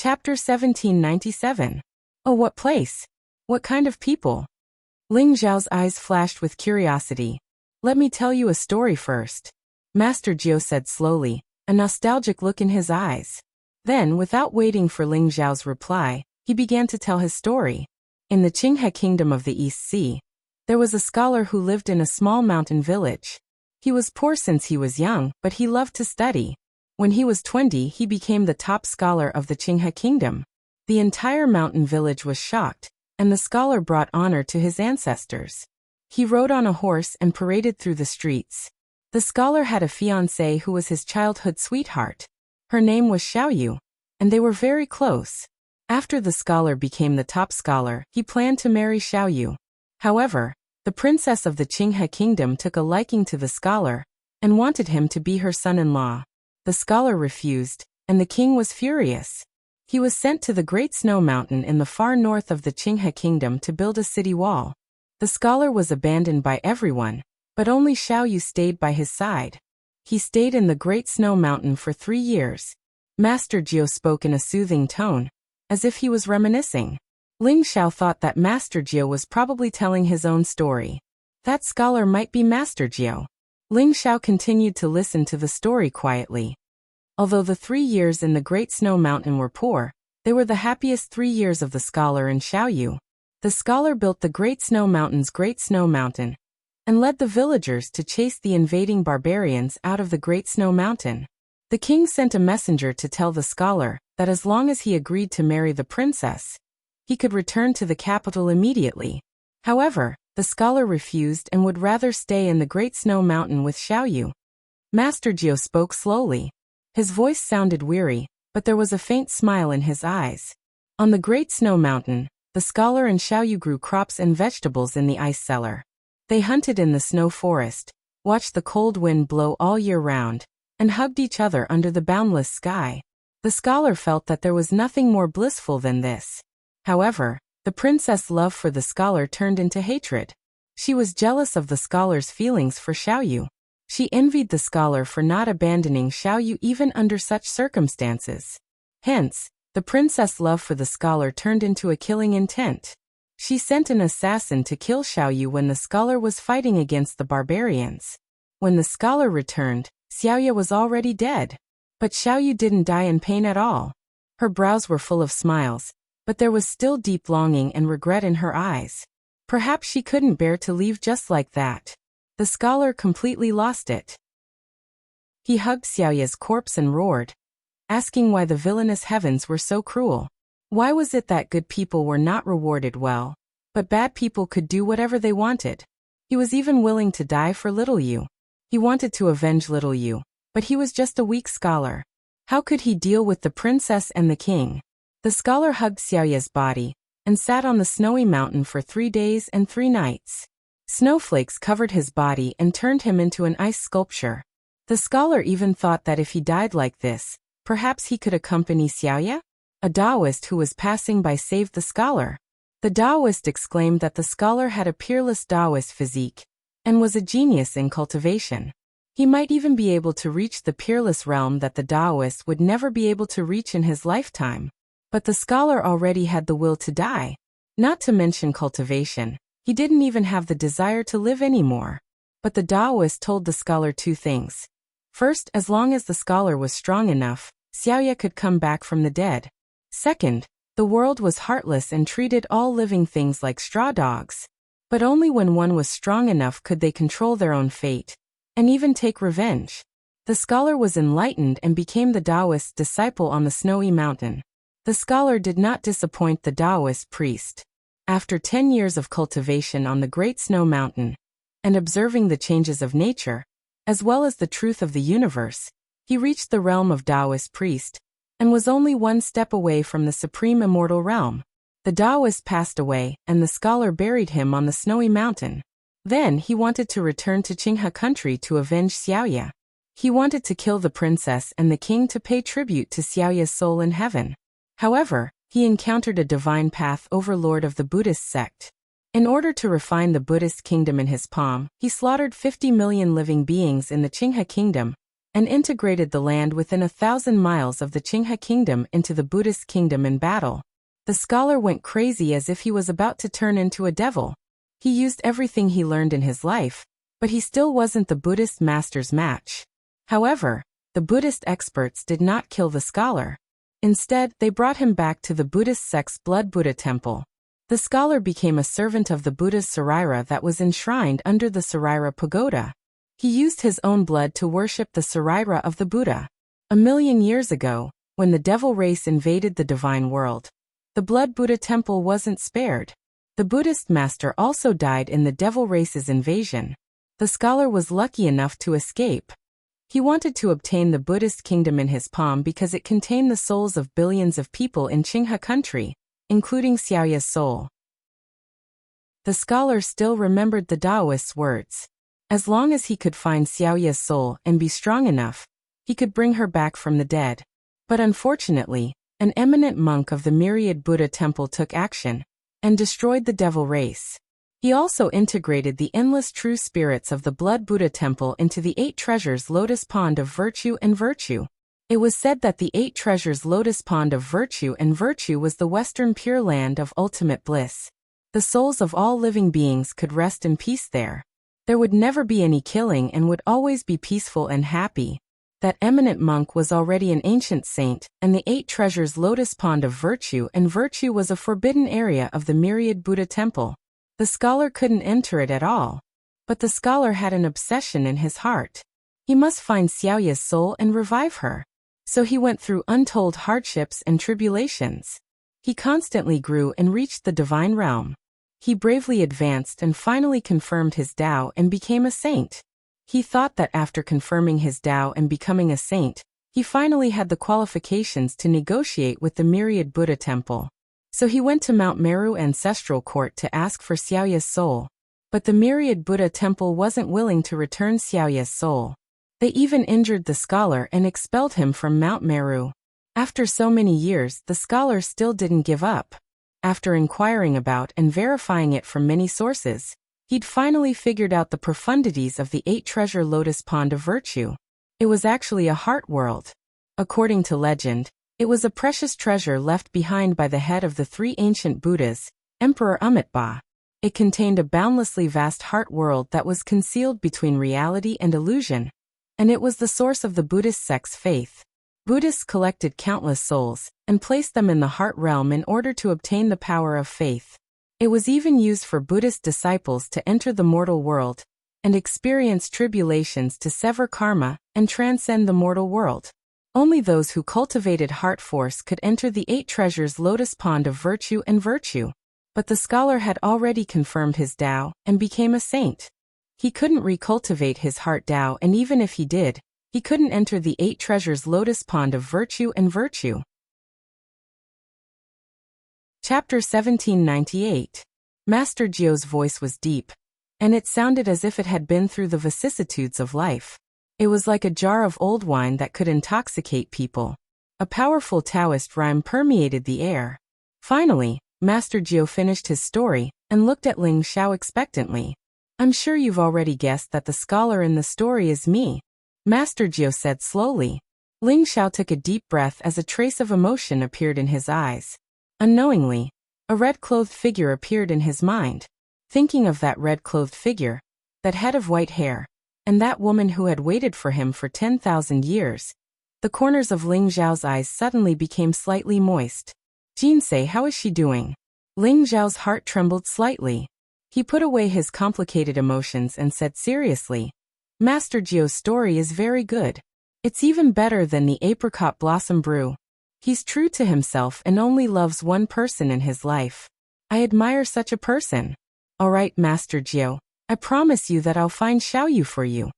Chapter 1797. Oh, what place? What kind of people? Ling Zhao's eyes flashed with curiosity. Let me tell you a story first. Master Jiao said slowly, a nostalgic look in his eyes. Then, without waiting for Ling Zhao's reply, he began to tell his story. In the Qinghe Kingdom of the East Sea, there was a scholar who lived in a small mountain village. He was poor since he was young, but he loved to study. When he was 20, he became the top scholar of the Qinghe Kingdom. The entire mountain village was shocked, and the scholar brought honor to his ancestors. He rode on a horse and paraded through the streets. The scholar had a fiancée who was his childhood sweetheart. Her name was Xiaoyu, and they were very close. After the scholar became the top scholar, he planned to marry Xiaoyu. However, the princess of the Qinghe Kingdom took a liking to the scholar and wanted him to be her son-in-law. The scholar refused, and the king was furious. He was sent to the Great Snow Mountain in the far north of the Qinghe Kingdom to build a city wall. The scholar was abandoned by everyone, but only Xiaoyu stayed by his side. He stayed in the Great Snow Mountain for 3 years. Master Jiao spoke in a soothing tone, as if he was reminiscing. Ling Xiao thought that Master Jiao was probably telling his own story. That scholar might be Master Jiao. Ling Xiao continued to listen to the story quietly. Although the 3 years in the Great Snow Mountain were poor, they were the happiest 3 years of the scholar and Xiaoyu. The scholar built the Great Snow Mountain's Great Snow Mountain, and led the villagers to chase the invading barbarians out of the Great Snow Mountain. The king sent a messenger to tell the scholar that as long as he agreed to marry the princess, he could return to the capital immediately. However, the scholar refused and would rather stay in the Great Snow Mountain with Xiaoyu. Master Jiao spoke slowly. His voice sounded weary, but there was a faint smile in his eyes. On the Great Snow Mountain, the scholar and Xiaoyu grew crops and vegetables in the ice cellar. They hunted in the snow forest, watched the cold wind blow all year round, and hugged each other under the boundless sky. The scholar felt that there was nothing more blissful than this. However, the princess' love for the scholar turned into hatred. She was jealous of the scholar's feelings for Xiaoyu. She envied the scholar for not abandoning Xiaoyu even under such circumstances. Hence, the princess' love for the scholar turned into a killing intent. She sent an assassin to kill Xiaoyu when the scholar was fighting against the barbarians. When the scholar returned, Xiaoyu was already dead. But Xiaoyu didn't die in pain at all. Her brows were full of smiles, but there was still deep longing and regret in her eyes. Perhaps she couldn't bear to leave just like that. The scholar completely lost it. He hugged Xiaoyu's corpse and roared, asking why the villainous heavens were so cruel. Why was it that good people were not rewarded well, but bad people could do whatever they wanted? He was even willing to die for little Yu. He wanted to avenge little Yu, but he was just a weak scholar. How could he deal with the princess and the king? The scholar hugged Xiaoyu's body and sat on the snowy mountain for 3 days and 3 nights. Snowflakes covered his body and turned him into an ice sculpture. The scholar even thought that if he died like this, perhaps he could accompany Xiaoyu? A Taoist who was passing by saved the scholar. The Taoist exclaimed that the scholar had a peerless Taoist physique and was a genius in cultivation. He might even be able to reach the peerless realm that the Taoist would never be able to reach in his lifetime. But the scholar already had the will to die. Not to mention cultivation, he didn't even have the desire to live anymore. But the Taoist told the scholar 2 things. First, as long as the scholar was strong enough, Xiaoyu could come back from the dead. Second, the world was heartless and treated all living things like straw dogs. But only when one was strong enough could they control their own fate, and even take revenge. The scholar was enlightened and became the Taoist's disciple on the snowy mountain. The scholar did not disappoint the Taoist priest. After 10 years of cultivation on the Great Snow Mountain, and observing the changes of nature, as well as the truth of the universe, he reached the realm of Taoist priest, and was only 1 step away from the supreme immortal realm. The Taoist passed away, and the scholar buried him on the snowy mountain. Then he wanted to return to Qinghe country to avenge Xiaoyu. He wanted to kill the princess and the king to pay tribute to Xiaoyu's soul in heaven. However, he encountered a divine path overlord of the Buddhist sect. In order to refine the Buddhist kingdom in his palm, he slaughtered 50 million living beings in the Qinghe kingdom, and integrated the land within 1,000 miles of the Qinghe kingdom into the Buddhist kingdom in battle. The scholar went crazy as if he was about to turn into a devil. He used everything he learned in his life, but he still wasn't the Buddhist master's match. However, the Buddhist experts did not kill the scholar. Instead, they brought him back to the Buddhist sect's Blood Buddha temple. The scholar became a servant of the Buddha's Sarira that was enshrined under the Sarira pagoda. He used his own blood to worship the Sarira of the Buddha. 1,000,000 years ago, when the devil race invaded the divine world, the Blood Buddha temple wasn't spared. The Buddhist master also died in the devil race's invasion. The scholar was lucky enough to escape. He wanted to obtain the Buddhist kingdom in his palm because it contained the souls of billions of people in Qinghe country, including Xiaoya's soul. The scholar still remembered the Taoist's words. As long as he could find Xiaoya's soul and be strong enough, he could bring her back from the dead. But unfortunately, an eminent monk of the Myriad Buddha temple took action and destroyed the devil race. He also integrated the endless true spirits of the Blood Buddha temple into the 8 treasures lotus pond of virtue and virtue. It was said that the 8 treasures lotus pond of virtue and virtue was the western pure land of ultimate bliss. The souls of all living beings could rest in peace there. There would never be any killing and would always be peaceful and happy. That eminent monk was already an ancient saint, and the 8 treasures lotus pond of virtue and virtue was a forbidden area of the Myriad Buddha temple. The scholar couldn't enter it at all. But the scholar had an obsession in his heart. He must find Xiaoya's soul and revive her. So he went through untold hardships and tribulations. He constantly grew and reached the divine realm. He bravely advanced and finally confirmed his Tao and became a saint. He thought that after confirming his Tao and becoming a saint, he finally had the qualifications to negotiate with the Myriad Buddha temple. So he went to Mount Meru ancestral court to ask for Xiaoya's soul. But the Myriad Buddha temple wasn't willing to return Xiaoya's soul. They even injured the scholar and expelled him from Mount Meru. After so many years, the scholar still didn't give up. After inquiring about and verifying it from many sources, he'd finally figured out the profundities of the 8 treasure lotus pond of virtue. It was actually a heart world. According to legend, it was a precious treasure left behind by the head of the 3 ancient Buddhas, Emperor Amitabha. It contained a boundlessly vast heart world that was concealed between reality and illusion. And it was the source of the Buddhist sect's faith. Buddhists collected countless souls and placed them in the heart realm in order to obtain the power of faith. It was even used for Buddhist disciples to enter the mortal world and experience tribulations to sever karma and transcend the mortal world. Only those who cultivated heart force could enter the 8 treasures lotus pond of virtue and virtue. But the scholar had already confirmed his Tao and became a saint. He couldn't recultivate his heart Tao, and even if he did, he couldn't enter the 8 treasures lotus pond of virtue and virtue. Chapter 1798. Master Jiu's voice was deep, and it sounded as if it had been through the vicissitudes of life. It was like a jar of old wine that could intoxicate people. A powerful Taoist rhyme permeated the air. Finally, Master Jiu finished his story and looked at Ling Xiao expectantly. "I'm sure you've already guessed that the scholar in the story is me," Master Jiu said slowly. Ling Xiao took a deep breath as a trace of emotion appeared in his eyes. Unknowingly, a red-clothed figure appeared in his mind. Thinking of that red-clothed figure, that head of white hair, and that woman who had waited for him for 10,000 years, the corners of Ling Xiao's eyes suddenly became slightly moist. "Jinsei, how is she doing?" Ling Xiao's heart trembled slightly. He put away his complicated emotions and said seriously, "Master Jiu's story is very good. It's even better than the apricot blossom brew. He's true to himself and only loves one person in his life. I admire such a person. All right, Master Jiu, I promise you that I'll find Xiaoyu for you."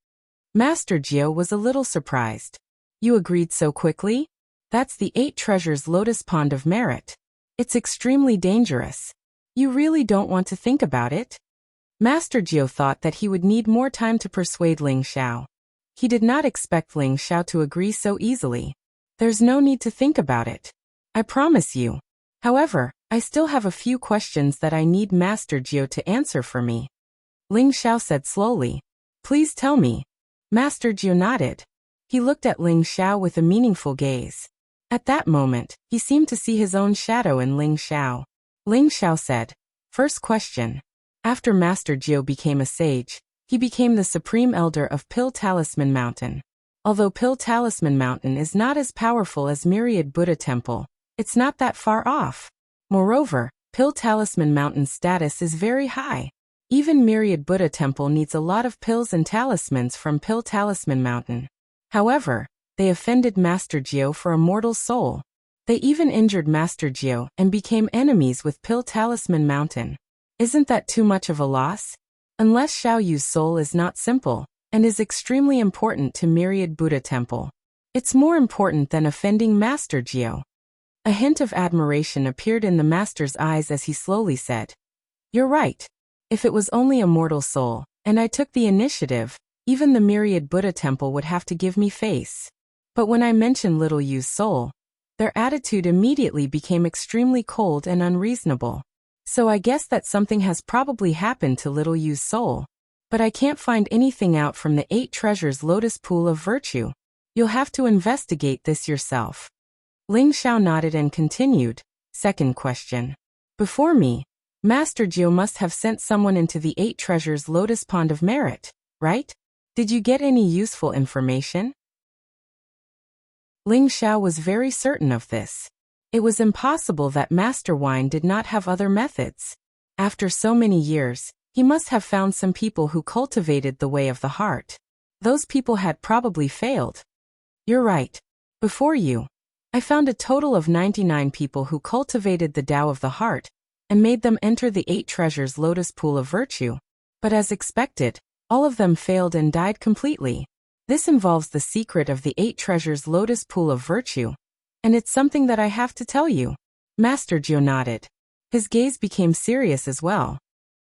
Master Jiu was a little surprised. "You agreed so quickly? That's the 8 treasures lotus pond of merit. It's extremely dangerous. You really don't want to think about it?" Master Jiu thought that he would need more time to persuade Ling Xiao. He did not expect Ling Xiao to agree so easily. "There's no need to think about it. I promise you. However, I still have a few questions that I need Master Jiu to answer for me." Ling Xiao said slowly. "Please tell me." Master Jiu nodded. He looked at Ling Xiao with a meaningful gaze. At that moment, he seemed to see his own shadow in Ling Xiao. Ling Xiao said, "First question. After Master Jiu became a sage, he became the supreme elder of Pill Talisman Mountain. Although Pill Talisman Mountain is not as powerful as Myriad Buddha Temple, it's not that far off. Moreover, Pill Talisman Mountain's status is very high. Even Myriad Buddha Temple needs a lot of pills and talismans from Pill Talisman Mountain. However, they offended Master Jiu for a mortal soul. They even injured Master Jiu and became enemies with Pill Talisman Mountain. Isn't that too much of a loss? Unless Xiao Yu's soul is not simple, and is extremely important to Myriad Buddha Temple. It's more important than offending Master Jiu." A hint of admiration appeared in the master's eyes as he slowly said, "You're right. If it was only a mortal soul, and I took the initiative, even the Myriad Buddha Temple would have to give me face. But when I mentioned Little Yu's soul, their attitude immediately became extremely cold and unreasonable. So I guess that something has probably happened to Little Yu's soul. But I can't find anything out from the 8 treasures Lotus Pool of Virtue. You'll have to investigate this yourself." Ling Xiao nodded and continued, "Second question. Before me, Master Jiu must have sent someone into the 8 treasures Lotus Pond of Merit, right? Did you get any useful information?" Ling Xiao was very certain of this. It was impossible that Master Wine did not have other methods. After so many years, he must have found some people who cultivated the way of the heart. Those people had probably failed. "You're right. Before you, I found a total of 99 people who cultivated the Tao of the heart and made them enter the 8 treasures Lotus Pool of Virtue. But as expected, all of them failed and died completely. This involves the secret of the 8 treasures Lotus Pool of Virtue, and it's something that I have to tell you." Master Jiu nodded. His gaze became serious as well.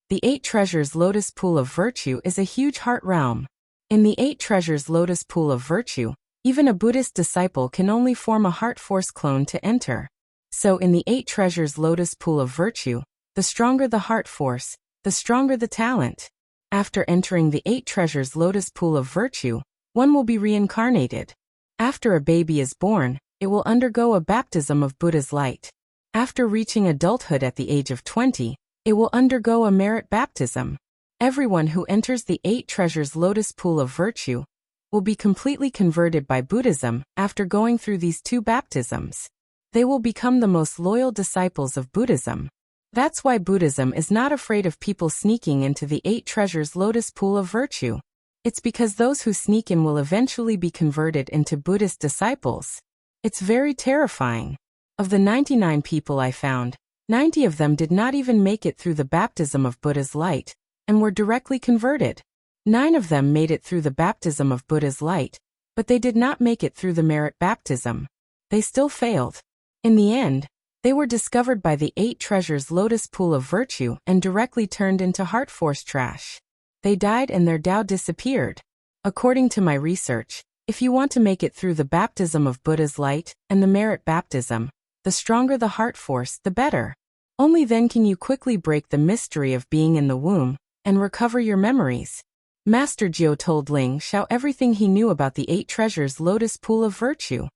The 8 treasures Lotus Pool of Virtue is a huge heart realm. In the 8 treasures Lotus Pool of Virtue, even a Buddhist disciple can only form a heart force clone to enter. So in the 8 treasures Lotus Pool of Virtue, the stronger the heart force, the stronger the talent. After entering the 8 treasures Lotus Pool of Virtue, one will be reincarnated. After a baby is born, it will undergo a baptism of Buddha's light. After reaching adulthood at the age of 20, it will undergo a merit baptism. Everyone who enters the 8 treasures Lotus Pool of Virtue will be completely converted by Buddhism after going through these 2 baptisms. They will become the most loyal disciples of Buddhism. That's why Buddhism is not afraid of people sneaking into the 8 treasures Lotus Pool of Virtue. It's because those who sneak in will eventually be converted into Buddhist disciples. It's very terrifying. Of the 99 people I found, 90 of them did not even make it through the baptism of Buddha's light, and were directly converted. 9 of them made it through the baptism of Buddha's light, but they did not make it through the merit baptism. They still failed. In the end, they were discovered by the 8 treasures Lotus Pool of Virtue and directly turned into heart force trash. They died and their Tao disappeared. According to my research, if you want to make it through the baptism of Buddha's light and the merit baptism, the stronger the heart force, the better. Only then can you quickly break the mystery of being in the womb and recover your memories. Master Jiu told Ling Xiao everything he knew about the 8 treasures Lotus Pool of Virtue.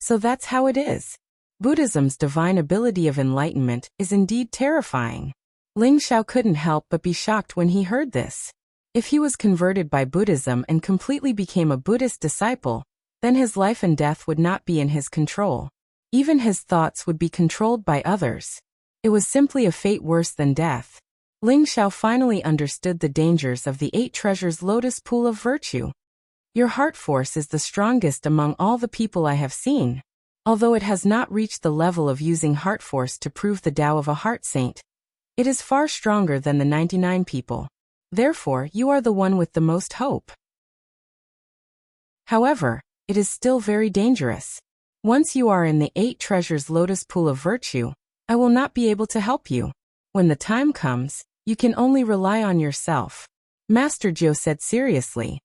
So that's how it is. Buddhism's divine ability of enlightenment is indeed terrifying. Ling Xiao couldn't help but be shocked when he heard this. If he was converted by Buddhism and completely became a Buddhist disciple, then his life and death would not be in his control. Even his thoughts would be controlled by others. It was simply a fate worse than death. Ling Xiao finally understood the dangers of the 8 treasures Lotus Pool of Virtue. Your heart force is the strongest among all the people I have seen. Although it has not reached the level of using heart force to prove the Tao of a heart saint, it is far stronger than the 99 people. Therefore, you are the one with the most hope. However, it is still very dangerous. Once you are in the 8 treasures Lotus Pool of Virtue, I will not be able to help you. When the time comes, you can only rely on yourself. Master Jiu said seriously.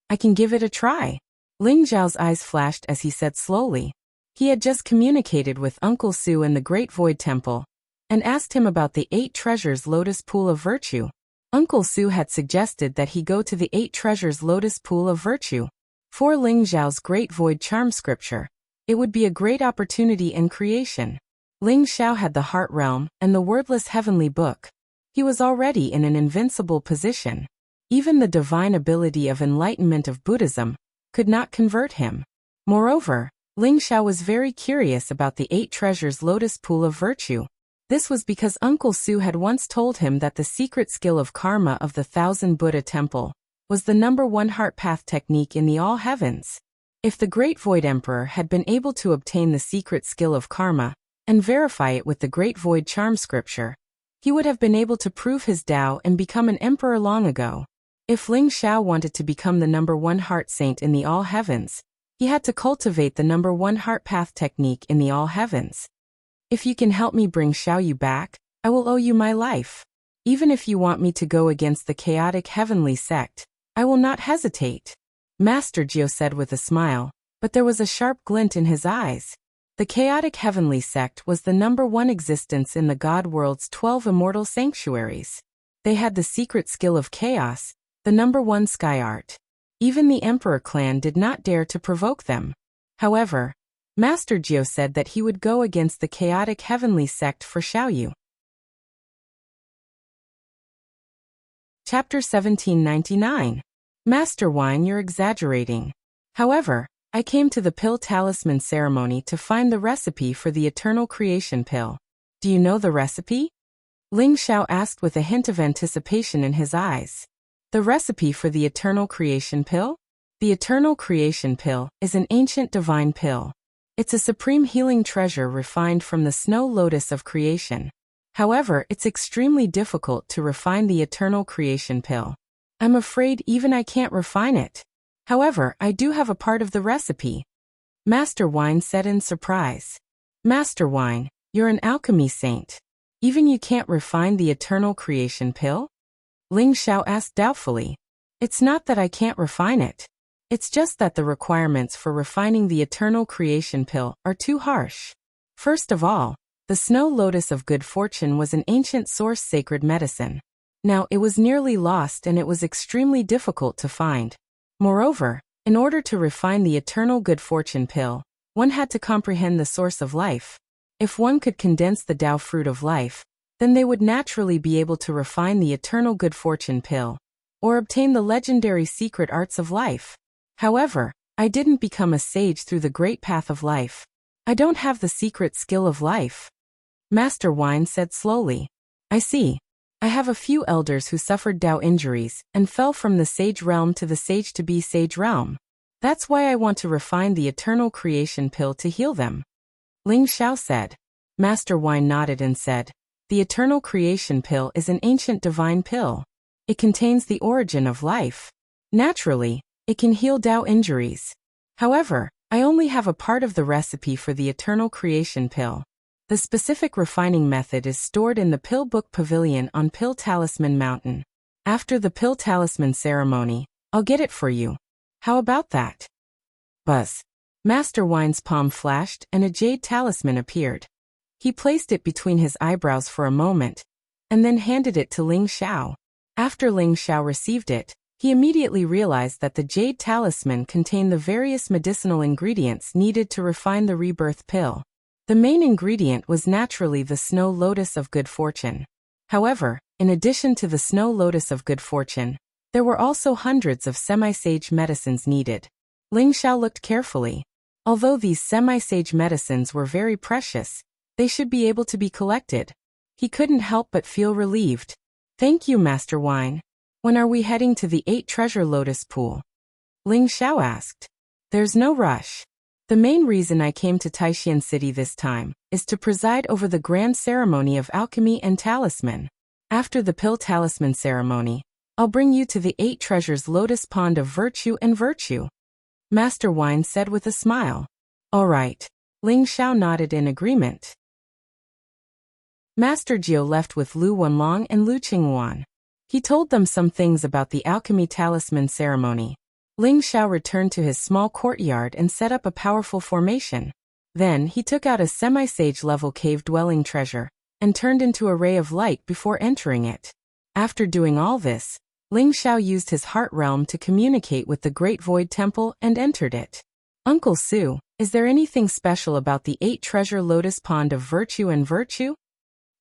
I can give it a try. Ling Zhao's eyes flashed as he said slowly. He had just communicated with Uncle Su in the Great Void Temple, and asked him about the 8 treasures Lotus Pool of Virtue. Uncle Su had suggested that he go to the 8 treasures Lotus Pool of Virtue. For Ling Xiao's Great Void Charm scripture, it would be a great opportunity in creation. Ling Xiao had the Heart Realm and the wordless Heavenly Book. He was already in an invincible position. Even the divine ability of enlightenment of Buddhism could not convert him. Moreover, Ling Xiao was very curious about the 8 treasures lotus pool of virtue. This was because Uncle Su had once told him that the secret skill of karma of the 1000 Buddha temple was the #1 heart path technique in the all heavens. If the Great Void Emperor had been able to obtain the secret skill of karma and verify it with the Great Void Charm scripture, he would have been able to prove his Tao and become an emperor long ago. If Ling Xiao wanted to become the #1 heart saint in the all heavens, he had to cultivate the #1 heart path technique in the all heavens. If you can help me bring Xiaoyu back, I will owe you my life. Even if you want me to go against the chaotic heavenly sect, I will not hesitate. Master Jiu said with a smile, but there was a sharp glint in his eyes. The chaotic heavenly sect was the #1 existence in the God world's 12 immortal sanctuaries. They had the secret skill of chaos, the #1 sky art. Even the Emperor clan did not dare to provoke them. However, Master Jiu said that he would go against the chaotic heavenly sect for Xiaoyu. Chapter 1799. Master Wine, you're exaggerating. However, I came to the pill talisman ceremony to find the recipe for the eternal creation pill. Do you know the recipe? Ling Xiao asked with a hint of anticipation in his eyes. The recipe for the eternal creation pill? The eternal creation pill is an ancient divine pill. It's a supreme healing treasure refined from the snow lotus of creation. However, it's extremely difficult to refine the eternal creation pill. I'm afraid even I can't refine it. However, I do have a part of the recipe. Master Wine said in surprise. Master Wine, you're an alchemy saint. Even you can't refine the eternal creation pill? Ling Xiao asked doubtfully. It's not that I can't refine it. It's just that the requirements for refining the eternal creation pill are too harsh. First of all, the snow lotus of good fortune was an ancient source sacred medicine. Now it was nearly lost and it was extremely difficult to find. Moreover, in order to refine the eternal good fortune pill, one had to comprehend the source of life. If one could condense the Tao fruit of life, then they would naturally be able to refine the eternal good fortune pill, or obtain the legendary secret arts of life. However, I didn't become a sage through the great path of life. I don't have the secret skill of life. Master Wine said slowly. I see. I have a few elders who suffered Tao injuries and fell from the sage realm to the sage-to-be sage realm. That's why I want to refine the eternal creation pill to heal them. Ling Xiao said. Master Wine nodded and said, the eternal creation pill is an ancient divine pill. It contains the origin of life. Naturally, it can heal Tao injuries. However, I only have a part of the recipe for the eternal creation pill. The specific refining method is stored in the Pill Book Pavilion on Pill Talisman Mountain. After the Pill Talisman ceremony, I'll get it for you. How about that? Buzz. Master Wine's palm flashed and a jade talisman appeared. He placed it between his eyebrows for a moment, and then handed it to Ling Xiao. After Ling Xiao received it, he immediately realized that the jade talisman contained the various medicinal ingredients needed to refine the rebirth pill. The main ingredient was naturally the snow lotus of good fortune. However, in addition to the snow lotus of good fortune, there were also hundreds of semi-sage medicines needed. Ling Xiao looked carefully. Although these semi-sage medicines were very precious, they should be able to be collected. He couldn't help but feel relieved. Thank you, Master Wine. When are we heading to the 8 treasure lotus pool? Ling Xiao asked. There's no rush. The main reason I came to Taishan City this time is to preside over the grand ceremony of alchemy and talisman. After the pill talisman ceremony, I'll bring you to the 8 treasures lotus pond of virtue and virtue. Master Wine said with a smile. All right. Ling Xiao nodded in agreement. Master Jiu left with Lu Wenlong and Lu Qingwan. He told them some things about the alchemy talisman ceremony. Ling Xiao returned to his small courtyard and set up a powerful formation. Then he took out a semi-sage level cave dwelling treasure and turned into a ray of light before entering it. After doing all this, Ling Xiao used his heart realm to communicate with the Great Void Temple and entered it. Uncle Su, is there anything special about the 8-treasure lotus pond of virtue and virtue?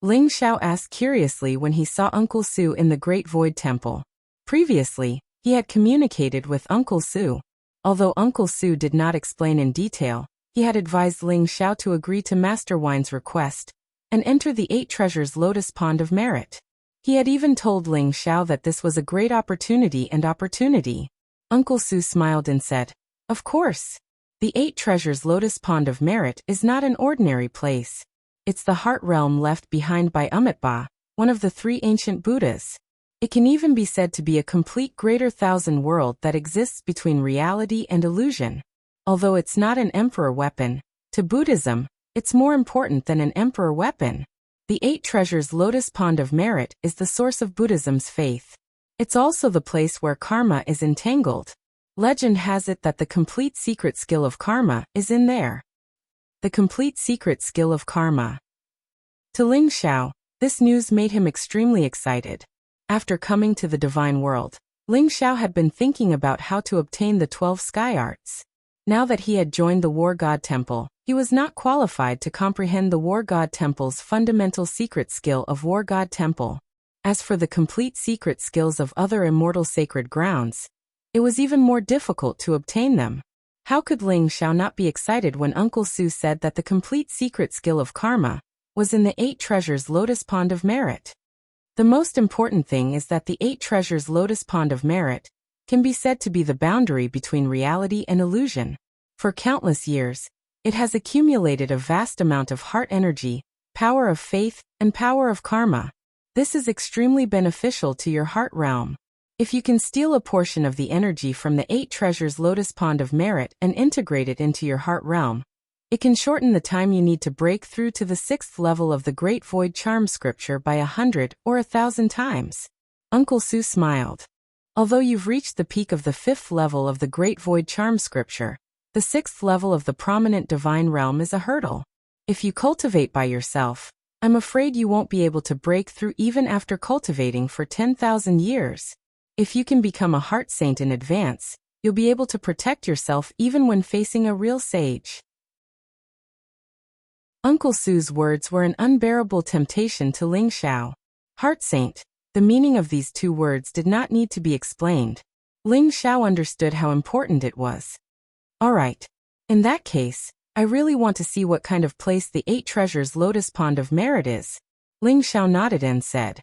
Ling Xiao asked curiously when he saw Uncle Su in the Great Void Temple. Previously, he had communicated with Uncle Su. Although Uncle Su did not explain in detail, he had advised Ling Xiao to agree to Master Wine's request and enter the 8 treasures lotus pond of merit. He had even told Ling Xiao that this was a great opportunity. Uncle Su smiled and said, "Of course. The 8 treasures lotus pond of merit is not an ordinary place. It's the heart realm left behind by Amitabha, one of the 3 ancient Buddhas. It can even be said to be a complete greater thousand world that exists between reality and illusion. Although it's not an emperor weapon, to Buddhism, it's more important than an emperor weapon. The 8 treasures lotus pond of merit is the source of Buddhism's faith. It's also the place where karma is entangled. Legend has it that the complete secret skill of karma is in there." The complete secret skill of karma. To Ling Xiao, this news made him extremely excited. After coming to the divine world, Ling Xiao had been thinking about how to obtain the 12 sky arts. Now that he had joined the War God Temple, he was not qualified to comprehend the War God Temple's fundamental secret skill of War God Temple. As for the complete secret skills of other immortal sacred grounds, it was even more difficult to obtain them. How could Ling Xiao not be excited when Uncle Su said that the complete secret skill of karma was in the 8 treasures lotus pond of merit? The most important thing is that the 8 treasures lotus pond of merit can be said to be the boundary between reality and illusion. For countless years, it has accumulated a vast amount of heart energy, power of faith, and power of karma. This is extremely beneficial to your heart realm. If you can steal a portion of the energy from the 8 treasures lotus pond of merit and integrate it into your heart realm, it can shorten the time you need to break through to the 6th level of the Great Void Charm Scripture by 100 or 1,000 times. Uncle Su smiled. Although you've reached the peak of the 5th level of the Great Void Charm Scripture, the 6th level of the prominent divine realm is a hurdle. If you cultivate by yourself, I'm afraid you won't be able to break through even after cultivating for 10,000 years. If you can become a heart saint in advance, you'll be able to protect yourself even when facing a real sage. Uncle Su's words were an unbearable temptation to Ling Xiao. Heart saint. The meaning of these 2 words did not need to be explained. Ling Xiao understood how important it was. All right. In that case, I really want to see what kind of place the 8 treasures lotus pond of merit is. Ling Xiao nodded and said,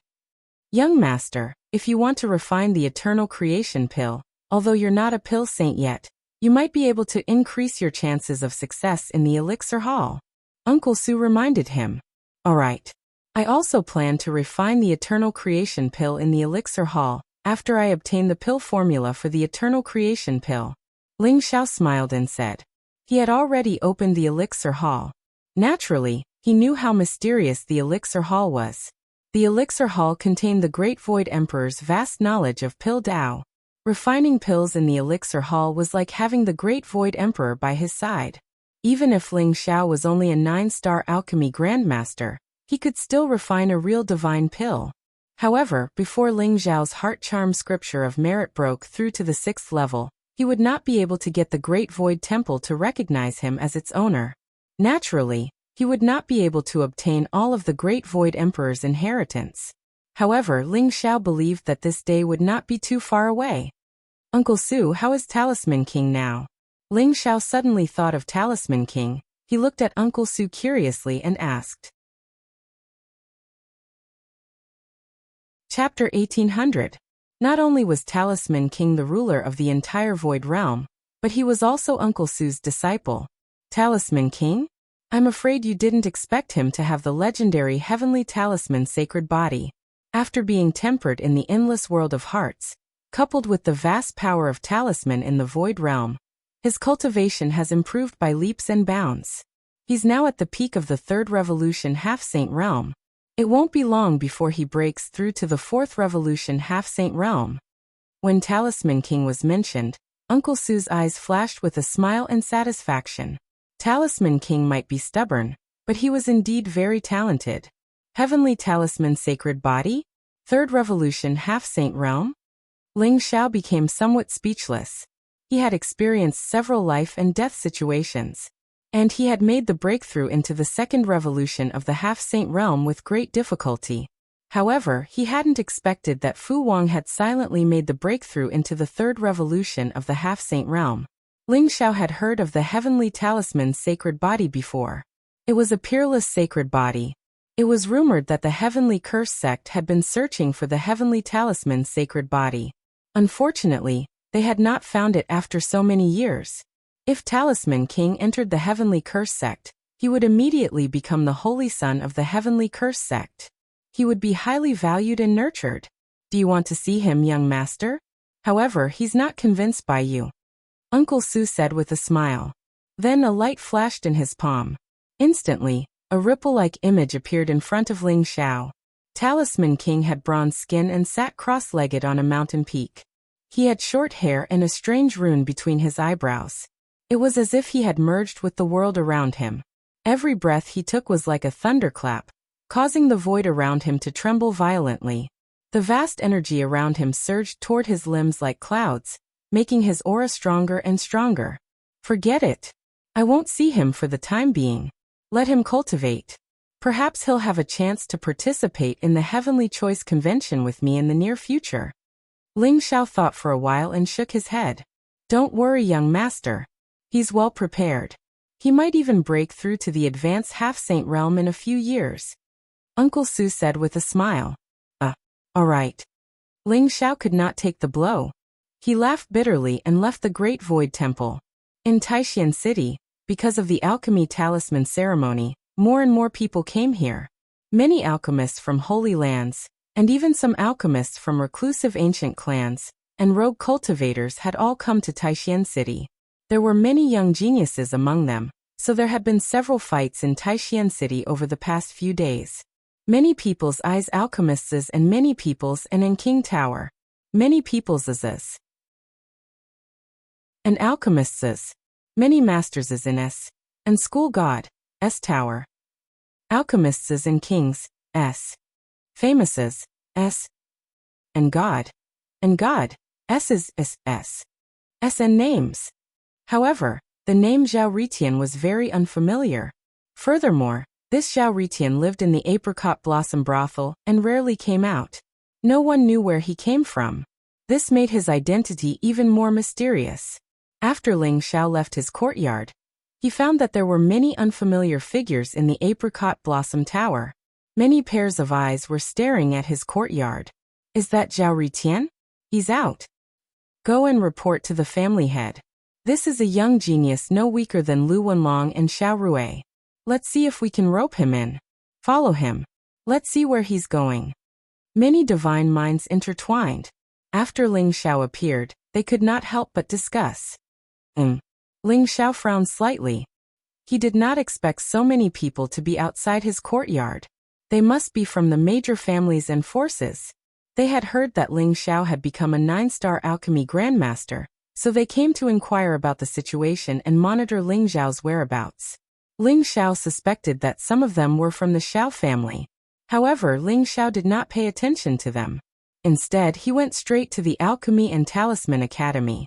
"Young master, if you want to refine the eternal creation pill, although you're not a pill saint yet, you might be able to increase your chances of success in the elixir hall." Uncle Su reminded him. "All right. I also plan to refine the eternal creation pill in the elixir hall, after I obtain the pill formula for the eternal creation pill." Ling Xiao smiled and said. He had already opened the elixir hall. Naturally, he knew how mysterious the elixir hall was. The elixir hall contained the Great Void Emperor's vast knowledge of pill Tao. Refining pills in the elixir hall was like having the Great Void Emperor by his side. Even if Ling Xiao was only a 9-star alchemy grandmaster, he could still refine a real divine pill. However, before Ling Xiao's heart charm scripture of merit broke through to the 6th level, he would not be able to get the Great Void Temple to recognize him as its owner. Naturally, he would not be able to obtain all of the Great Void Emperor's inheritance. However, Ling Xiao believed that this day would not be too far away. "Uncle Su, how is Talisman King now?" Ling Xiao suddenly thought of Talisman King. He looked at Uncle Su curiously and asked. Chapter 1800. Not only was Talisman King the ruler of the entire Void Realm, but he was also Uncle Su's disciple. Talisman King? I'm afraid you didn't expect him to have the legendary Heavenly Talisman Sacred Body. After being tempered in the endless world of hearts, coupled with the vast power of Talisman in the Void Realm, his cultivation has improved by leaps and bounds. He's now at the peak of the 3rd Revolution Half-Saint Realm. It won't be long before he breaks through to the 4th Revolution Half-Saint Realm. When Talisman King was mentioned, Uncle Su's eyes flashed with a smile and satisfaction. Talisman King might be stubborn, but he was indeed very talented. Heavenly Talisman Sacred Body? 3rd Revolution Half-Saint Realm? Ling Xiao became somewhat speechless. He had experienced several life and death situations, and he had made the breakthrough into the second revolution of the half-saint realm with great difficulty. However, he hadn't expected that Fu Wang had silently made the breakthrough into the third revolution of the half-saint realm. Ling Xiao had heard of the heavenly talisman's sacred body before. It was a peerless sacred body. It was rumored that the heavenly curse sect had been searching for the heavenly talisman's sacred body. Unfortunately, they had not found it after so many years. If Talisman King entered the heavenly curse sect, he would immediately become the holy son of the heavenly curse sect. He would be highly valued and nurtured. Do you want to see him, young master? However, he's not convinced by you, Uncle Su said with a smile. Then a light flashed in his palm. Instantly, a ripple-like image appeared in front of Ling Xiao. Talisman King had bronze skin and sat cross-legged on a mountain peak. He had short hair and a strange rune between his eyebrows. It was as if he had merged with the world around him. Every breath he took was like a thunderclap, causing the void around him to tremble violently. The vast energy around him surged toward his limbs like clouds, making his aura stronger and stronger. Forget it. I won't see him for the time being. Let him cultivate. Perhaps he'll have a chance to participate in the Heavenly Choice Convention with me in the near future. Ling Xiao thought for a while and shook his head. Don't worry, young master. He's well prepared. He might even break through to the advanced half-saint realm in a few years. Uncle Su said with a smile. All right. Ling Xiao could not take the blow. He laughed bitterly and left the Great Void Temple. In Taishan City, because of the alchemy talisman ceremony, more and more people came here. Many alchemists from holy lands, and even some alchemists from reclusive ancient clans, and rogue cultivators had all come to Taishan City. There were many young geniuses among them, so there had been several fights in Taishan City over the past few days. Many people's eyes alchemists and many people's and in King Tower. Many people's and alchemists. Many masters in S. And school god, S Tower. Alchemists and kings, S. Famouses, S. And god. And god, S. And names. However, the name Zhao Ritian was very unfamiliar. Furthermore, this Zhao Ritian lived in the apricot blossom brothel and rarely came out. No one knew where he came from. This made his identity even more mysterious. After Ling Xiao left his courtyard, he found that there were many unfamiliar figures in the apricot blossom tower. Many pairs of eyes were staring at his courtyard. Is that Zhao Ritian? He's out. Go and report to the family head. This is a young genius no weaker than Lu Wenlong and Xiao Rui. Let's see if we can rope him in. Follow him. Let's see where he's going. Many divine minds intertwined. After Ling Xiao appeared, they could not help but discuss. Ling Xiao frowned slightly. He did not expect so many people to be outside his courtyard. They must be from the major families and forces. They had heard that Ling Xiao had become a 9-star alchemy grandmaster, so they came to inquire about the situation and monitor Ling Xiao's whereabouts. Ling Xiao suspected that some of them were from the Xiao family. However, Ling Xiao did not pay attention to them. Instead, he went straight to the Alchemy and Talisman Academy.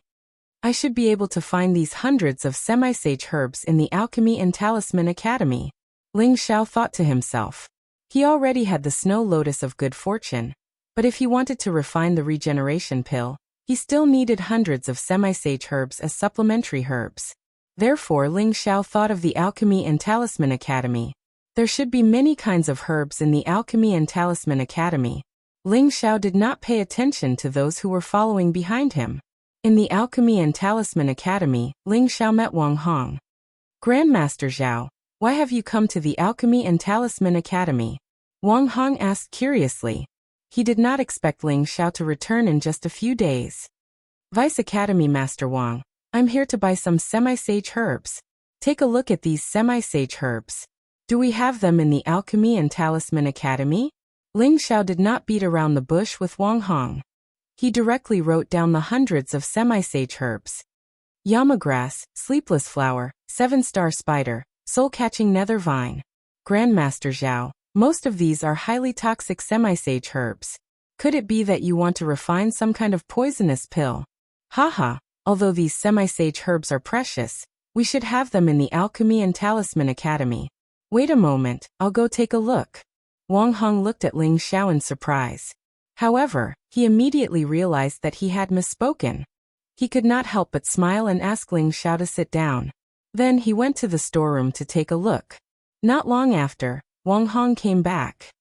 I should be able to find these hundreds of semi-sage herbs in the Alchemy and Talisman Academy. Ling Xiao thought to himself. He already had the snow lotus of good fortune, but if he wanted to refine the regeneration pill, he still needed hundreds of semi-sage herbs as supplementary herbs. Therefore, Ling Xiao thought of the Alchemy and Talisman Academy. There should be many kinds of herbs in the Alchemy and Talisman Academy. Ling Xiao did not pay attention to those who were following behind him. In the Alchemy and Talisman Academy, Ling Xiao met Wang Hong. Grandmaster Zhao, why have you come to the Alchemy and Talisman Academy? Wang Hong asked curiously. He did not expect Ling Xiao to return in just a few days. Vice Academy Master Wang, I'm here to buy some semi-sage herbs. Take a look at these semi-sage herbs. Do we have them in the Alchemy and Talisman Academy? Ling Xiao did not beat around the bush with Wang Hong. He directly wrote down the hundreds of semi-sage herbs. Yamagrass, sleepless flower, 7-star spider, soul-catching nether vine. Grandmaster Zhao, most of these are highly toxic semi-sage herbs. Could it be that you want to refine some kind of poisonous pill? Haha, although these semi-sage herbs are precious, we should have them in the Alchemy and Talisman Academy. Wait a moment, I'll go take a look. Wang Hong looked at Ling Xiao in surprise. However, he immediately realized that he had misspoken. He could not help but smile and ask Ling Xiao to sit down. Then he went to the storeroom to take a look. Not long after, Wang Hong came back.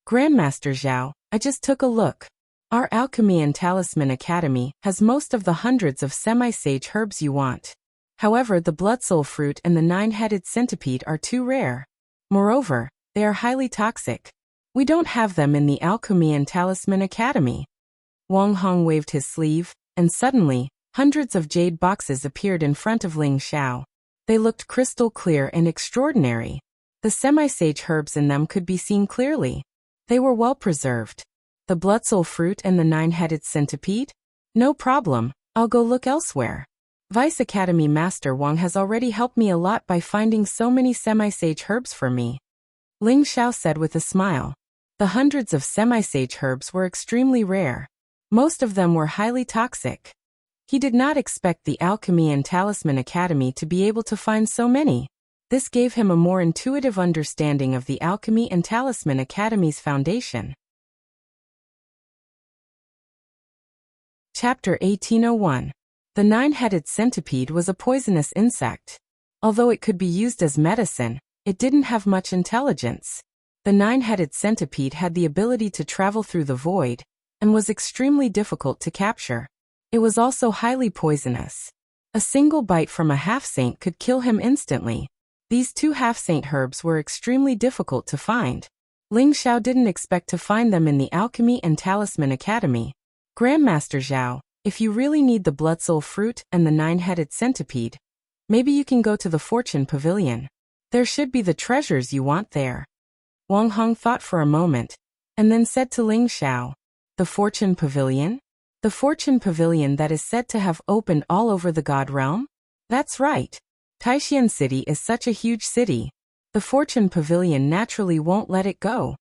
Grandmaster Zhao, I just took a look. Our Alchemy and Talisman Academy has most of the hundreds of semi-sage herbs you want. However, the blood soul fruit and the nine-headed centipede are too rare. Moreover, they are highly toxic. We don't have them in the Alchemy and Talisman Academy. Wang Hong waved his sleeve, and suddenly, hundreds of jade boxes appeared in front of Ling Xiao. They looked crystal clear and extraordinary. The semi-sage herbs in them could be seen clearly. They were well preserved. The blood soul fruit and the nine-headed centipede? No problem, I'll go look elsewhere. Vice Academy Master Wang has already helped me a lot by finding so many semi-sage herbs for me. Ling Xiao said with a smile. The hundreds of semi-sage herbs were extremely rare. Most of them were highly toxic. He did not expect the Alchemy and Talisman Academy to be able to find so many. This gave him a more intuitive understanding of the Alchemy and Talisman Academy's foundation. Chapter 1801. The nine-headed centipede was a poisonous insect. Although it could be used as medicine, it didn't have much intelligence. The nine-headed centipede had the ability to travel through the void, and was extremely difficult to capture. It was also highly poisonous. A single bite from a half-saint could kill him instantly. These two half-saint herbs were extremely difficult to find. Ling Xiao didn't expect to find them in the Alchemy and Talisman Academy. Grandmaster Zhao, if you really need the blood soul fruit and the nine-headed centipede, maybe you can go to the Fortune Pavilion. There should be the treasures you want there. Wang Hong thought for a moment, and then said to Ling Xiao, the Fortune Pavilion? The Fortune Pavilion that is said to have opened all over the God Realm? That's right. Taishan City is such a huge city. The Fortune Pavilion naturally won't let it go.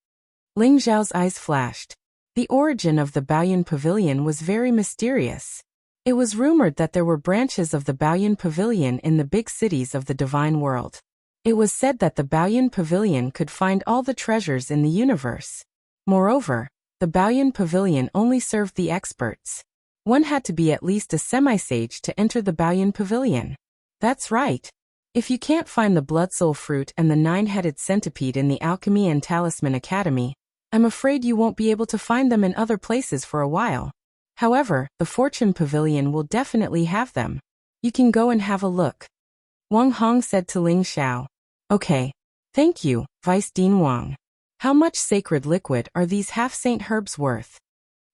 Ling Xiao's eyes flashed. The origin of the Baoyun Pavilion was very mysterious. It was rumored that there were branches of the Baoyun Pavilion in the big cities of the divine world. It was said that the Baoyun Pavilion could find all the treasures in the universe. Moreover, the Baoyun Pavilion only served the experts. One had to be at least a semi-sage to enter the Baoyun Pavilion. That's right. If you can't find the blood soul fruit and the nine-headed centipede in the Alchemy and Talisman Academy, I'm afraid you won't be able to find them in other places for a while. However, the Fortune Pavilion will definitely have them. You can go and have a look. Wang Hong said to Ling Xiao. Okay. Thank you, Vice Dean Wang. How much sacred liquid are these half-saint herbs worth?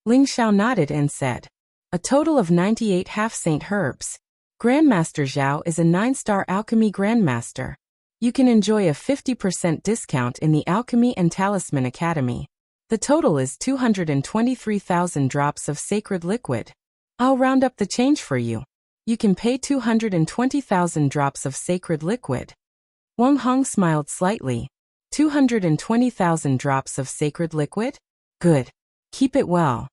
Ling Xiao nodded and said. A total of 98 half-saint herbs. Grandmaster Zhao is a 9-star alchemy grandmaster. You can enjoy a 50% discount in the Alchemy and Talisman Academy. The total is 223,000 drops of sacred liquid. I'll round up the change for you. You can pay 220,000 drops of sacred liquid. Wang Hong smiled slightly. 220,000 drops of sacred liquid? Good. Keep it well.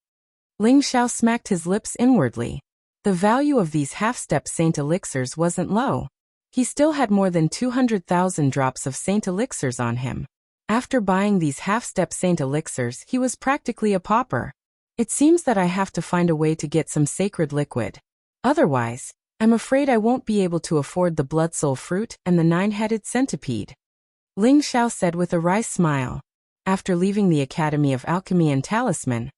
Ling Xiao smacked his lips inwardly. The value of these half-step saint elixirs wasn't low. He still had more than 200,000 drops of saint elixirs on him. After buying these half-step saint elixirs, he was practically a pauper. It seems that I have to find a way to get some sacred liquid. Otherwise, I'm afraid I won't be able to afford the blood soul fruit and the nine-headed centipede. Ling Xiao said with a wry smile. After leaving the Academy of Alchemy and Talisman,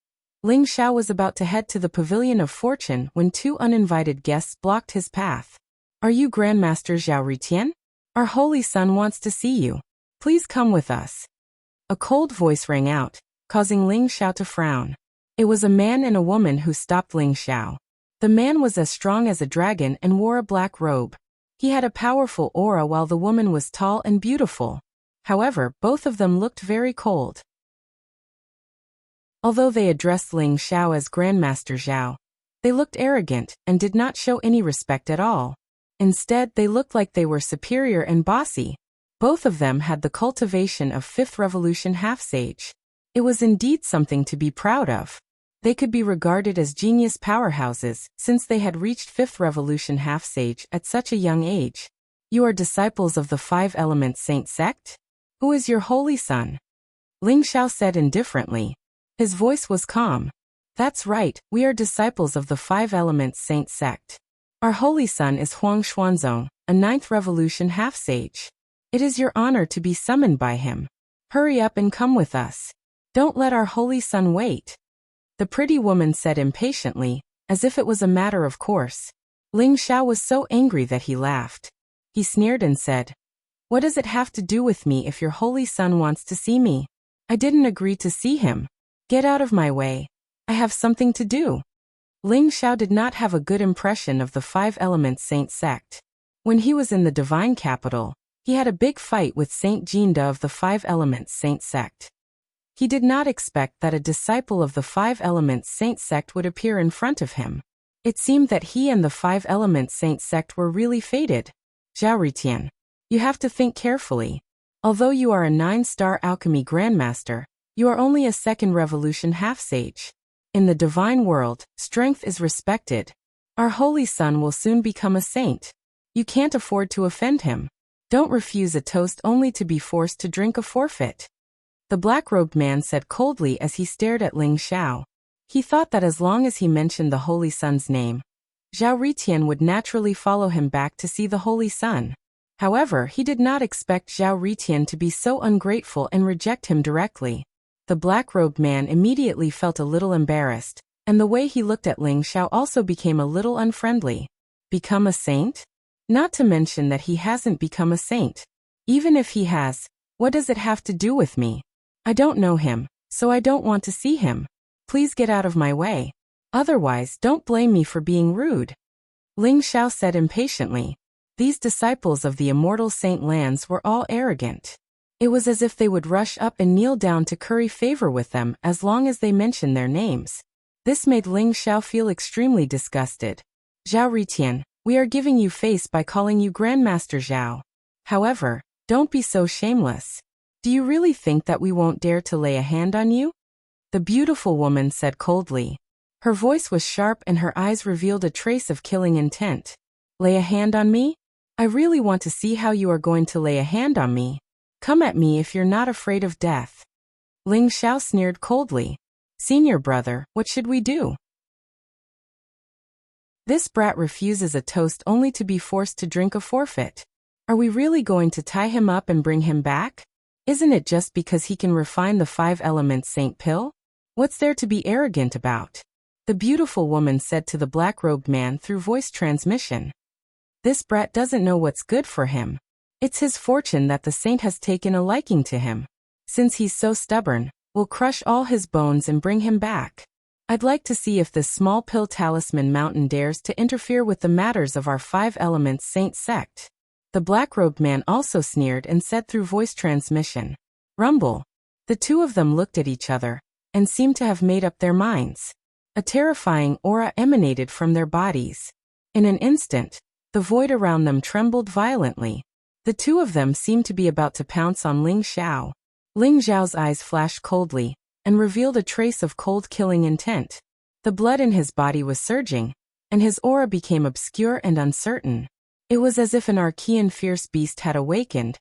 Ling Xiao was about to head to the Pavilion of Fortune when two uninvited guests blocked his path. Are you Grandmaster Zhao Ritian? Our holy son wants to see you. Please come with us. A cold voice rang out, causing Ling Xiao to frown. It was a man and a woman who stopped Ling Xiao. The man was as strong as a dragon and wore a black robe. He had a powerful aura while the woman was tall and beautiful. However, both of them looked very cold. Although they addressed Ling Xiao as Grandmaster Zhao, they looked arrogant and did not show any respect at all. Instead, they looked like they were superior and bossy. Both of them had the cultivation of 5th Revolution half-sage. It was indeed something to be proud of. They could be regarded as genius powerhouses, since they had reached 5th Revolution half-sage at such a young age. You are disciples of the Five Elements Saint sect? Who is your holy son? Ling Xiao said indifferently. His voice was calm. That's right, we are disciples of the Five Elements Saint sect. Our holy son is Huang Xuanzong, a 9th Revolution half-sage. It is your honor to be summoned by him. Hurry up and come with us. Don't let our holy son wait. The pretty woman said impatiently, as if it was a matter of course. Ling Xiao was so angry that he laughed. He sneered and said, "What does it have to do with me if your holy son wants to see me? I didn't agree to see him. Get out of my way. I have something to do." Ling Xiao did not have a good impression of the Five Elements Saint sect. When he was in the divine capital, he had a big fight with Saint Jinda of the Five Elements Saint sect. He did not expect that a disciple of the Five Elements Saint sect would appear in front of him. It seemed that he and the Five Elements Saint sect were really fated. Zhao Ritian, you have to think carefully. Although you are a 9-star alchemy grandmaster, you are only a 2nd Revolution half-sage. In the divine world, strength is respected. Our holy son will soon become a saint. You can't afford to offend him. Don't refuse a toast only to be forced to drink a forfeit. The black-robed man said coldly as he stared at Ling Xiao. He thought that as long as he mentioned the holy son's name, Zhao Ritian would naturally follow him back to see the holy son. However, he did not expect Zhao Ritian to be so ungrateful and reject him directly. The black-robed man immediately felt a little embarrassed, and the way he looked at Ling Xiao also became a little unfriendly. Become a saint? Not to mention that he hasn't become a saint. Even if he has, what does it have to do with me? I don't know him, so I don't want to see him. Please get out of my way. Otherwise, don't blame me for being rude. Ling Xiao said impatiently. These disciples of the immortal Saint Lands were all arrogant. It was as if they would rush up and kneel down to curry favor with them as long as they mentioned their names. This made Ling Xiao feel extremely disgusted. Zhao Ritian, we are giving you face by calling you Grandmaster Zhao. However, don't be so shameless. Do you really think that we won't dare to lay a hand on you? The beautiful woman said coldly. Her voice was sharp and her eyes revealed a trace of killing intent. Lay a hand on me? I really want to see how you are going to lay a hand on me. Come at me if you're not afraid of death. Ling Xiao sneered coldly. Senior brother, what should we do? This brat refuses a toast only to be forced to drink a forfeit. Are we really going to tie him up and bring him back? Isn't it just because he can refine the Five Elements Saint pill? What's there to be arrogant about? The beautiful woman said to the black-robed man through voice transmission. This brat doesn't know what's good for him. It's his fortune that the saint has taken a liking to him. Since he's so stubborn, we'll crush all his bones and bring him back. I'd like to see if this small pill talisman mountain dares to interfere with the matters of our Five Elements Saint sect. The black-robed man also sneered and said through voice transmission. Rumble. The two of them looked at each other, and seemed to have made up their minds. A terrifying aura emanated from their bodies. In an instant, the void around them trembled violently. The two of them seemed to be about to pounce on Ling Xiao. Ling Xiao's eyes flashed coldly, and revealed a trace of cold killing intent. The blood in his body was surging, and his aura became obscure and uncertain. It was as if an Archean fierce beast had awakened,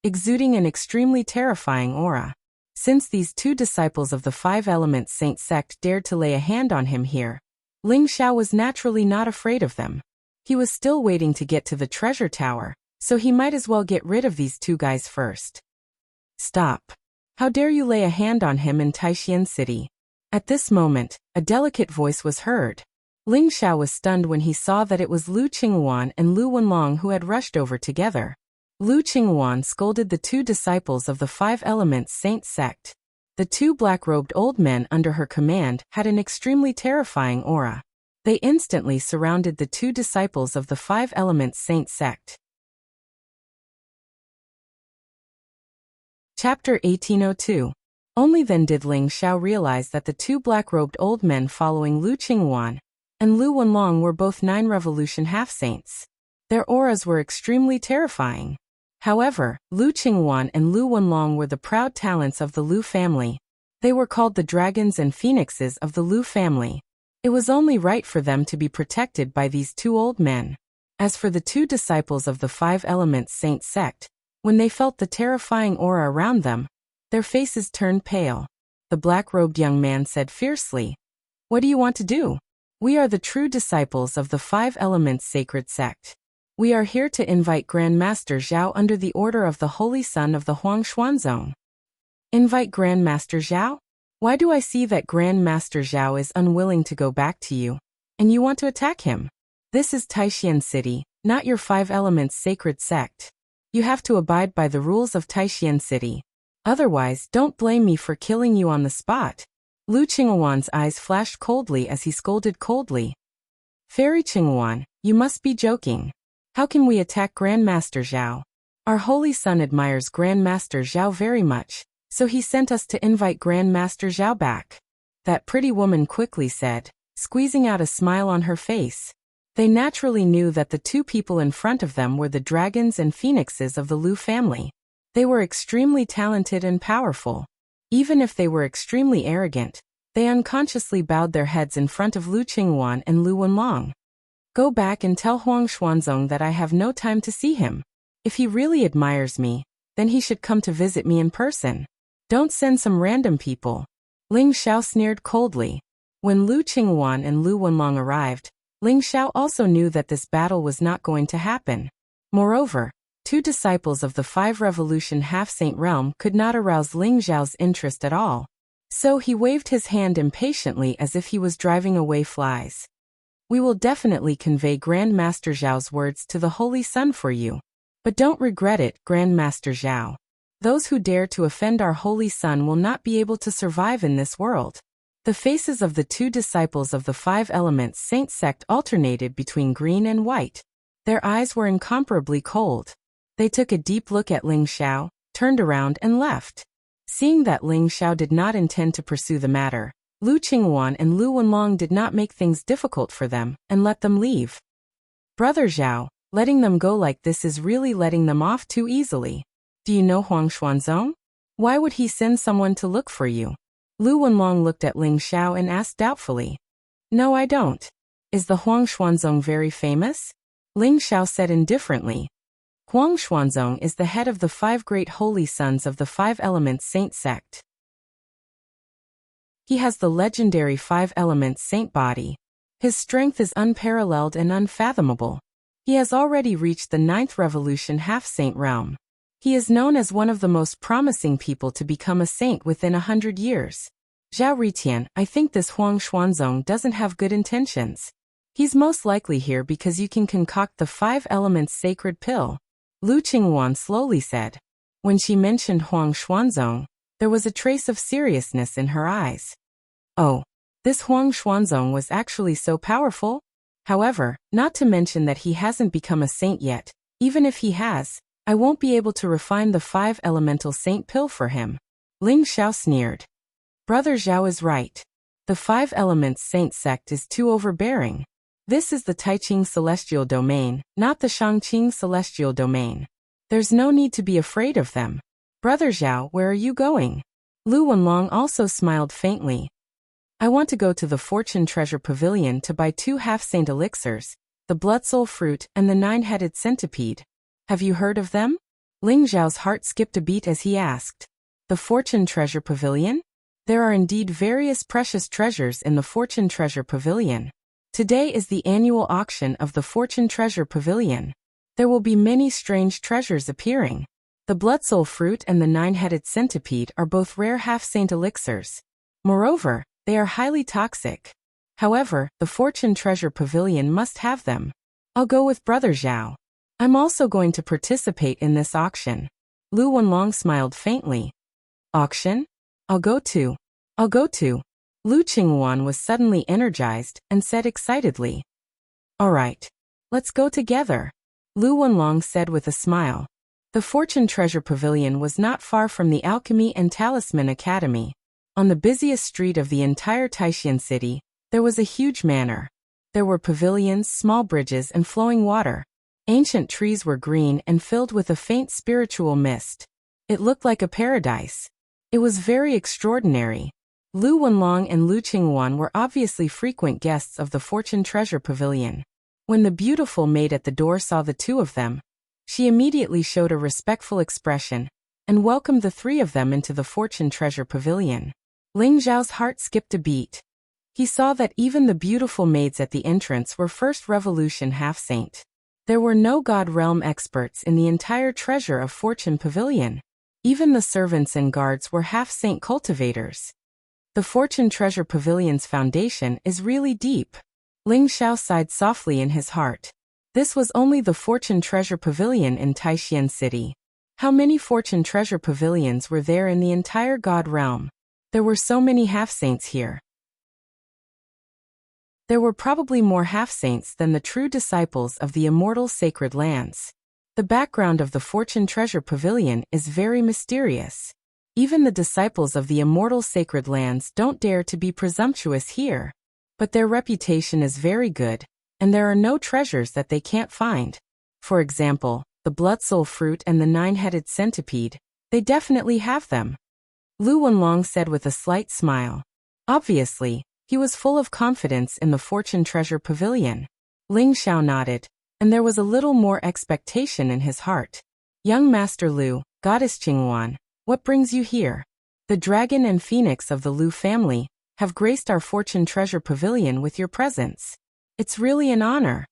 exuding an extremely terrifying aura. Since these two disciples of the Five Elements Saint sect dared to lay a hand on him here, Ling Xiao was naturally not afraid of them. He was still waiting to get to the treasure tower, so he might as well get rid of these two guys first. Stop. How dare you lay a hand on him in Taishan City? At this moment, a delicate voice was heard. Ling Xiao was stunned when he saw that it was Lu Qingwan and Lu Wenlong who had rushed over together. Lu Qingwan scolded the two disciples of the Five Elements Saint sect. The two black-robed old men under her command had an extremely terrifying aura. They instantly surrounded the two disciples of the Five Elements Saint sect. Chapter 1802. Only then did Ling Xiao realize that the two black-robed old men following Lu Qingwan and Lu Wenlong were both 9 Revolution half-saints. Their auras were extremely terrifying. However, Lu Qingwan and Lu Wenlong were the proud talents of the Lu family. They were called the dragons and phoenixes of the Lu family. It was only right for them to be protected by these two old men. As for the two disciples of the Five Elements Saint sect, when they felt the terrifying aura around them, their faces turned pale. The black-robed young man said fiercely, "What do you want to do? We are the true disciples of the Five Elements Sacred Sect. We are here to invite Grand Master Zhao under the order of the Holy Son of the Huang Xuanzong." Invite Grand Master Zhao? Why do I see that Grand Master Zhao is unwilling to go back to you, and you want to attack him? This is Taishan City, not your Five Elements Sacred Sect. You have to abide by the rules of Taishan City. Otherwise, don't blame me for killing you on the spot. Lu Qinghuan's eyes flashed coldly as he scolded coldly. Fairy Qinghuan, you must be joking. How can we attack Grand Master Zhao? Our holy son admires Grand Master Zhao very much, so he sent us to invite Grand Master Zhao back. That pretty woman quickly said, squeezing out a smile on her face. They naturally knew that the two people in front of them were the dragons and phoenixes of the Lu family. They were extremely talented and powerful. Even if they were extremely arrogant, they unconsciously bowed their heads in front of Lu Qinghuan and Lu Wenlong. Go back and tell Huang Xuanzong that I have no time to see him. If he really admires me, then he should come to visit me in person. Don't send some random people. Ling Xiao sneered coldly. When Lu Qinghuan and Lu Wenlong arrived, Ling Xiao also knew that this battle was not going to happen. Moreover, two disciples of the Five Revolution Half-Saint realm could not arouse Ling Xiao's interest at all. So he waved his hand impatiently as if he was driving away flies. We will definitely convey Grand Master Zhao's words to the Holy Sun for you. But don't regret it, Grand Master Zhao. Those who dare to offend our Holy Sun will not be able to survive in this world. The faces of the two disciples of the Five Elements Saint sect alternated between green and white. Their eyes were incomparably cold. They took a deep look at Ling Xiao, turned around and left. Seeing that Ling Xiao did not intend to pursue the matter, Lu Qinghuan and Lu Wenlong did not make things difficult for them and let them leave. Brother Zhao, letting them go like this is really letting them off too easily. Do you know Huang Xuanzong? Why would he send someone to look for you? Lu Wenlong looked at Ling Xiao and asked doubtfully. No, I don't. Is the Huang Xuanzong very famous? Ling Xiao said indifferently. Huang Xuanzong is the head of the five great holy sons of the Five Elements Saint sect. He has the legendary Five Elements Saint body. His strength is unparalleled and unfathomable. He has already reached the 9th Revolution Half-Saint realm. He is known as one of the most promising people to become a saint within 100 years. Zhao Ritian, I think this Huang Xuanzong doesn't have good intentions. He's most likely here because you can concoct the Five Elements Sacred Pill. Lu Qinghuan slowly said. When she mentioned Huang Xuanzong, there was a trace of seriousness in her eyes. Oh, this Huang Xuanzong was actually so powerful? However, not to mention that he hasn't become a saint yet. Even if he has, I won't be able to refine the Five Elemental Saint Pill for him. Ling Xiao sneered. Brother Zhao is right. The Five Elements Saint sect is too overbearing. This is the Taiqing Celestial Domain, not the Shangqing Celestial Domain. There's no need to be afraid of them. Brother Zhao, where are you going? Lu Wenlong also smiled faintly. I want to go to the Fortune Treasure Pavilion to buy 2 half-saint elixirs, the Blood Soul Fruit and the 9-headed centipede. Have you heard of them? Ling Zhao's heart skipped a beat as he asked. The Fortune Treasure Pavilion? There are indeed various precious treasures in the Fortune Treasure Pavilion. Today is the annual auction of the Fortune Treasure Pavilion. There will be many strange treasures appearing. The Blood Soul Fruit and the 9-headed centipede are both rare half-saint elixirs. Moreover, they are highly toxic. However, the Fortune Treasure Pavilion must have them. I'll go with Brother Zhao. I'm also going to participate in this auction. Lu Wenlong smiled faintly. Auction? I'll go too. I'll go too. Lu Qinghuan was suddenly energized and said excitedly. All right. Let's go together. Lu Wenlong said with a smile. The Fortune Treasure Pavilion was not far from the Alchemy and Talisman Academy. On the busiest street of the entire Taishan city, there was a huge manor. There were pavilions, small bridges, and flowing water. Ancient trees were green and filled with a faint spiritual mist. It looked like a paradise. It was very extraordinary. Lu Wenlong and Lu Qingwan were obviously frequent guests of the Fortune Treasure Pavilion. When the beautiful maid at the door saw the two of them, she immediately showed a respectful expression and welcomed the three of them into the Fortune Treasure Pavilion. Ling Zhao's heart skipped a beat. He saw that even the beautiful maids at the entrance were First Revolution half-saint. There were no God Realm experts in the entire Treasure of Fortune Pavilion. Even the servants and guards were half-saint cultivators. The Fortune Treasure Pavilion's foundation is really deep. Ling Xiao sighed softly in his heart. This was only the Fortune Treasure Pavilion in Taishan City. How many Fortune Treasure Pavilions were there in the entire God Realm? There were so many half-saints here. There were probably more half-saints than the true disciples of the immortal sacred lands. The background of the Fortune Treasure Pavilion is very mysterious. Even the disciples of the immortal sacred lands don't dare to be presumptuous here. But their reputation is very good, and there are no treasures that they can't find. For example, the blood soul fruit and the nine-headed centipede, they definitely have them. Lu Wenlong said with a slight smile. Obviously, he was full of confidence in the Fortune Treasure Pavilion. Ling Xiao nodded, and there was a little more expectation in his heart. Young Master Lu, Goddess Qingwan, what brings you here? The dragon and phoenix of the Lu family have graced our Fortune Treasure Pavilion with your presence. It's really an honor.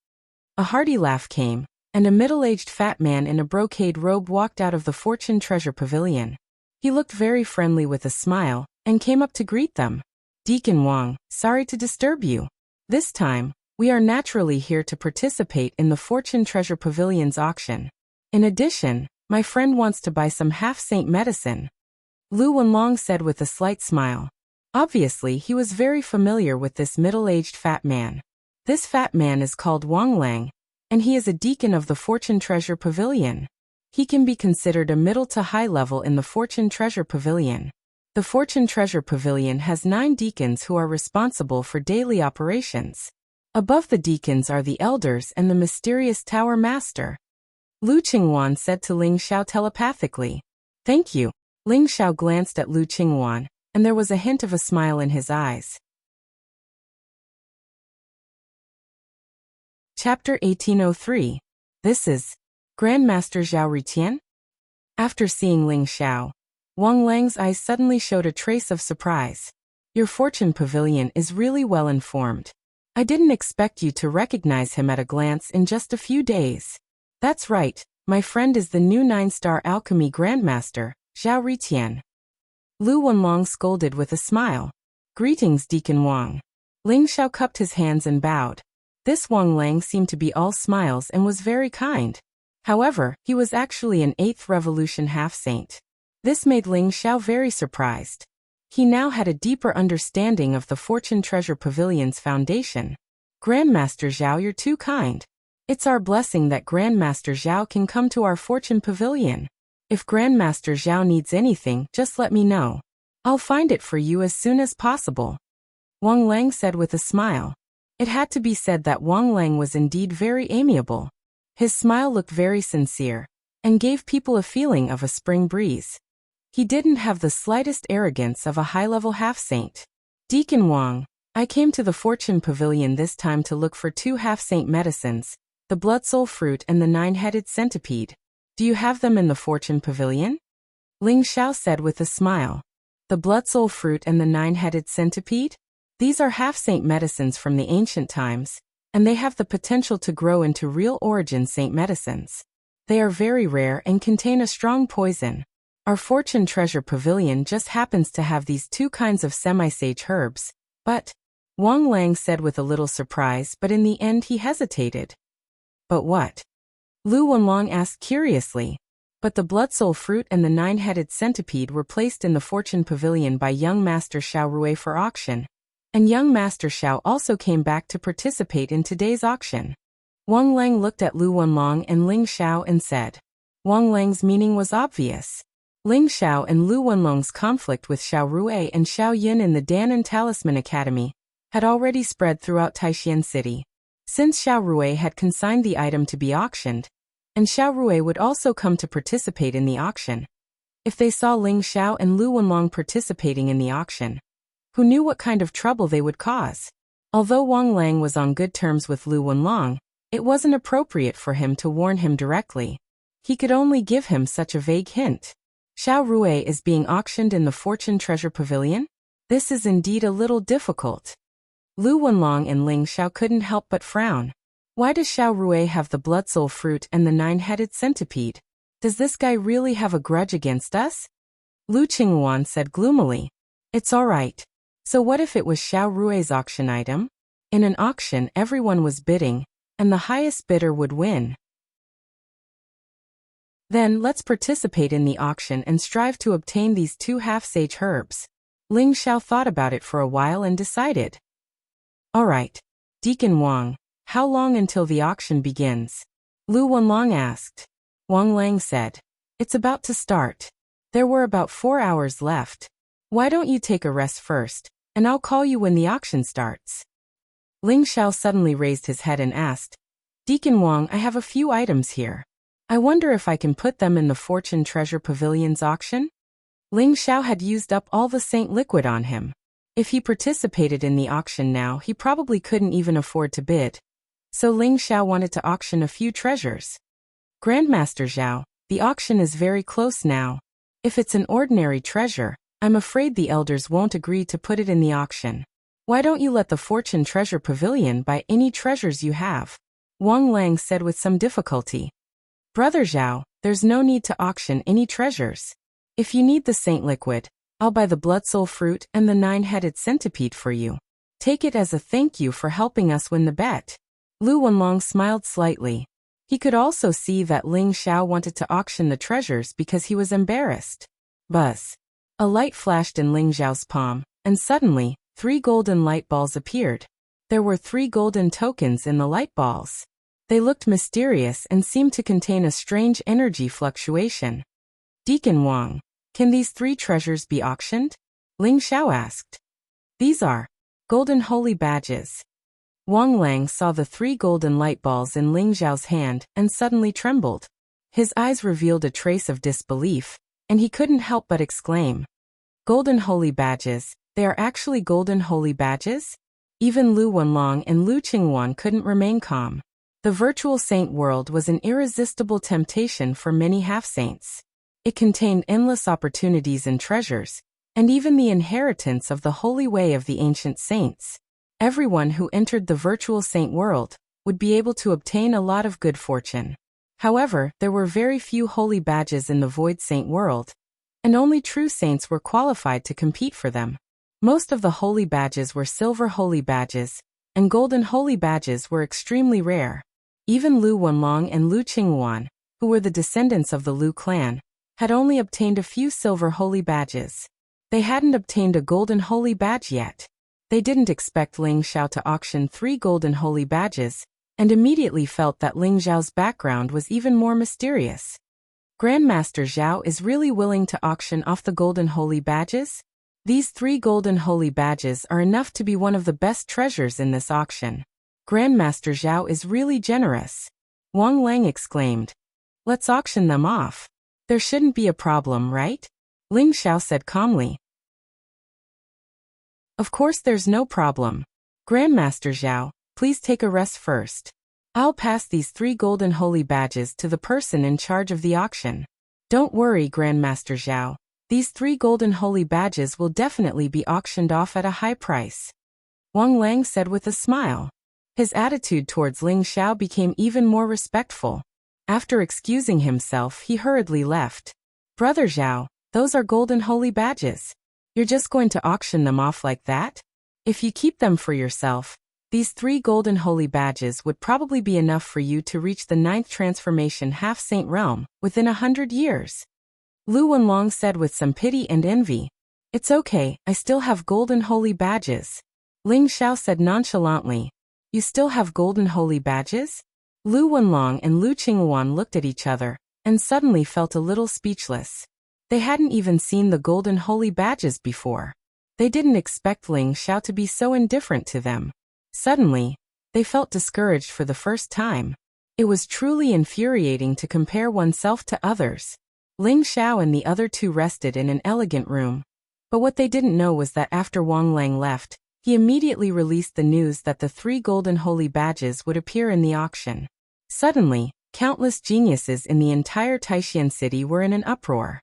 A hearty laugh came, and a middle-aged fat man in a brocade robe walked out of the Fortune Treasure Pavilion. He looked very friendly with a smile, and came up to greet them. Deacon Wang, sorry to disturb you. This time, we are naturally here to participate in the Fortune Treasure Pavilion's auction. In addition, my friend wants to buy some half-saint medicine. Lu Wenlong said with a slight smile. Obviously, he was very familiar with this middle-aged fat man. This fat man is called Wang Lang, and he is a deacon of the Fortune Treasure Pavilion. He can be considered a middle to high level in the Fortune Treasure Pavilion. The Fortune Treasure Pavilion has 9 deacons who are responsible for daily operations. Above the deacons are the elders and the mysterious tower master. Lu Qingwan said to Ling Xiao telepathically. Thank you. Ling Xiao glanced at Lu Qingwan, and there was a hint of a smile in his eyes. Chapter 1803. This is Grandmaster Zhao Ritian? After seeing Ling Xiao, Wang Lang's eyes suddenly showed a trace of surprise. Your Fortune Pavilion is really well informed. I didn't expect you to recognize him at a glance in just a few days. That's right, my friend is the new 9-star alchemy grandmaster, Zhao Ritian. Lu Wenlong scolded with a smile. Greetings, Deacon Wang. Ling Xiao cupped his hands and bowed. This Wang Lang seemed to be all smiles and was very kind. However, he was actually an 8th Revolution half-saint. This made Ling Xiao very surprised. He now had a deeper understanding of the Fortune Treasure Pavilion's foundation. Grandmaster Zhao, you're too kind. It's our blessing that Grandmaster Zhao can come to our Fortune Pavilion. If Grandmaster Zhao needs anything, just let me know. I'll find it for you as soon as possible. Wang Lang said with a smile. It had to be said that Wang Lang was indeed very amiable. His smile looked very sincere, and gave people a feeling of a spring breeze. He didn't have the slightest arrogance of a high-level half-saint. Deacon Wang, I came to the Fortune Pavilion this time to look for 2 half-saint medicines, the blood soul fruit and the 9-headed centipede. Do you have them in the Fortune Pavilion? Ling Xiao said with a smile. The blood soul fruit and the 9-headed centipede? These are half-saint medicines from the ancient times, and they have the potential to grow into real origin saint medicines. They are very rare and contain a strong poison. Our Fortune Treasure Pavilion just happens to have these 2 kinds of semi-sage herbs, but, Wang Lang said with a little surprise, but in the end he hesitated. But what? Lu Wenlong asked curiously. But the blood soul fruit and the 9-headed centipede were placed in the Fortune Pavilion by young Master Xiao Rui for auction, and young Master Xiao also came back to participate in today's auction. Wang Lang looked at Lu Wenlong and Ling Xiao and said. Wang Lang's meaning was obvious. Ling Xiao and Lu Wenlong's conflict with Xiao Rui and Xiao Yin in the Dan and Talisman Academy had already spread throughout Taishan City. Since Xiao Rui had consigned the item to be auctioned, and Xiao Rui would also come to participate in the auction, if they saw Ling Xiao and Lu Wenlong participating in the auction. Who knew what kind of trouble they would cause? Although Wang Lang was on good terms with Lu Wenlong, it wasn't appropriate for him to warn him directly. He could only give him such a vague hint. Xiao Rui is being auctioned in the Fortune Treasure Pavilion? This is indeed a little difficult. Lu Wenlong and Ling Xiao couldn't help but frown. Why does Xiao Rui have the blood soul fruit and the 9-headed centipede? Does this guy really have a grudge against us? Lu Qinghuan said gloomily. It's all right. So what if it was Xiao Rui's auction item? In an auction, everyone was bidding, and the highest bidder would win. Then let's participate in the auction and strive to obtain these 2 half-sage herbs. Ling Xiao thought about it for a while and decided. All right. Deacon Wang, how long until the auction begins? Lu Wenlong asked. Wang Lang said. It's about to start. There were about 4 hours left. Why don't you take a rest first, and I'll call you when the auction starts. Ling Xiao suddenly raised his head and asked. Deacon Wang, I have a few items here. I wonder if I can put them in the Fortune Treasure Pavilion's auction? Ling Xiao had used up all the saint liquid on him. If he participated in the auction now, he probably couldn't even afford to bid. So Ling Xiao wanted to auction a few treasures. Grandmaster Zhao, the auction is very close now. If it's an ordinary treasure, I'm afraid the elders won't agree to put it in the auction. Why don't you let the Fortune Treasure Pavilion buy any treasures you have? Wang Lang said with some difficulty. Brother Zhao, there's no need to auction any treasures. If you need the saint liquid, I'll buy the blood soul fruit and the 9-headed centipede for you. Take it as a thank you for helping us win the bet. Lu Wenlong smiled slightly. He could also see that Ling Xiao wanted to auction the treasures because he was embarrassed. Buzz. A light flashed in Ling Xiao's palm, and suddenly, 3 golden light balls appeared. There were 3 golden tokens in the light balls. They looked mysterious and seemed to contain a strange energy fluctuation. Deacon Wang, can these 3 treasures be auctioned? Ling Xiao asked. These are golden holy badges. Wang Lang saw the 3 golden light balls in Ling Xiao's hand and suddenly trembled. His eyes revealed a trace of disbelief, and he couldn't help but exclaim. Golden holy badges, they are actually golden holy badges? Even Lu Wenlong and Lu Qinghuan couldn't remain calm. The virtual saint world was an irresistible temptation for many half-saints. It contained endless opportunities and treasures, and even the inheritance of the holy way of the ancient saints. Everyone who entered the virtual saint world would be able to obtain a lot of good fortune. However, there were very few holy badges in the void saint world, and only true saints were qualified to compete for them. Most of the holy badges were silver holy badges, and golden holy badges were extremely rare. Even Lu Wenlong and Lu Qinghuan, who were the descendants of the Lu clan, had only obtained a few silver holy badges. They hadn't obtained a golden holy badge yet. They didn't expect Ling Xiao to auction 3 golden holy badges, and immediately felt that Ling Xiao's background was even more mysterious. Grandmaster Zhao is really willing to auction off the golden holy badges? These 3 golden holy badges are enough to be one of the best treasures in this auction. Grandmaster Zhao is really generous. Wang Lang exclaimed. Let's auction them off. There shouldn't be a problem, right? Ling Xiao said calmly. Of course there's no problem. Grandmaster Zhao, please take a rest first. I'll pass these 3 golden holy badges to the person in charge of the auction. Don't worry, Grandmaster Zhao. These 3 golden holy badges will definitely be auctioned off at a high price. Wang Lang said with a smile. His attitude towards Ling Xiao became even more respectful. After excusing himself, he hurriedly left. Brother Zhao, those are golden holy badges. You're just going to auction them off like that? If you keep them for yourself, these 3 golden holy badges would probably be enough for you to reach the 9th transformation half-saint realm within 100 years. Lu Wenlong said with some pity and envy. It's okay, I still have golden holy badges. Ling Xiao said nonchalantly. You still have golden holy badges? Lu Wenlong and Lu Qinghuan looked at each other, and suddenly felt a little speechless. They hadn't even seen the golden holy badges before. They didn't expect Ling Xiao to be so indifferent to them. Suddenly, they felt discouraged for the first time. It was truly infuriating to compare oneself to others. Ling Xiao and the other two rested in an elegant room. But what they didn't know was that after Wang Lang left, he immediately released the news that the 3 golden holy badges would appear in the auction. Suddenly, countless geniuses in the entire Taishan city were in an uproar.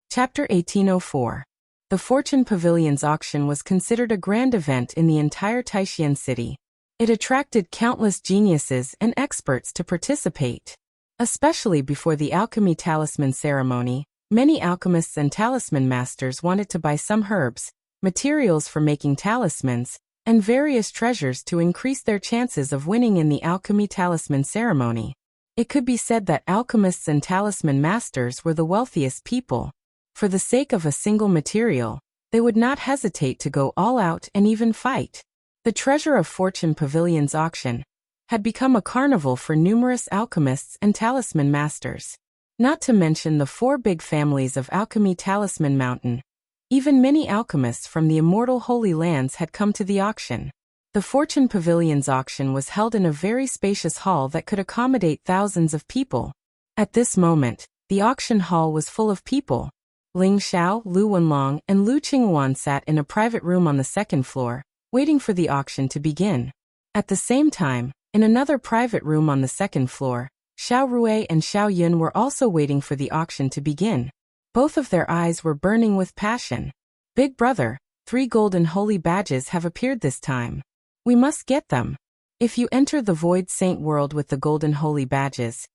Chapter 1804. The Fortune Pavilion's auction was considered a grand event in the entire Taishan city. It attracted countless geniuses and experts to participate. Especially before the alchemy talisman ceremony, many alchemists and talisman masters wanted to buy some herbs, materials for making talismans, and various treasures to increase their chances of winning in the alchemy talisman ceremony. It could be said that alchemists and talisman masters were the wealthiest people. For the sake of a single material, they would not hesitate to go all out and even fight. The Treasure of Fortune Pavilion's auction had become a carnival for numerous alchemists and talisman masters. Not to mention the 4 big families of Alchemy Talisman Mountain. Even many alchemists from the immortal Holy Lands had come to the auction. The Fortune Pavilion's auction was held in a very spacious hall that could accommodate thousands of people. At this moment, the auction hall was full of people. Ling Xiao, Lu Wenlong, and Lu Qingwan sat in a private room on the 2nd floor, waiting for the auction to begin. At the same time, in another private room on the 2nd floor, Xiao Rui and Xiao Yun were also waiting for the auction to begin. Both of their eyes were burning with passion. Big brother, 3 golden holy badges have appeared this time. We must get them. If you enter the Void Saint world with the golden holy badges,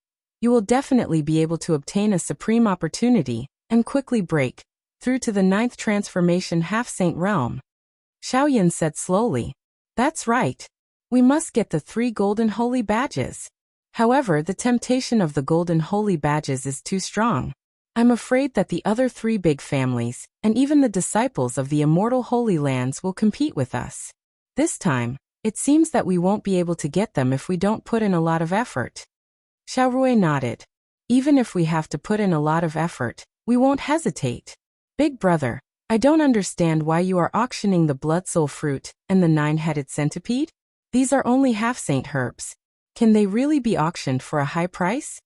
you will definitely be able to obtain a supreme opportunity and quickly break through to the 9th transformation half-saint realm. Xiao Yun said slowly. That's right. We must get the 3 golden holy badges. However, the temptation of the golden holy badges is too strong. I'm afraid that the other 3 big families, and even the disciples of the immortal Holy Lands will compete with us. This time, it seems that we won't be able to get them if we don't put in a lot of effort. Xiao Rui nodded. Even if we have to put in a lot of effort, we won't hesitate. Big brother, I don't understand why you are auctioning the blood soul fruit and the 9-headed centipede. These are only half-saint herbs. Can they really be auctioned for a high price?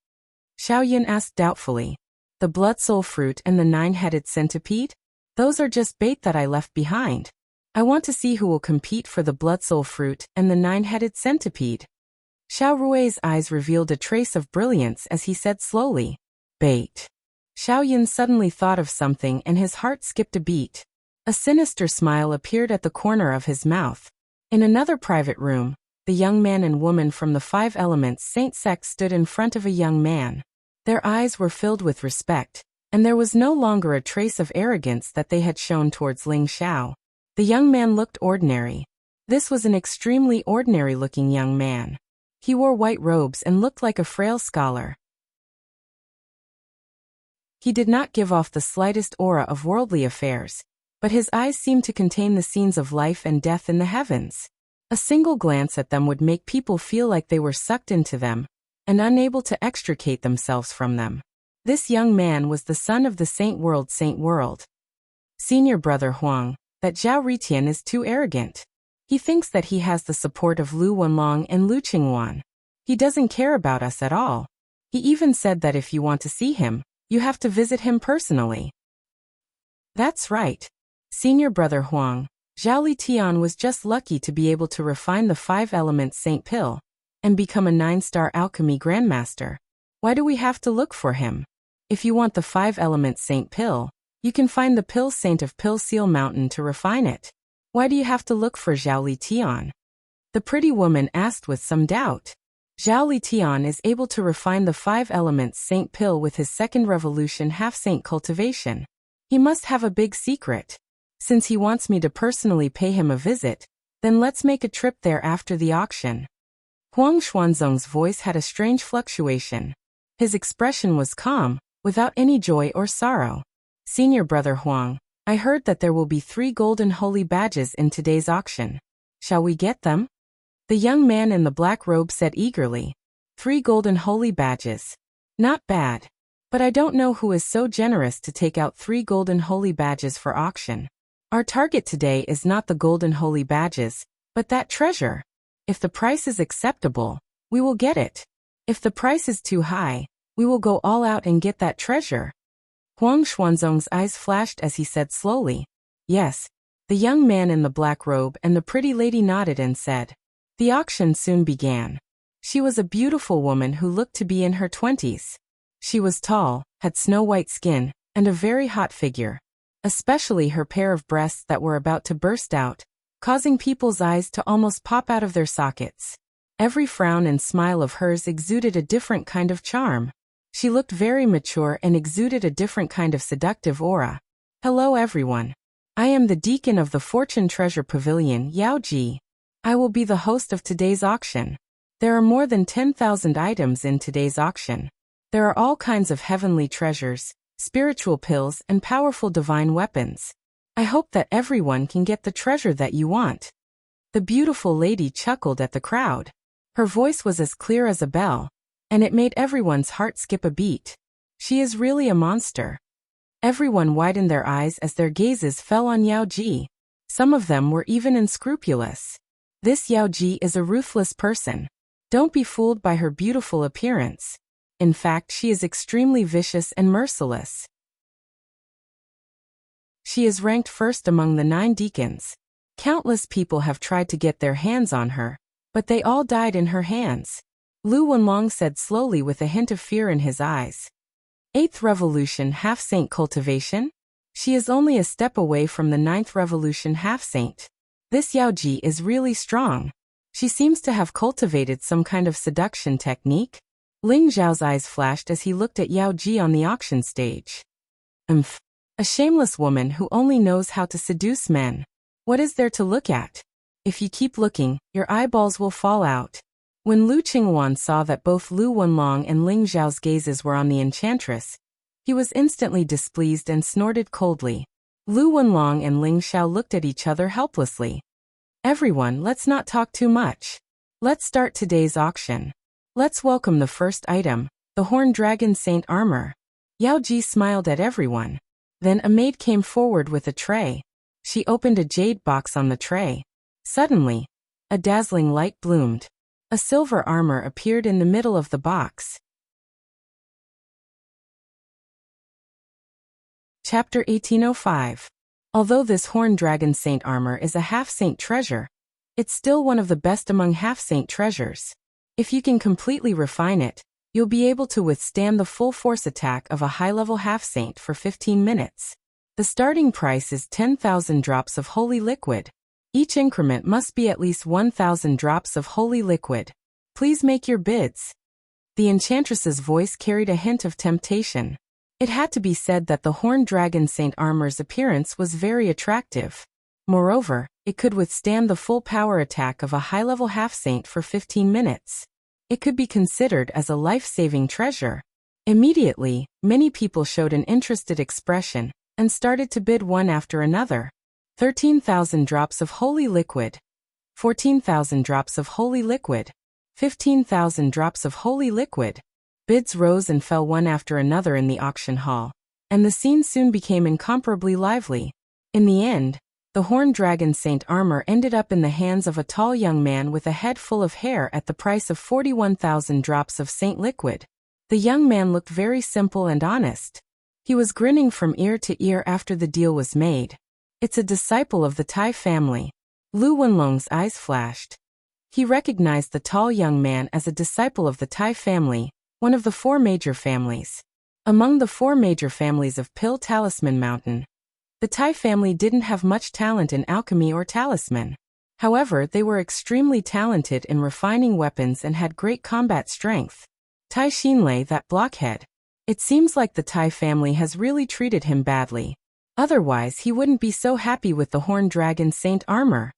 Xiao Yun asked doubtfully. The blood soul fruit and the 9-headed centipede? Those are just bait that I left behind. I want to see who will compete for the blood soul fruit and the 9-headed centipede. Xiao Rui's eyes revealed a trace of brilliance as he said slowly, bait. Xiao Yun suddenly thought of something and his heart skipped a beat. A sinister smile appeared at the corner of his mouth. In another private room, the young man and woman from the 5 elements Saint Sect stood in front of a young man. Their eyes were filled with respect, and there was no longer a trace of arrogance that they had shown towards Ling Xiao. The young man looked ordinary. This was an extremely ordinary-looking young man. He wore white robes and looked like a frail scholar. He did not give off the slightest aura of worldly affairs, but his eyes seemed to contain the scenes of life and death in the heavens. A single glance at them would make people feel like they were sucked into them, and unable to extricate themselves from them. This young man was the son of the Saint World. Senior brother Huang, that Zhao Ritian is too arrogant. He thinks that he has the support of Lu Wenlong and Lu Qingwan. He doesn't care about us at all. He even said that if you want to see him, you have to visit him personally. That's right. Senior brother Huang, Zhao Litian was just lucky to be able to refine the 5 elements Saint Pill and become a 9-star alchemy grandmaster. Why do we have to look for him? If you want the 5 elements Saint Pill, you can find the Pill Saint of Pill Seal Mountain to refine it. Why do you have to look for Zhao Litian? The pretty woman asked with some doubt. Zhao Litian is able to refine the 5 elements Saint Pill with his 2nd revolution half-saint cultivation. He must have a big secret. Since he wants me to personally pay him a visit, then let's make a trip there after the auction. Huang Xuanzong's voice had a strange fluctuation. His expression was calm, without any joy or sorrow. Senior brother Huang, I heard that there will be 3 golden holy badges in today's auction. Shall we get them? The young man in the black robe said eagerly. 3 golden holy badges. Not bad. But I don't know who is so generous to take out 3 golden holy badges for auction. Our target today is not the golden holy badges, but that treasure. If the price is acceptable, we will get it. If the price is too high, we will go all out and get that treasure. Huang Xuanzong's eyes flashed as he said slowly, "Yes." The young man in the black robe and the pretty lady nodded and said. The auction soon began. She was a beautiful woman who looked to be in her 20s. She was tall, had snow-white skin, and a very hot figure. Especially her pair of breasts that were about to burst out, causing people's eyes to almost pop out of their sockets. Every frown and smile of hers exuded a different kind of charm. She looked very mature and exuded a different kind of seductive aura. Hello everyone. I am the deacon of the Fortune Treasure Pavilion, Yao Ji. I will be the host of today's auction. There are more than 10,000 items in today's auction. There are all kinds of heavenly treasures, spiritual pills, and powerful divine weapons. I hope that everyone can get the treasure that you want. The beautiful lady chuckled at the crowd. Her voice was as clear as a bell, and it made everyone's heart skip a beat. She is really a monster. Everyone widened their eyes as their gazes fell on Yao Ji. Some of them were even unscrupulous. This Yao Ji is a ruthless person. Don't be fooled by her beautiful appearance. In fact, she is extremely vicious and merciless. She is ranked first among the 9 deacons. Countless people have tried to get their hands on her, but they all died in her hands. Lu Wenlong said slowly with a hint of fear in his eyes. 8th Revolution Half-Saint Cultivation? She is only a step away from the 9th Revolution Half-Saint. This Yao Ji is really strong. She seems to have cultivated some kind of seduction technique. Ling Zhao's eyes flashed as he looked at Yao Ji on the auction stage. A shameless woman who only knows how to seduce men. What is there to look at? If you keep looking, your eyeballs will fall out. When Lu Qingwan saw that both Lu Wenlong and Ling Zhao's gazes were on the enchantress, he was instantly displeased and snorted coldly. Lu Wenlong and Ling Xiao looked at each other helplessly. Everyone, let's not talk too much. Let's start today's auction. Let's welcome the first item, the Horned Dragon Saint Armor. Yao Ji smiled at everyone. Then a maid came forward with a tray. She opened a jade box on the tray. Suddenly, a dazzling light bloomed. A silver armor appeared in the middle of the box. Chapter 1805. Although this Horned Dragon Saint armor is a half-saint treasure, it's still one of the best among half-saint treasures. If you can completely refine it, you'll be able to withstand the full force attack of a high-level half-saint for 15 minutes. The starting price is 10,000 drops of holy liquid. Each increment must be at least 1,000 drops of holy liquid. Please make your bids. The enchantress's voice carried a hint of temptation. It had to be said that the Horned Dragon Saint armor's appearance was very attractive. Moreover, it could withstand the full power attack of a high-level half-saint for 15 minutes. It could be considered as a life-saving treasure. Immediately, many people showed an interested expression and started to bid one after another. 13,000 drops of holy liquid. 14,000 drops of holy liquid. 15,000 drops of holy liquid. Bids rose and fell one after another in the auction hall, and the scene soon became incomparably lively. In the end, the Horned Dragon Saint armor ended up in the hands of a tall young man with a head full of hair at the price of 41,000 drops of saint liquid. The young man looked very simple and honest. He was grinning from ear to ear after the deal was made. It's a disciple of the Tai family. Lu Wenlong's eyes flashed. He recognized the tall young man as a disciple of the Tai family, one of the 4 major families. Among the 4 major families of Pill Talisman Mountain, the Tai family didn't have much talent in alchemy or talisman. However, they were extremely talented in refining weapons and had great combat strength. Tai Xinlei, that blockhead. It seems like the Tai family has really treated him badly. Otherwise, he wouldn't be so happy with the Horned Dragon Saint armor.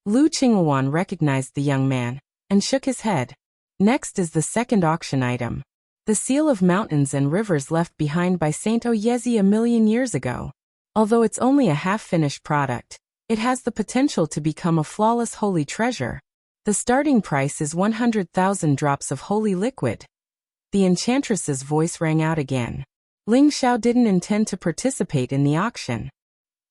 Lu Qingwan recognized the young man and shook his head. Next is the second auction item. The seal of mountains and rivers left behind by Saint Oyezi a million years ago. Although it's only a half-finished product, it has the potential to become a flawless holy treasure. The starting price is 100,000 drops of holy liquid. The enchantress's voice rang out again. Ling Xiao didn't intend to participate in the auction.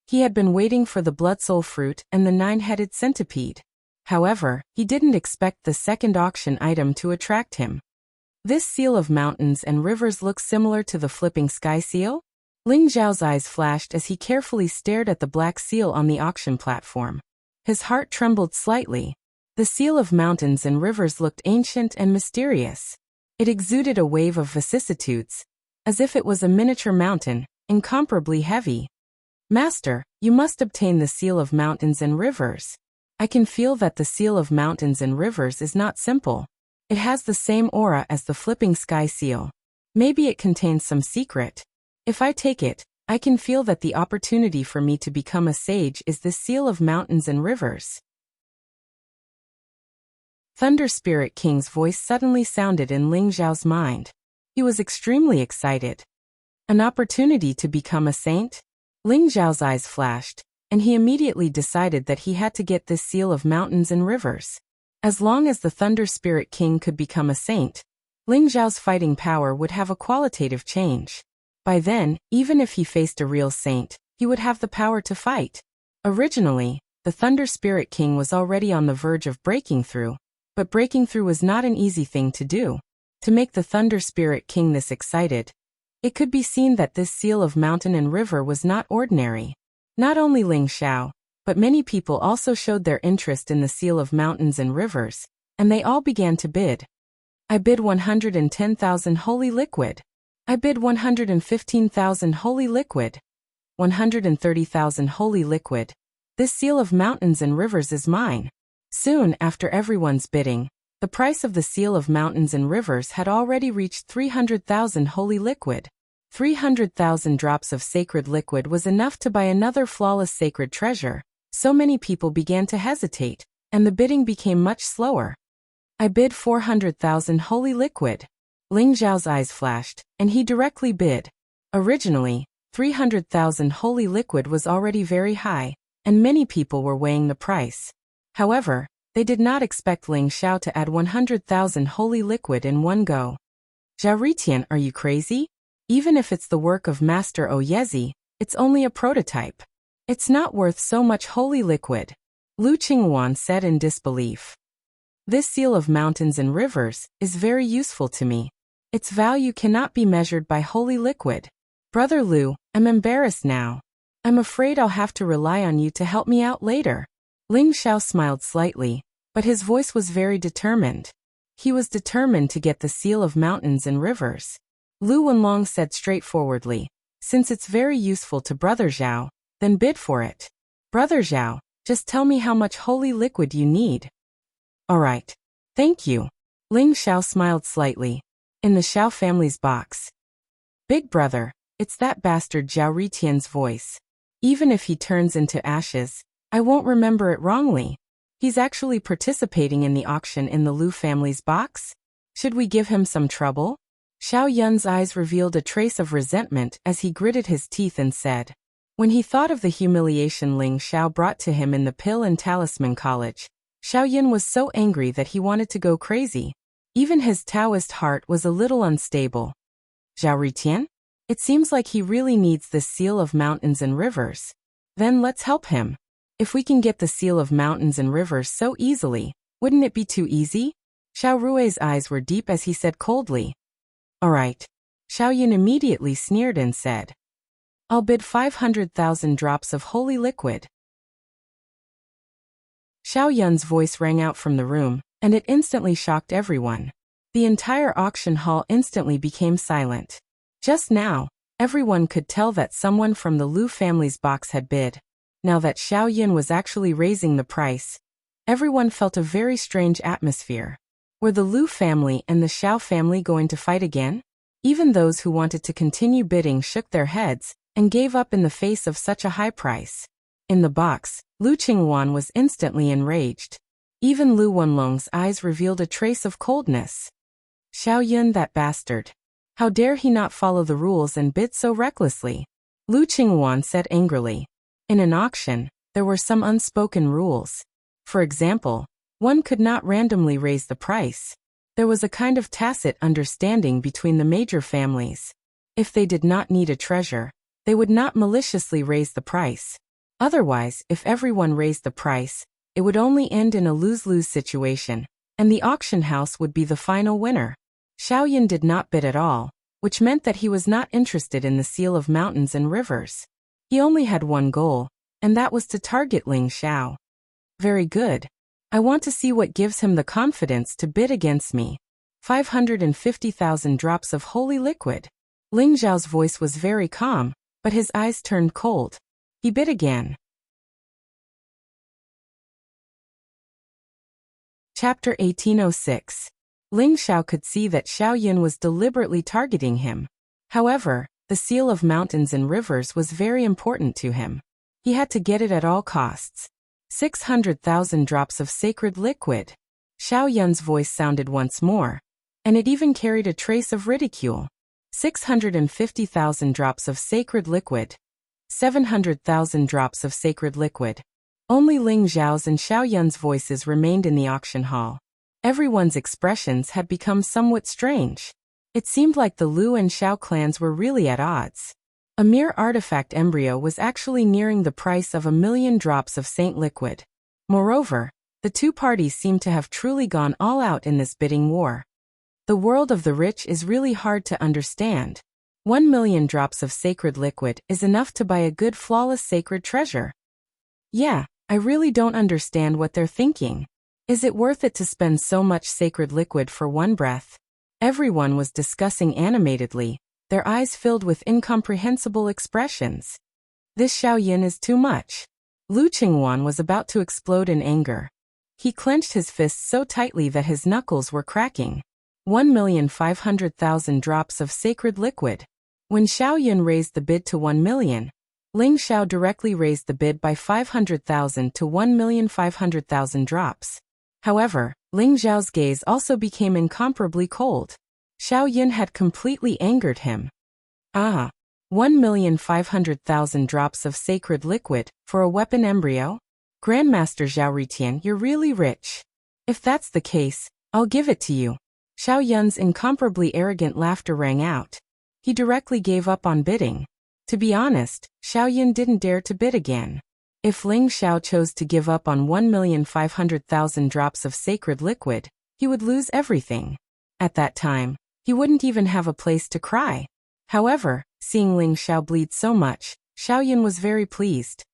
He had been waiting for the blood soul fruit and the 9-headed centipede. However, he didn't expect the second auction item to attract him. This seal of mountains and rivers looks similar to the flipping sky seal? Ling Zhao's eyes flashed as he carefully stared at the black seal on the auction platform. His heart trembled slightly. The seal of mountains and rivers looked ancient and mysterious. It exuded a wave of vicissitudes, as if it was a miniature mountain, incomparably heavy. Master, you must obtain the seal of mountains and rivers. I can feel that the seal of mountains and rivers is not simple. It has the same aura as the flipping sky seal. Maybe it contains some secret. If I take it, I can feel that the opportunity for me to become a sage is the seal of mountains and rivers. Thunder Spirit King's voice suddenly sounded in Ling Zhao's mind. He was extremely excited. An opportunity to become a saint? Ling Zhao's eyes flashed, and he immediately decided that he had to get this seal of mountains and rivers. As long as the Thunder Spirit King could become a saint, Ling Zhao's fighting power would have a qualitative change. By then, even if he faced a real saint, he would have the power to fight. Originally, the Thunder Spirit King was already on the verge of breaking through, but breaking through was not an easy thing to do. To make the Thunder Spirit King this excited, it could be seen that this seal of mountain and river was not ordinary. Not only Ling Zhao, but many people also showed their interest in the seal of mountains and rivers, and they all began to bid. I bid 110,000 holy liquid. I bid 115,000 holy liquid. 130,000 holy liquid. This seal of mountains and rivers is mine. Soon after everyone's bidding, the price of the seal of mountains and rivers had already reached 300,000 holy liquid. 300,000 drops of sacred liquid was enough to buy another flawless sacred treasure. So many people began to hesitate, and the bidding became much slower. I bid 400,000 holy liquid. Ling Zhao's eyes flashed, and he directly bid. Originally, 300,000 holy liquid was already very high, and many people were weighing the price. However, they did not expect Ling Zhao to add 100,000 holy liquid in one go. Zhao Ritian, are you crazy? Even if it's the work of Master Oyezi, it's only a prototype. It's not worth so much holy liquid. Lu Qingwan said in disbelief. This seal of mountains and rivers is very useful to me. Its value cannot be measured by holy liquid. Brother Lu, I'm embarrassed now. I'm afraid I'll have to rely on you to help me out later. Ling Zhao smiled slightly, but his voice was very determined. He was determined to get the seal of mountains and rivers. Lu Wenlong said straightforwardly, since it's very useful to Brother Zhao, then bid for it. Brother Zhao, just tell me how much holy liquid you need. Alright. Thank you. Ling Zhao smiled slightly. In the Zhao family's box. Big brother, it's that bastard Zhao Ritian's voice. Even if he turns into ashes, I won't remember it wrongly. He's actually participating in the auction in the Lu family's box? Should we give him some trouble? Xiao Yun's eyes revealed a trace of resentment as he gritted his teeth and said. When he thought of the humiliation Ling Zhao brought to him in the Pill and Talisman College, Xiao Yun was so angry that he wanted to go crazy. Even his Taoist heart was a little unstable. Zhao Ritian? It seems like he really needs this seal of mountains and rivers. Then let's help him. If we can get the seal of mountains and rivers so easily, wouldn't it be too easy? Xiao Rui's eyes were deep as he said coldly. Alright. Xiao Yun immediately sneered and said. I'll bid 500,000 drops of holy liquid. Xiao Yun's voice rang out from the room, and it instantly shocked everyone. The entire auction hall instantly became silent. Just now, everyone could tell that someone from the Lu family's box had bid. Now that Xiao Yun was actually raising the price, everyone felt a very strange atmosphere. Were the Lu family and the Xiao family going to fight again? Even those who wanted to continue bidding shook their heads and gave up in the face of such a high price. In the box, Lu Qingwan was instantly enraged. Even Lu Wenlong's eyes revealed a trace of coldness. Xiao Yun, that bastard. How dare he not follow the rules and bid so recklessly? Lu Qingwan said angrily. In an auction, there were some unspoken rules. For example, one could not randomly raise the price. There was a kind of tacit understanding between the major families. If they did not need a treasure, they would not maliciously raise the price. Otherwise, if everyone raised the price, it would only end in a lose-lose situation, and the auction house would be the final winner. Xiaoyan did not bid at all, which meant that he was not interested in the seal of mountains and rivers. He only had one goal, and that was to target Ling Xiao. Very good. I want to see what gives him the confidence to bid against me. 550,000 drops of holy liquid. Ling Xiao's voice was very calm, but his eyes turned cold. He bid again. Chapter 1806. Ling Xiao could see that Xiaoyan was deliberately targeting him. However, the seal of mountains and rivers was very important to him. He had to get it at all costs. 600,000 drops of sacred liquid. Xiaoyan's voice sounded once more, and it even carried a trace of ridicule. 650,000 drops of sacred liquid. 700,000 drops of sacred liquid. Only Ling Xiao's and Xiaoyan's voices remained in the auction hall. Everyone's expressions had become somewhat strange. It seemed like the Lu and Xiao clans were really at odds. A mere artifact embryo was actually nearing the price of 1,000,000 drops of saint liquid. Moreover, the two parties seemed to have truly gone all out in this bidding war. The world of the rich is really hard to understand. 1,000,000 drops of sacred liquid is enough to buy a good flawless sacred treasure. Yeah, I really don't understand what they're thinking. Is it worth it to spend so much sacred liquid for one breath? Everyone was discussing animatedly, their eyes filled with incomprehensible expressions. This Xiaoyan is too much. Lu Qingwan was about to explode in anger. He clenched his fists so tightly that his knuckles were cracking. 1,500,000 drops of sacred liquid. When Xiaoyan raised the bid to 1,000,000, Ling Xiao directly raised the bid by 500,000 to 1,500,000 drops. However, Ling Xiao's gaze also became incomparably cold. Xiaoyan had completely angered him. 1,500,000 drops of sacred liquid for a weapon embryo? Grandmaster Zhao Ritian, you're really rich. If that's the case, I'll give it to you. Xiaoyan's incomparably arrogant laughter rang out. He directly gave up on bidding. To be honest, Xiaoyan didn't dare to bid again. If Ling Xiao chose to give up on 1,500,000 drops of sacred liquid, he would lose everything. At that time, he wouldn't even have a place to cry. However, seeing Ling Xiao bleed so much, Xiaoyan was very pleased.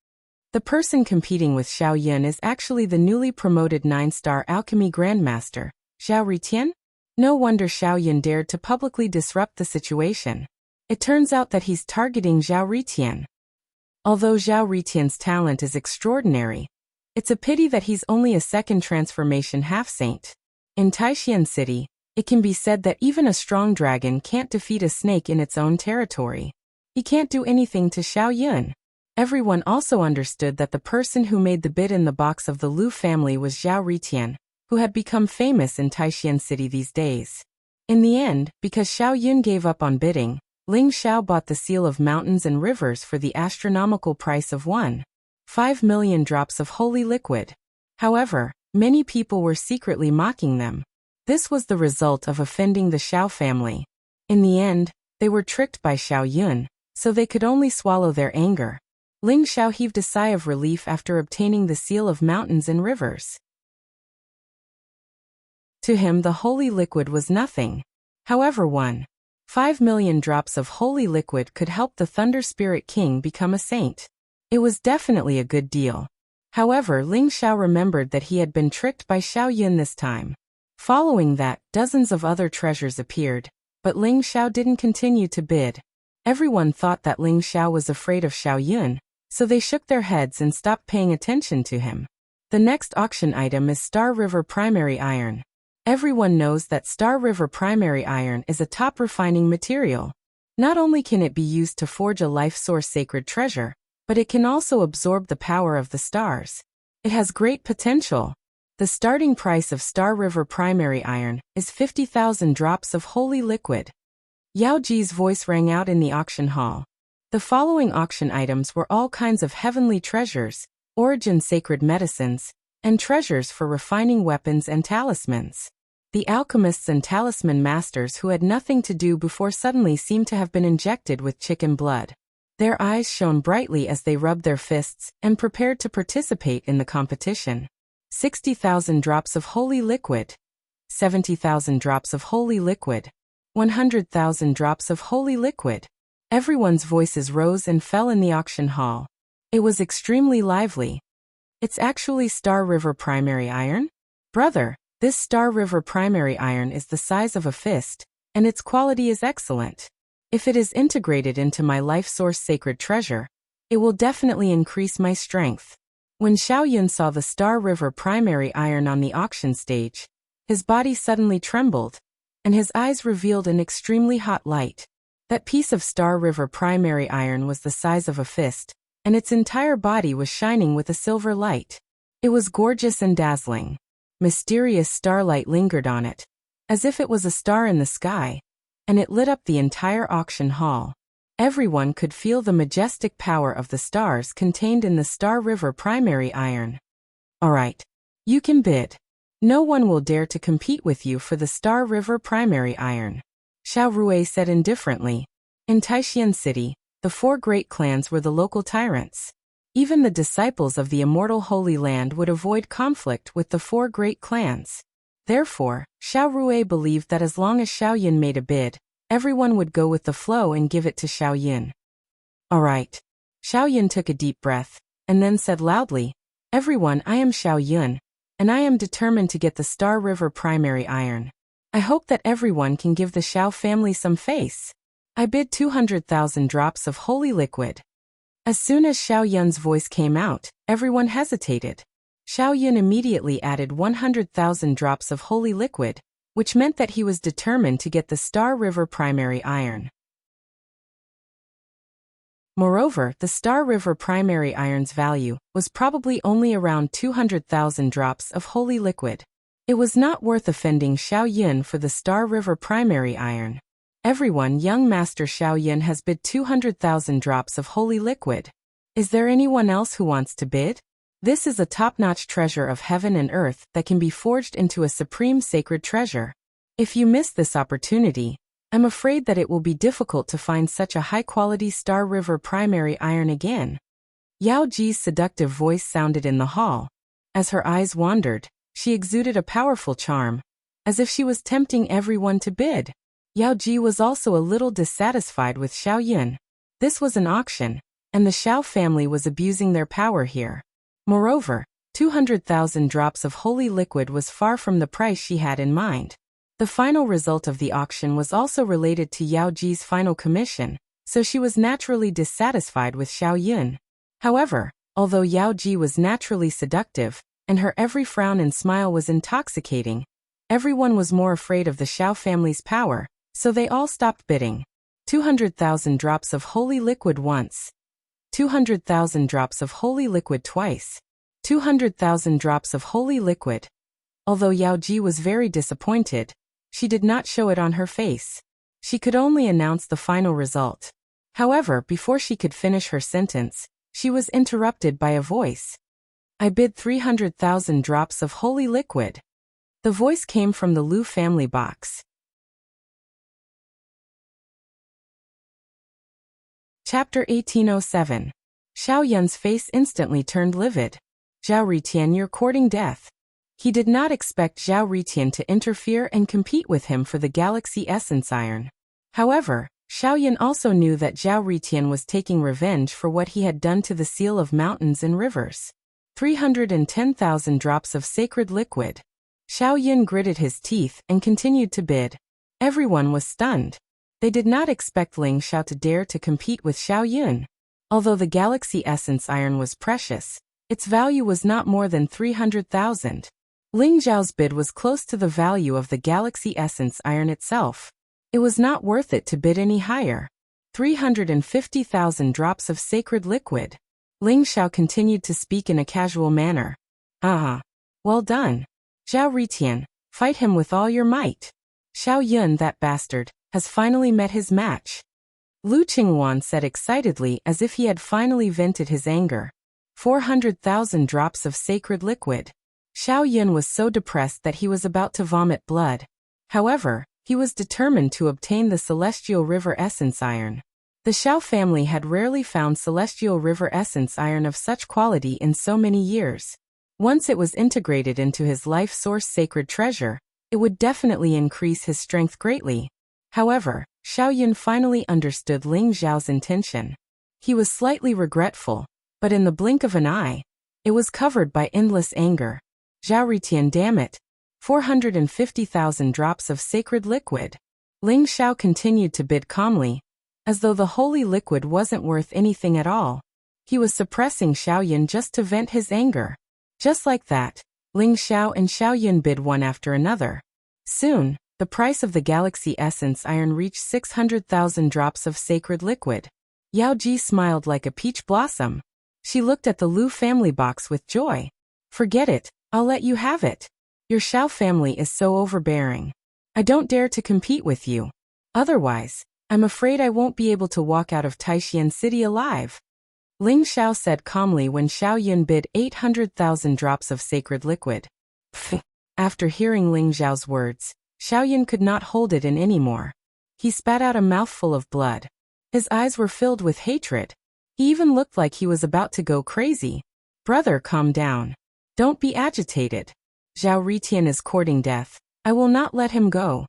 The person competing with Xiaoyan is actually the newly promoted 9-star alchemy grandmaster, Zhao Ritian? No wonder Xiaoyan dared to publicly disrupt the situation. It turns out that he's targeting Zhao Ritian. Although Zhao Ritian's talent is extraordinary, it's a pity that he's only a second transformation half-saint. In Taishan City, it can be said that even a strong dragon can't defeat a snake in its own territory. He can't do anything to Xiaoyan. Everyone also understood that the person who made the bid in the box of the Lu family was Zhao Ritian, who had become famous in Taishan City these days. In the end, because Xiaoyan gave up on bidding, Ling Xiao bought the seal of mountains and rivers for the astronomical price of 1.5 million drops of holy liquid. However, many people were secretly mocking them. This was the result of offending the Xiao family. In the end, they were tricked by Xiaoyan, so they could only swallow their anger. Ling Xiao heaved a sigh of relief after obtaining the seal of mountains and rivers. To him, the holy liquid was nothing. However, 1.5 million drops of holy liquid could help the Thunder Spirit King become a saint. It was definitely a good deal. However, Ling Xiao remembered that he had been tricked by Xiaoyan this time. Following that, dozens of other treasures appeared, but Ling Xiao didn't continue to bid. Everyone thought that Ling Xiao was afraid of Xiaoyan, so they shook their heads and stopped paying attention to him. The next auction item is Star River Primary Iron. Everyone knows that Star River Primary Iron is a top refining material. Not only can it be used to forge a life source sacred treasure, but it can also absorb the power of the stars. It has great potential. The starting price of Star River Primary Iron is 50,000 drops of holy liquid. Yao Ji's voice rang out in the auction hall. The following auction items were all kinds of heavenly treasures, origin sacred medicines, and treasures for refining weapons and talismans. The alchemists and talisman masters who had nothing to do before suddenly seemed to have been injected with chicken blood. Their eyes shone brightly as they rubbed their fists and prepared to participate in the competition. 60,000 drops of holy liquid. 70,000 drops of holy liquid. 100,000 drops of holy liquid. Everyone's voices rose and fell in the auction hall. It was extremely lively. It's actually Star River primary iron? Brother, this Star River primary iron is the size of a fist, and its quality is excellent. If it is integrated into my life source sacred treasure, it will definitely increase my strength. When Xiaoyun saw the Star River primary iron on the auction stage, his body suddenly trembled, and his eyes revealed an extremely hot light. That piece of Star River primary iron was the size of a fist, and its entire body was shining with a silver light. It was gorgeous and dazzling. Mysterious starlight lingered on it, as if it was a star in the sky, and it lit up the entire auction hall. Everyone could feel the majestic power of the stars contained in the Star River primary iron. Alright. You can bid. No one will dare to compete with you for the Star River primary iron. Xiao Rui said indifferently. In Taishan City, the 4 great clans were the local tyrants. Even the disciples of the immortal Holy Land would avoid conflict with the 4 great clans. Therefore, Xiao Rui believed that as long as Xiaoyun made a bid, everyone would go with the flow and give it to Xiaoyun. Alright. Xiaoyun took a deep breath, and then said loudly, Everyone, I am Xiaoyun, and I am determined to get the Star River primary iron. I hope that everyone can give the Xiao family some face. I bid 200,000 drops of holy liquid. As soon as Xiaoyun's voice came out, everyone hesitated. Xiaoyun immediately added 100,000 drops of holy liquid, which meant that he was determined to get the Star River primary iron. Moreover, the Star River primary iron's value was probably only around 200,000 drops of holy liquid. It was not worth offending Xiaoyun for the Star River primary iron. Everyone, young Master Xiaoyun has bid 200,000 drops of holy liquid. Is there anyone else who wants to bid? This is a top-notch treasure of heaven and earth that can be forged into a supreme sacred treasure. If you miss this opportunity, I'm afraid that it will be difficult to find such a high-quality Star River primary iron again. Yao Ji's seductive voice sounded in the hall. As her eyes wandered, she exuded a powerful charm, as if she was tempting everyone to bid. Yao Ji was also a little dissatisfied with Xiaoyun. This was an auction, and the Xiao family was abusing their power here. Moreover, 200,000 drops of holy liquid was far from the price she had in mind. The final result of the auction was also related to Yao Ji's final commission, so she was naturally dissatisfied with Xiaoyun. However, although Yao Ji was naturally seductive, and her every frown and smile was intoxicating, everyone was more afraid of the Xiao family's power, so they all stopped bidding. 200,000 drops of holy liquid once. 200,000 drops of holy liquid twice. 200,000 drops of holy liquid. Although Yao Ji was very disappointed, she did not show it on her face. She could only announce the final result. However, before she could finish her sentence, she was interrupted by a voice. I bid 300,000 drops of holy liquid. The voice came from the Lu family box. Chapter 1807. Xiaoyun's face instantly turned livid. Zhao Ritian, you're courting death. He did not expect Zhao Ritian to interfere and compete with him for the Galaxy Essence Iron. However, Xiaoyun also knew that Zhao Ritian was taking revenge for what he had done to the seal of mountains and rivers. 310,000 drops of sacred liquid. Xiaoyun gritted his teeth and continued to bid. Everyone was stunned. They did not expect Ling Xiao to dare to compete with Xiaoyun. Although the Galaxy Essence Iron was precious, its value was not more than 300,000. Ling Xiao's bid was close to the value of the Galaxy Essence Iron itself. It was not worth it to bid any higher. 350,000 drops of sacred liquid. Ling Xiao continued to speak in a casual manner. Well done. Zhao Ritian, fight him with all your might. Xiaoyun, that bastard, has finally met his match. Lu Qingwan said excitedly as if he had finally vented his anger. 400,000 drops of sacred liquid. Xiaoyun was so depressed that he was about to vomit blood. However, he was determined to obtain the Celestial River Essence Iron. The Xiao family had rarely found Celestial River Essence Iron of such quality in so many years. Once it was integrated into his life source sacred treasure, It would definitely increase his strength greatly. However, Xiaoyun finally understood Ling Zhao's intention. He was slightly regretful, but in the blink of an eye, it was covered by endless anger. Zhao Ritian, damn it. 450,000 drops of sacred liquid. Ling Xiao continued to bid calmly, as though the holy liquid wasn't worth anything at all. He was suppressing Xiaoyun just to vent his anger. Just like that, Ling Xiao and Xiaoyun bid one after another. Soon, the price of the Galaxy Essence Iron reached 600,000 drops of sacred liquid. Yao Ji smiled like a peach blossom. She looked at the Lu family box with joy. Forget it, I'll let you have it. Your Xiao family is so overbearing. I don't dare to compete with you. Otherwise, I'm afraid I won't be able to walk out of Taishan City alive. Ling Xiao said calmly when Xiaoyun bid 800,000 drops of sacred liquid. Pfft. After hearing Ling Xiao's words, Xiaoyun could not hold it in anymore. He spat out a mouthful of blood. His eyes were filled with hatred. He even looked like he was about to go crazy. Brother, calm down. Don't be agitated. Zhao Ritian is courting death. I will not let him go.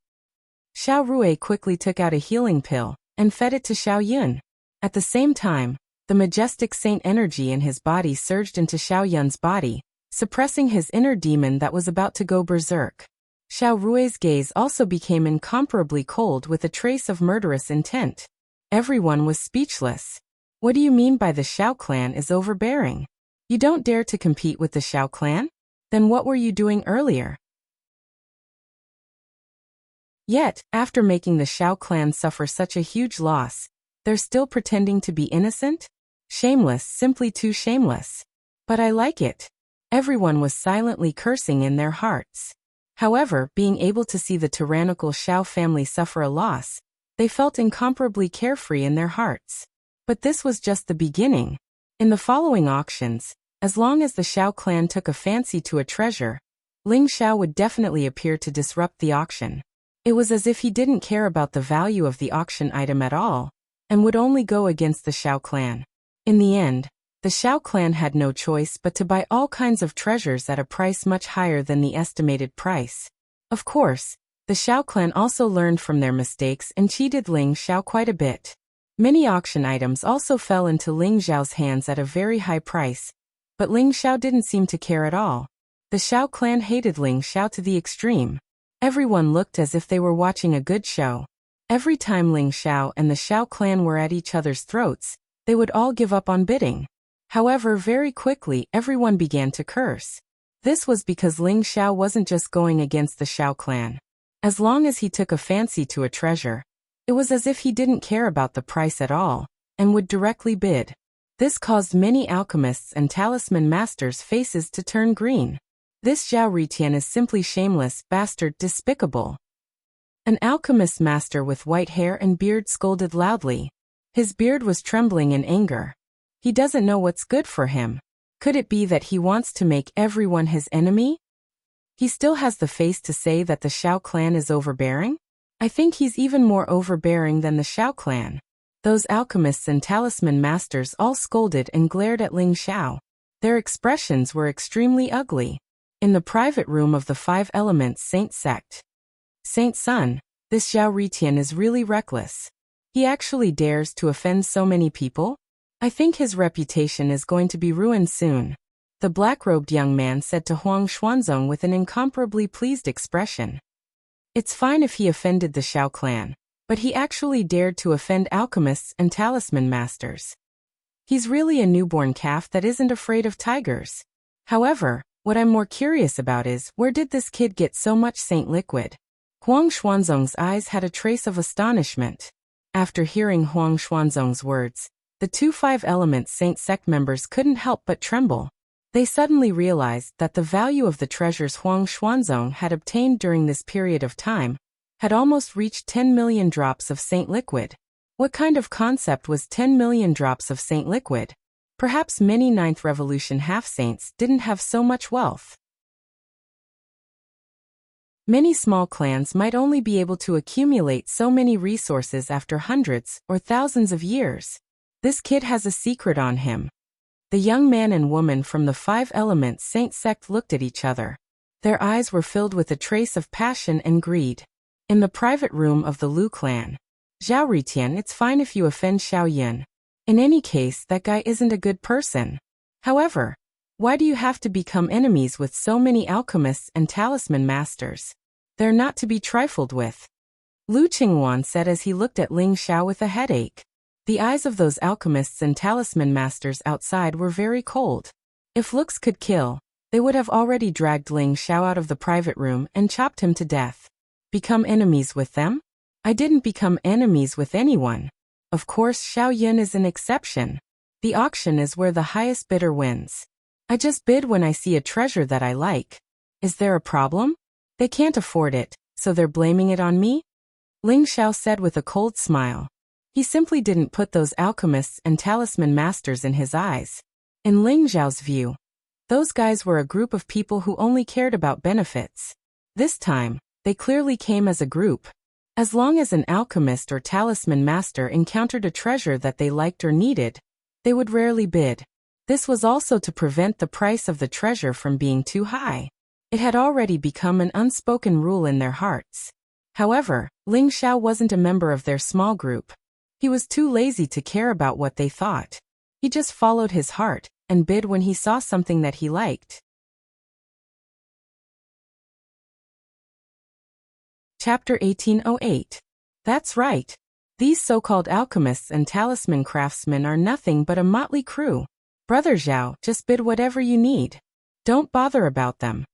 Xiao Rui quickly took out a healing pill and fed it to Xiaoyun. At the same time, the majestic saint energy in his body surged into Xiaoyun's body, suppressing his inner demon that was about to go berserk. Xiao Rui's gaze also became incomparably cold with a trace of murderous intent. Everyone was speechless. What do you mean by the Xiao clan is overbearing? You don't dare to compete with the Xiao clan? Then what were you doing earlier? Yet, after making the Xiao clan suffer such a huge loss, they're still pretending to be innocent? Shameless, simply too shameless. But I like it. Everyone was silently cursing in their hearts. However, being able to see the tyrannical Xiao family suffer a loss, they felt incomparably carefree in their hearts. But this was just the beginning. In the following auctions, as long as the Xiao clan took a fancy to a treasure, Ling Xiao would definitely appear to disrupt the auction. It was as if he didn't care about the value of the auction item at all, and would only go against the Xiao clan. In the end, the Xiao clan had no choice but to buy all kinds of treasures at a price much higher than the estimated price. Of course, the Xiao clan also learned from their mistakes and cheated Ling Xiao quite a bit. Many auction items also fell into Ling Xiao's hands at a very high price, but Ling Xiao didn't seem to care at all. The Xiao clan hated Ling Xiao to the extreme. Everyone looked as if they were watching a good show. Every time Ling Xiao and the Xiao clan were at each other's throats, they would all give up on bidding. However, very quickly everyone began to curse. This was because Ling Xiao wasn't just going against the Xiao clan. As long as he took a fancy to a treasure, it was as if he didn't care about the price at all, and would directly bid. This caused many alchemists and talisman masters' faces to turn green. This Zhao Ritian is simply shameless, bastard, despicable. An alchemist master with white hair and beard scolded loudly. His beard was trembling in anger. He doesn't know what's good for him. Could it be that he wants to make everyone his enemy? He still has the face to say that the Xiao clan is overbearing? I think he's even more overbearing than the Xiao clan. Those alchemists and talisman masters all scolded and glared at Ling Xiao. Their expressions were extremely ugly. In the private room of the Five Elements Saint sect. Saint Sun, this Zhao Ritian is really reckless. He actually dares to offend so many people? I think his reputation is going to be ruined soon. The black-robed young man said to Huang Xuanzong with an incomparably pleased expression. It's fine if he offended the Xiao clan, but he actually dared to offend alchemists and talisman masters. He's really a newborn calf that isn't afraid of tigers. However, what I'm more curious about is, where did this kid get so much saint liquid? Huang Xuanzong's eyes had a trace of astonishment. After hearing Huang Xuanzong's words, the two Five Elements Saint sect members couldn't help but tremble. They suddenly realized that the value of the treasures Huang Xuanzong had obtained during this period of time had almost reached 10 million drops of saint liquid. What kind of concept was 10 million drops of saint liquid? Perhaps many Ninth Revolution half-saints didn't have so much wealth. Many small clans might only be able to accumulate so many resources after hundreds or thousands of years. This kid has a secret on him. The young man and woman from the Five Elements Saint sect looked at each other. Their eyes were filled with a trace of passion and greed. In the private room of the Lu clan. Zhao Ritian, it's fine if you offend Xiao Yun. In any case, that guy isn't a good person. However, why do you have to become enemies with so many alchemists and talisman masters? They're not to be trifled with. Lu Qingwan said as he looked at Ling Xiao with a headache. The eyes of those alchemists and talisman masters outside were very cold. If looks could kill, they would have already dragged Ling Xiao out of the private room and chopped him to death. Become enemies with them? I didn't become enemies with anyone. Of course, Xiao Yun is an exception. The auction is where the highest bidder wins. I just bid when I see a treasure that I like. Is there a problem? They can't afford it, so they're blaming it on me? Ling Xiao said with a cold smile. He simply didn't put those alchemists and talisman masters in his eyes. In Ling Xiao's view, those guys were a group of people who only cared about benefits. This time, they clearly came as a group. As long as an alchemist or talisman master encountered a treasure that they liked or needed, they would rarely bid. This was also to prevent the price of the treasure from being too high. It had already become an unspoken rule in their hearts. However, Ling Xiao wasn't a member of their small group. He was too lazy to care about what they thought. He just followed his heart and bid when he saw something that he liked. Chapter 1808. That's right. These so-called alchemists and talisman craftsmen are nothing but a motley crew. Brother Zhao, just bid whatever you need. Don't bother about them.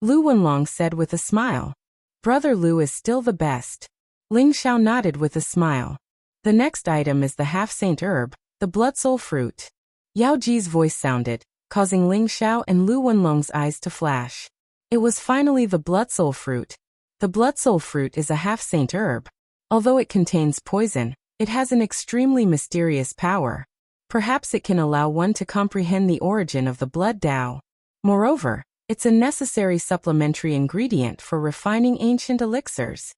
Lu Wenlong said with a smile. Brother Lu is still the best. Ling Xiao nodded with a smile. The next item is the half-saint herb, the blood soul fruit. Yao Ji's voice sounded, causing Ling Xiao and Lu Wenlong's eyes to flash. It was finally the blood soul fruit. The blood soul fruit is a half-saint herb. Although it contains poison, it has an extremely mysterious power. Perhaps it can allow one to comprehend the origin of the blood Tao. Moreover, it's a necessary supplementary ingredient for refining ancient elixirs.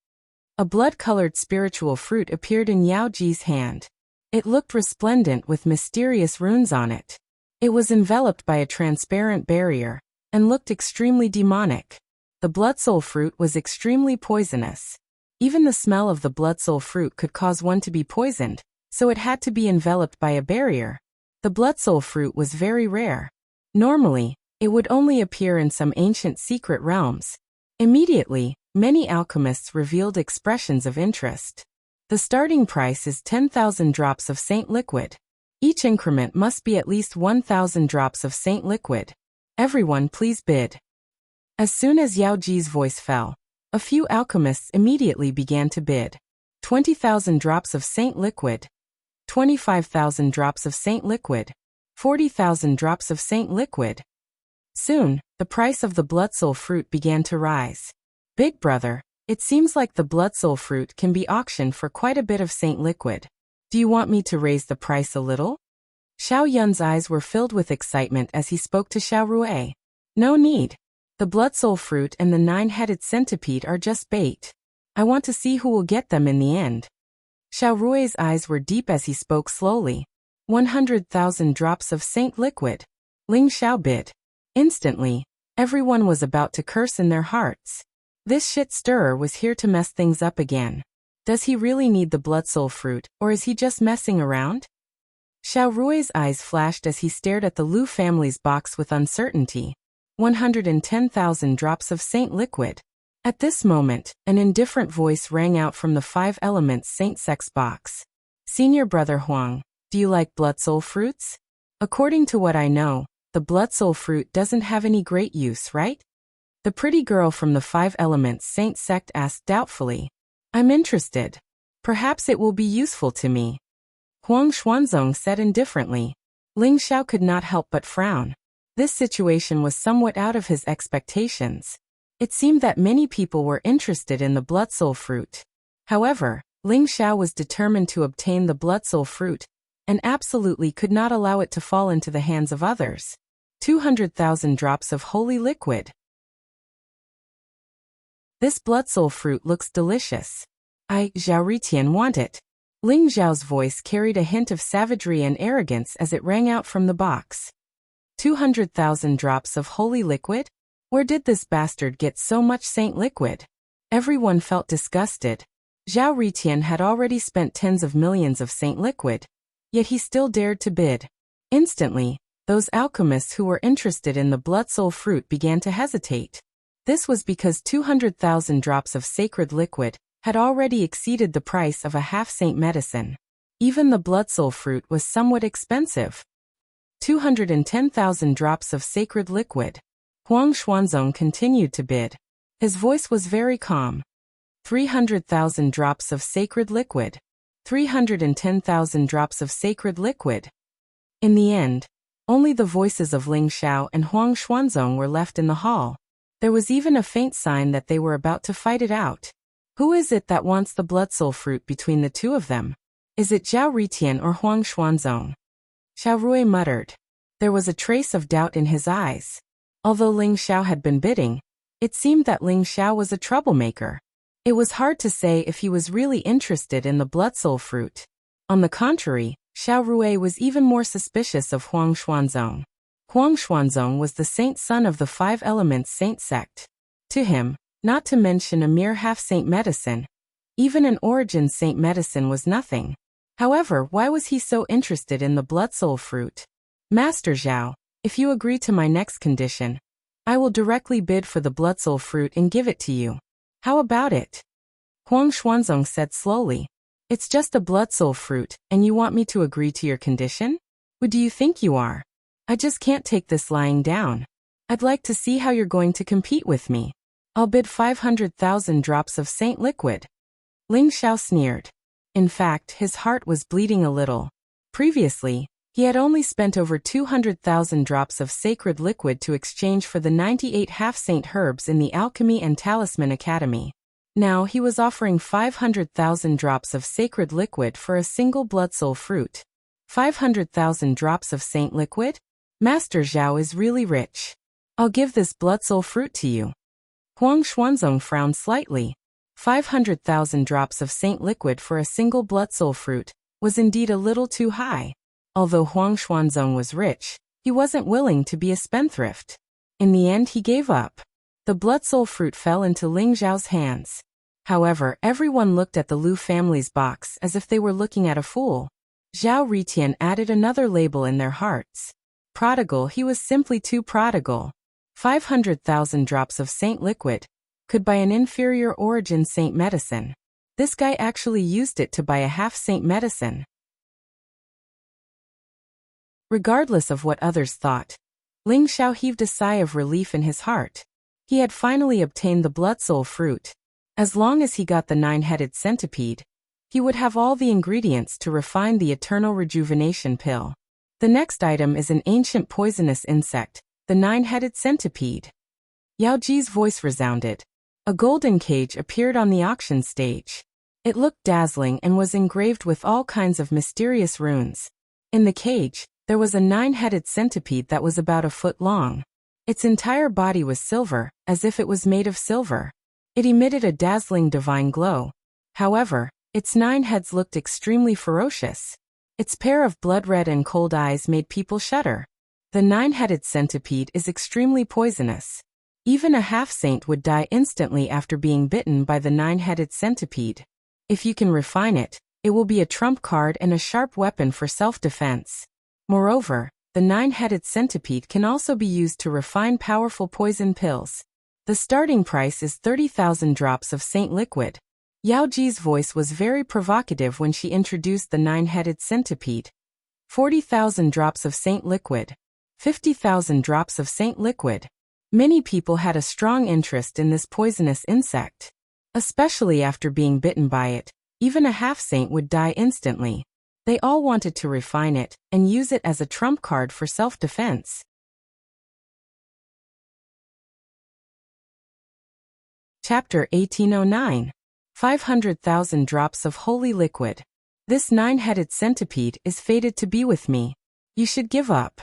A blood-colored spiritual fruit appeared in Yao Ji's hand. It looked resplendent with mysterious runes on it. It was enveloped by a transparent barrier, and looked extremely demonic. The blood soul fruit was extremely poisonous. Even the smell of the blood soul fruit could cause one to be poisoned, so it had to be enveloped by a barrier. The blood soul fruit was very rare. Normally, it would only appear in some ancient secret realms. Immediately, many alchemists revealed expressions of interest. The starting price is 10,000 drops of saint liquid. Each increment must be at least 1,000 drops of saint liquid. Everyone please bid. As soon as Yao Ji's voice fell, a few alchemists immediately began to bid. 20,000 drops of saint liquid. 25,000 drops of saint liquid. 40,000 drops of saint liquid. Soon, the price of the blood soul fruit began to rise. Big brother, it seems like the blood soul fruit can be auctioned for quite a bit of saint liquid. Do you want me to raise the price a little? Xiao Yun's eyes were filled with excitement as he spoke to Xiao Rui. No need. The blood soul fruit and the nine-headed centipede are just bait. I want to see who will get them in the end. Xiao Rui's eyes were deep as he spoke slowly. 100,000 drops of saint liquid. Ling Xiao bid. Instantly, everyone was about to curse in their hearts. This shit-stirrer was here to mess things up again. Does he really need the blood soul fruit, or is he just messing around? Xiao Rui's eyes flashed as he stared at the Lu family's box with uncertainty. 110,000 drops of saint liquid. At this moment, an indifferent voice rang out from the 5 elements saint sex box. Senior brother Huang, do you like blood soul fruits? According to what I know, the blood soul fruit doesn't have any great use, right? The pretty girl from the 5 elements saint sect asked doubtfully. I'm interested. Perhaps it will be useful to me. Huang Xuanzong said indifferently. Ling Xiao could not help but frown. This situation was somewhat out of his expectations. It seemed that many people were interested in the blood soul fruit. However, Ling Xiao was determined to obtain the blood soul fruit, and absolutely could not allow it to fall into the hands of others. 200,000 drops of holy liquid. This blood soul fruit looks delicious. I, Zhao Ritian, want it. Ling Xiao's voice carried a hint of savagery and arrogance as it rang out from the box. 200,000 drops of holy liquid? Where did this bastard get so much saint liquid? Everyone felt disgusted. Zhao Ritian had already spent tens of millions of saint liquid, yet he still dared to bid. Instantly, those alchemists who were interested in the blood soul fruit began to hesitate. This was because 200,000 drops of sacred liquid had already exceeded the price of a half-saint medicine. Even the blood soul fruit was somewhat expensive. 210,000 drops of sacred liquid. Huang Xuanzong continued to bid. His voice was very calm. 300,000 drops of sacred liquid. 310,000 drops of sacred liquid. In the end, only the voices of Ling Xiao and Huang Xuanzong were left in the hall. There was even a faint sign that they were about to fight it out. Who is it that wants the blood soul fruit between the two of them? Is it Zhao Ritian or Huang Xuanzong? Xiao Rui muttered. There was a trace of doubt in his eyes. Although Ling Xiao had been bidding, it seemed that Ling Xiao was a troublemaker. It was hard to say if he was really interested in the blood soul fruit. On the contrary, Xiao Rui was even more suspicious of Huang Xuanzong. Huang Xuanzong was the saint son of the Five Elements Saint sect. To him, not to mention a mere half-saint medicine, even an origin saint medicine was nothing. However, why was he so interested in the blood soul fruit? Master Zhao, if you agree to my next condition, I will directly bid for the blood soul fruit and give it to you. How about it? Huang Xuanzong said slowly. It's just a blood soul fruit, and you want me to agree to your condition? Who do you think you are? I just can't take this lying down. I'd like to see how you're going to compete with me. I'll bid 500,000 drops of saint liquid. Ling Xiao sneered. In fact, his heart was bleeding a little. Previously, he had only spent over 200,000 drops of sacred liquid to exchange for the 98 half-saint herbs in the Alchemy and Talisman Academy. Now he was offering 500,000 drops of sacred liquid for a single blood soul fruit. 500,000 drops of saint liquid? Master Zhao is really rich. I'll give this blood soul fruit to you. Huang Xuanzong frowned slightly. 500,000 drops of saint liquid for a single blood soul fruit was indeed a little too high. Although Huang Xuanzong was rich, he wasn't willing to be a spendthrift. In the end he gave up. The blood soul fruit fell into Ling Zhao's hands. However, everyone looked at the Lu family's box as if they were looking at a fool. Zhao Ritian added another label in their hearts. Prodigal, he was simply too prodigal. 500,000 drops of saint liquid could buy an inferior origin saint medicine. This guy actually used it to buy a half-saint medicine. Regardless of what others thought, Ling Xiao heaved a sigh of relief in his heart. He had finally obtained the blood soul fruit. As long as he got the 9-headed centipede, he would have all the ingredients to refine the eternal rejuvenation pill. The next item is an ancient poisonous insect, the 9-headed centipede. Yao Ji's voice resounded. A golden cage appeared on the auction stage. It looked dazzling and was engraved with all kinds of mysterious runes. In the cage, there was a 9-headed centipede that was about a foot long. Its entire body was silver, as if it was made of silver. It emitted a dazzling divine glow. However, its 9 heads looked extremely ferocious. Its pair of blood-red and cold eyes made people shudder. The 9-headed centipede is extremely poisonous. Even a half-saint would die instantly after being bitten by the 9-headed centipede. If you can refine it, it will be a trump card and a sharp weapon for self-defense. Moreover, the 9-headed centipede can also be used to refine powerful poison pills. The starting price is 30,000 drops of saint liquid. Yao Ji's voice was very provocative when she introduced the 9-headed centipede. 40,000 drops of saint liquid. 50,000 drops of saint liquid. Many people had a strong interest in this poisonous insect. Especially after being bitten by it, even a half-saint would die instantly. They all wanted to refine it and use it as a trump card for self-defense. Chapter 1809. 500,000 drops of holy liquid. This 9-headed centipede is fated to be with me. You should give up.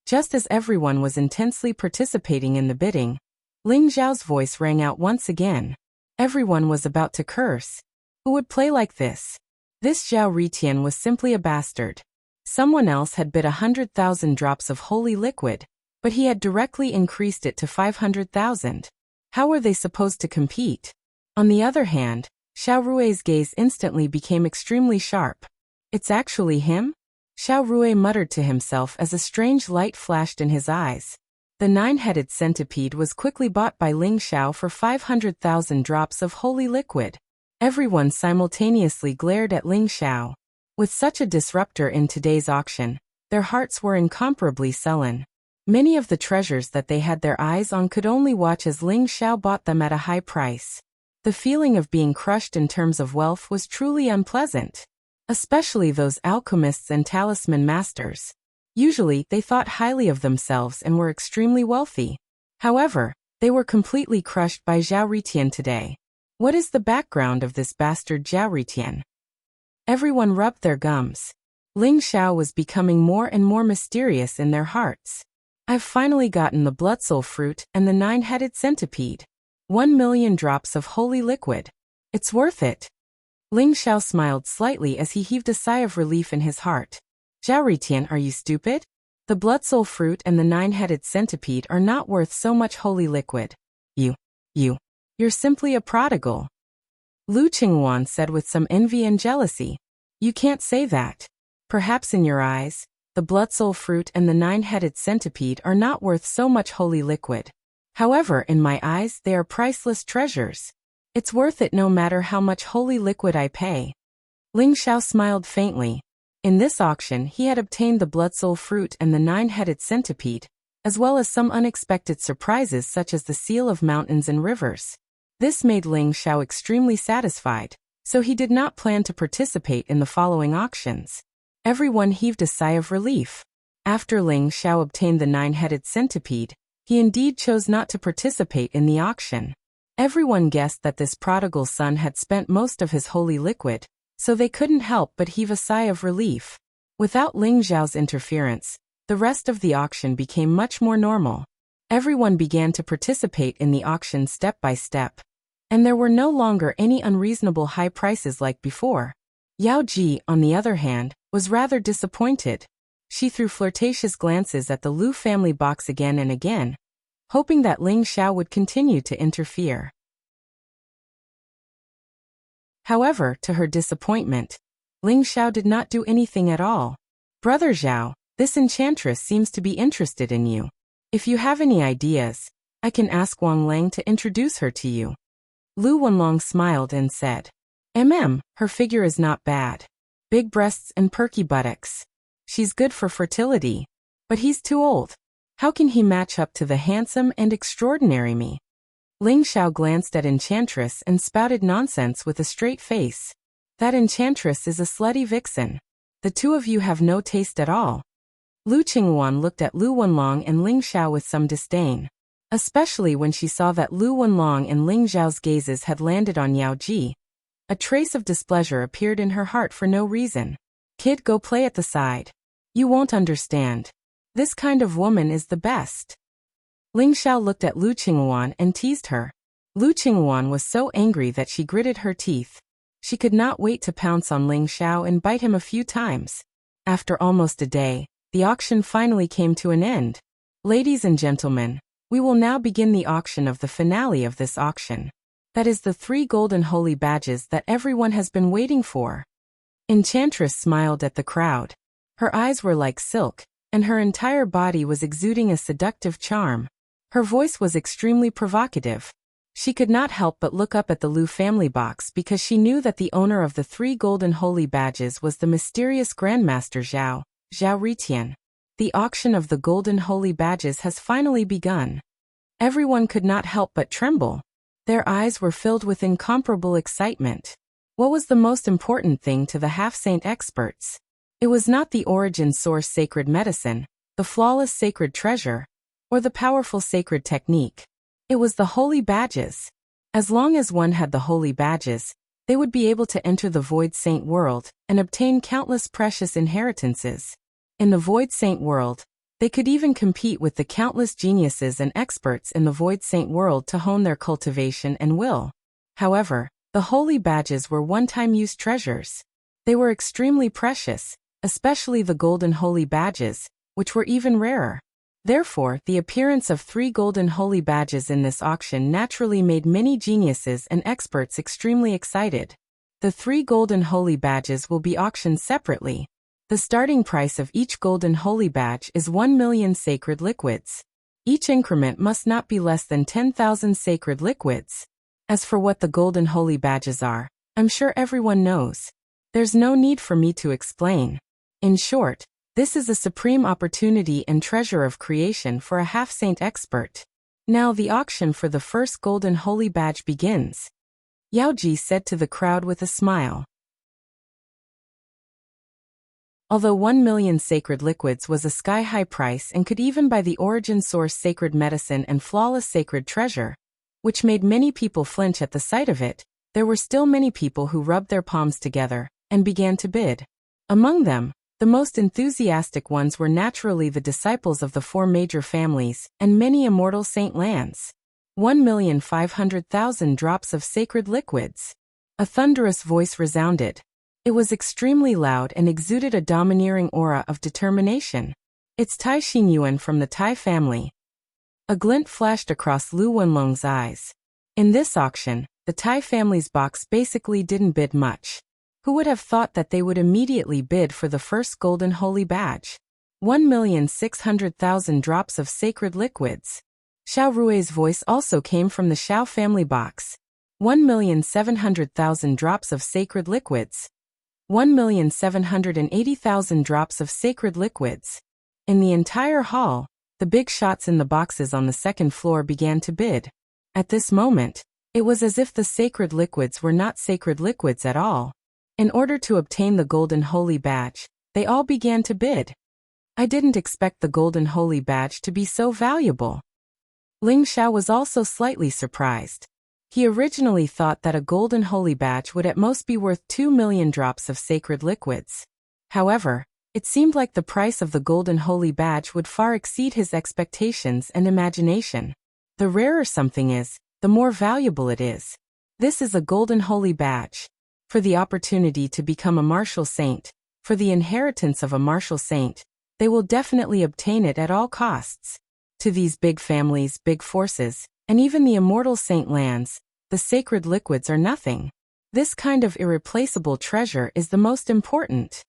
Just as everyone was intensely participating in the bidding, Ling Zhao's voice rang out once again. Everyone was about to curse. Who would play like this? This Zhao Ritian was simply a bastard. Someone else had bid 100,000 drops of holy liquid, but he had directly increased it to 500,000. How were they supposed to compete? On the other hand, Xiao Rui's gaze instantly became extremely sharp. It's actually him? Xiao Rui muttered to himself as a strange light flashed in his eyes. The 9-headed centipede was quickly bought by Ling Xiao for 500,000 drops of holy liquid. Everyone simultaneously glared at Ling Xiao. With such a disruptor in today's auction, their hearts were incomparably sullen. Many of the treasures that they had their eyes on could only watch as Ling Xiao bought them at a high price. The feeling of being crushed in terms of wealth was truly unpleasant. Especially those alchemists and talisman masters. Usually, they thought highly of themselves and were extremely wealthy. However, they were completely crushed by Zhao Ritian today. What is the background of this bastard Zhao Ritian? Everyone rubbed their gums. Ling Xiao was becoming more and more mysterious in their hearts. I've finally gotten the blood soul fruit and the 9-headed centipede. 1 million drops of holy liquid. It's worth it. Ling Xiao smiled slightly as he heaved a sigh of relief in his heart. Zhao Ritian, are you stupid? The blood soul fruit and the 9-headed centipede are not worth so much holy liquid. You're simply a prodigal. Lu Qingwan said with some envy and jealousy. You can't say that. Perhaps in your eyes, the blood soul fruit and the 9-headed centipede are not worth so much holy liquid. However, in my eyes, they are priceless treasures. It's worth it no matter how much holy liquid I pay. Ling Xiao smiled faintly. In this auction, he had obtained the blood soul fruit and the 9-headed centipede, as well as some unexpected surprises such as the seal of mountains and rivers. This made Ling Xiao extremely satisfied, so he did not plan to participate in the following auctions. Everyone heaved a sigh of relief. After Ling Xiao obtained the 9-headed centipede, he indeed chose not to participate in the auction. Everyone guessed that this prodigal son had spent most of his holy liquid, so they couldn't help but heave a sigh of relief. Without Ling Xiao's interference, the rest of the auction became much more normal. Everyone began to participate in the auction step by step, and there were no longer any unreasonable high prices like before. Yao Ji, on the other hand, was rather disappointed. She threw flirtatious glances at the Lu family box again and again, hoping that Ling Xiao would continue to interfere. However, to her disappointment, Ling Xiao did not do anything at all. Brother Zhao, this enchantress seems to be interested in you. If you have any ideas, I can ask Wang Lang to introduce her to you. Lu Wenlong smiled and said, her figure is not bad. Big breasts and perky buttocks. She's good for fertility. But he's too old. How can he match up to the handsome and extraordinary me? Ling Xiao glanced at Enchantress and spouted nonsense with a straight face. That Enchantress is a slutty vixen. The two of you have no taste at all. Lu Qingwan looked at Lu Wenlong and Ling Xiao with some disdain, especially when she saw that Lu Wenlong and Ling Xiao's gazes had landed on Yao Ji. A trace of displeasure appeared in her heart for no reason. Kid, go play at the side. You won't understand. This kind of woman is the best. Ling Xiao looked at Lu Qingwan and teased her. Lu Qingwan was so angry that she gritted her teeth. She could not wait to pounce on Ling Xiao and bite him a few times. After almost a day, the auction finally came to an end. Ladies and gentlemen, we will now begin the auction of the finale of this auction. That is the 3 golden holy badges that everyone has been waiting for. Enchantress smiled at the crowd. Her eyes were like silk, and her entire body was exuding a seductive charm. Her voice was extremely provocative. She could not help but look up at the Lu family box because she knew that the owner of the 3 golden holy badges was the mysterious Grandmaster Zhao Ritian. The auction of the golden holy badges has finally begun. Everyone could not help but tremble. Their eyes were filled with incomparable excitement. What was the most important thing to the half-saint experts? It was not the origin source sacred medicine, the flawless sacred treasure, or the powerful sacred technique. It was the holy badges. As long as one had the holy badges, they would be able to enter the Void Saint world and obtain countless precious inheritances. In the Void Saint world, they could even compete with the countless geniuses and experts in the Void Saint world to hone their cultivation and will. However, the holy badges were one-time use treasures. They were extremely precious, especially the golden holy badges, which were even rarer. Therefore, the appearance of 3 golden holy badges in this auction naturally made many geniuses and experts extremely excited. The 3 golden holy badges will be auctioned separately. The starting price of each golden holy badge is 1 million sacred liquids. Each increment must not be less than 10,000 sacred liquids. As for what the golden holy badges are, I'm sure everyone knows. There's no need for me to explain. In short, this is a supreme opportunity and treasure of creation for a half-saint expert. Now the auction for the first golden holy badge begins. Yaoji said to the crowd with a smile. Although 1 million sacred liquids was a sky-high price and could even buy the origin source sacred medicine and flawless sacred treasure, which made many people flinch at the sight of it, there were still many people who rubbed their palms together and began to bid. Among them, the most enthusiastic ones were naturally the disciples of the 4 major families and many immortal saint lands. 1,500,000 drops of sacred liquids. A thunderous voice resounded. It was extremely loud and exuded a domineering aura of determination. It's Tai Xingyuan from the Tai family. A glint flashed across Lu Wenlong's eyes. In this auction, the Tai family's box basically didn't bid much. Who would have thought that they would immediately bid for the first golden holy badge? 1,600,000 drops of sacred liquids. Xiao Rui's voice also came from the Xiao family box. 1,700,000 drops of sacred liquids. 1,780,000 drops of sacred liquids. In the entire hall, the big shots in the boxes on the second floor began to bid. At this moment, it was as if the sacred liquids were not sacred liquids at all. In order to obtain the golden holy badge, they all began to bid. I didn't expect the golden holy badge to be so valuable. Ling Xiao was also slightly surprised. He originally thought that a golden holy badge would at most be worth 2 million drops of sacred liquids. However, it seemed like the price of the golden holy badge would far exceed his expectations and imagination. The rarer something is, the more valuable it is. This is a golden holy badge. For the opportunity to become a martial saint, for the inheritance of a martial saint, they will definitely obtain it at all costs. To these big families, big forces, and even the immortal saint lands, the sacred liquids are nothing. This kind of irreplaceable treasure is the most important.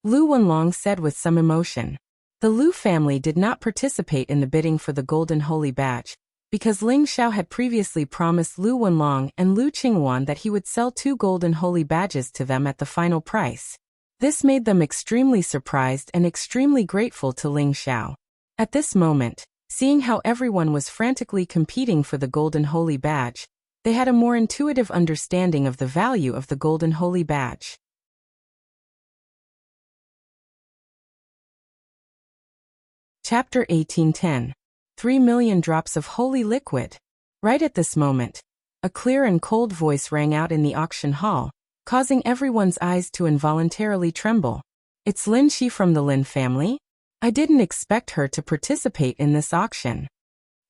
Lu Wenlong said with some emotion. The Lu family did not participate in the bidding for the golden holy badge, because Ling Xiao had previously promised Lu Wenlong and Lu Qingwan that he would sell 2 golden holy badges to them at the final price. This made them extremely surprised and extremely grateful to Ling Xiao. At this moment, seeing how everyone was frantically competing for the golden holy badge, they had a more intuitive understanding of the value of the golden holy badge. Chapter 1810. 3 million drops of holy liquid. Right at this moment, a clear and cold voice rang out in the auction hall, causing everyone's eyes to involuntarily tremble. It's Lin Shi from the Lin family? I didn't expect her to participate in this auction.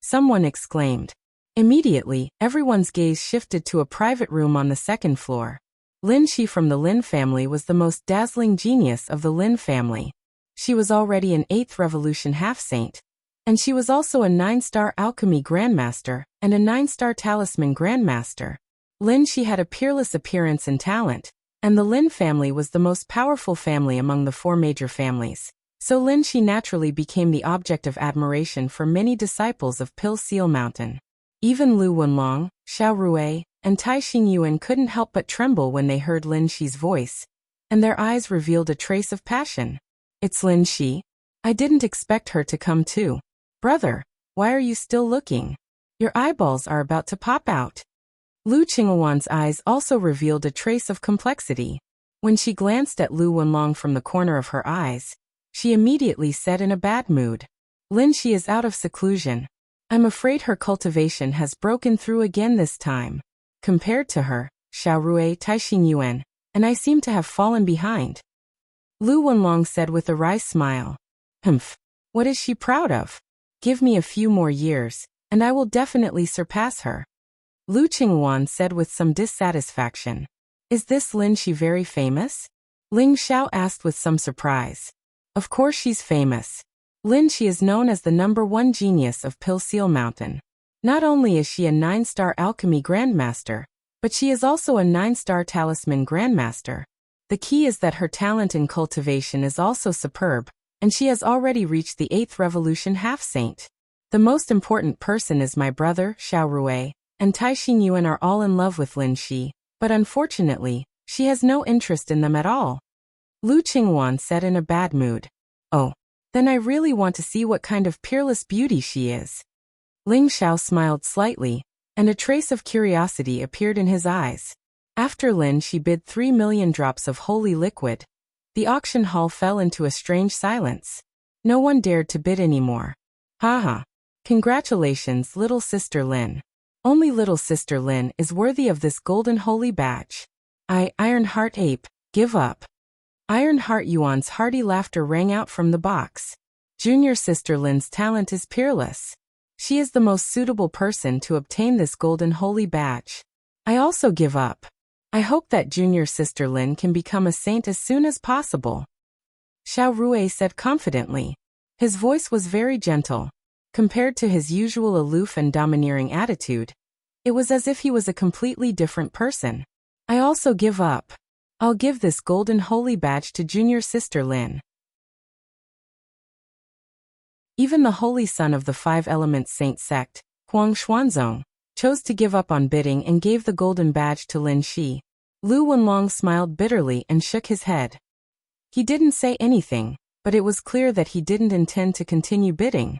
Someone exclaimed. Immediately, everyone's gaze shifted to a private room on the second floor. Lin Shi from the Lin family was the most dazzling genius of the Lin family. She was already an 8th Revolution half-saint, and she was also a 9-star alchemy grandmaster and a 9-star talisman grandmaster. Lin Shi had a peerless appearance and talent, and the Lin family was the most powerful family among the 4 major families. So Lin Shi naturally became the object of admiration for many disciples of Pill Seal Mountain. Even Lu Wenlong, Xiao Rui, and Tai Xingyuan couldn't help but tremble when they heard Lin Shi's voice, and their eyes revealed a trace of passion. It's Lin Shi. I didn't expect her to come too. Brother, why are you still looking? Your eyeballs are about to pop out. Lu Qingwan's eyes also revealed a trace of complexity. When she glanced at Lu Wenlong from the corner of her eyes, she immediately said in a bad mood. Lin Shi is out of seclusion. I'm afraid her cultivation has broken through again this time. Compared to her, Xiao Rui, Tai Xingyuan, and I seem to have fallen behind. Lu Wenlong said with a wry smile. Humph. What is she proud of? Give me a few more years, and I will definitely surpass her. Lu Qingwan said with some dissatisfaction. Is this Lin Shi very famous? Ling Xiao asked with some surprise. Of course she's famous. Lin Shi is known as the #1 genius of Pill Seal Mountain. Not only is she a 9-star alchemy grandmaster, but she is also a 9-star talisman grandmaster. The key is that her talent in cultivation is also superb, and she has already reached the 8th revolution half-saint. The most important person is my brother, Xiao Rui, and Tai Xingyuan are all in love with Lin Shi, but unfortunately, she has no interest in them at all. Lu Qingwan said in a bad mood. Oh, then I really want to see what kind of peerless beauty she is. Ling Xiao smiled slightly, and a trace of curiosity appeared in his eyes. After Lin Shi bid 3 million drops of holy liquid, the auction hall fell into a strange silence. No one dared to bid anymore. Haha. Congratulations, little sister Lin. Only little sister Lin is worthy of this golden holy badge. Ironheart Ape, give up. Ironheart Yuan's hearty laughter rang out from the box. Junior sister Lin's talent is peerless. She is the most suitable person to obtain this golden holy badge. I also give up. I hope that junior sister Lin can become a saint as soon as possible. Xiao Rui said confidently. His voice was very gentle. Compared to his usual aloof and domineering attitude, it was as if he was a completely different person. I also give up. I'll give this golden holy badge to junior sister Lin. Even the holy son of the 5-element saint sect, Huang Xuanzong, chose to give up on bidding and gave the golden badge to Lin Shi. Lu Wenlong smiled bitterly and shook his head. He didn't say anything, but it was clear that he didn't intend to continue bidding.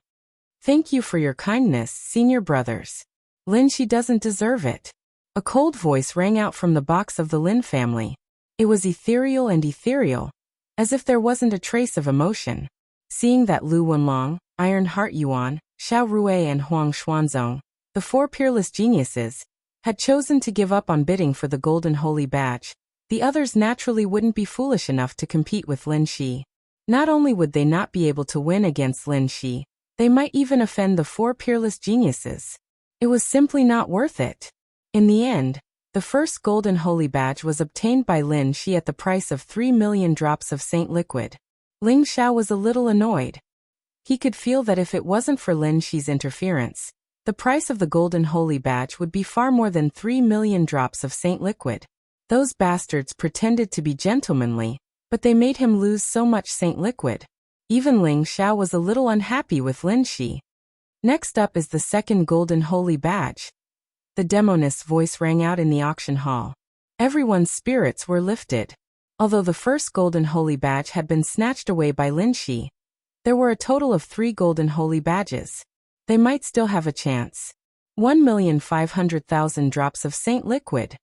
Thank you for your kindness, senior brothers. Lin Shi doesn't deserve it. A cold voice rang out from the box of the Lin family. It was ethereal and ethereal, as if there wasn't a trace of emotion. Seeing that Lu Wenlong, Ironheart Yuan, Xiao Rui and Huang Xuanzong, the 4 peerless geniuses, had chosen to give up on bidding for the golden holy badge, the others naturally wouldn't be foolish enough to compete with Lin Shi. Not only would they not be able to win against Lin Shi, they might even offend the 4 peerless geniuses. It was simply not worth it. In the end, the first golden holy badge was obtained by Lin Shi at the price of 3 million drops of saint liquid. Ling Xiao was a little annoyed. He could feel that if it wasn't for Lin Shi's interference, the price of the golden holy badge would be far more than 3 million drops of saint liquid. Those bastards pretended to be gentlemanly, but they made him lose so much saint liquid. Even Ling Xiao was a little unhappy with Lin Shi. Next up is the second golden holy badge. The demonist's voice rang out in the auction hall. Everyone's spirits were lifted. Although the first golden holy badge had been snatched away by Lin Shi, there were a total of 3 golden holy badges. They might still have a chance. 1,500,000 drops of saint liquid.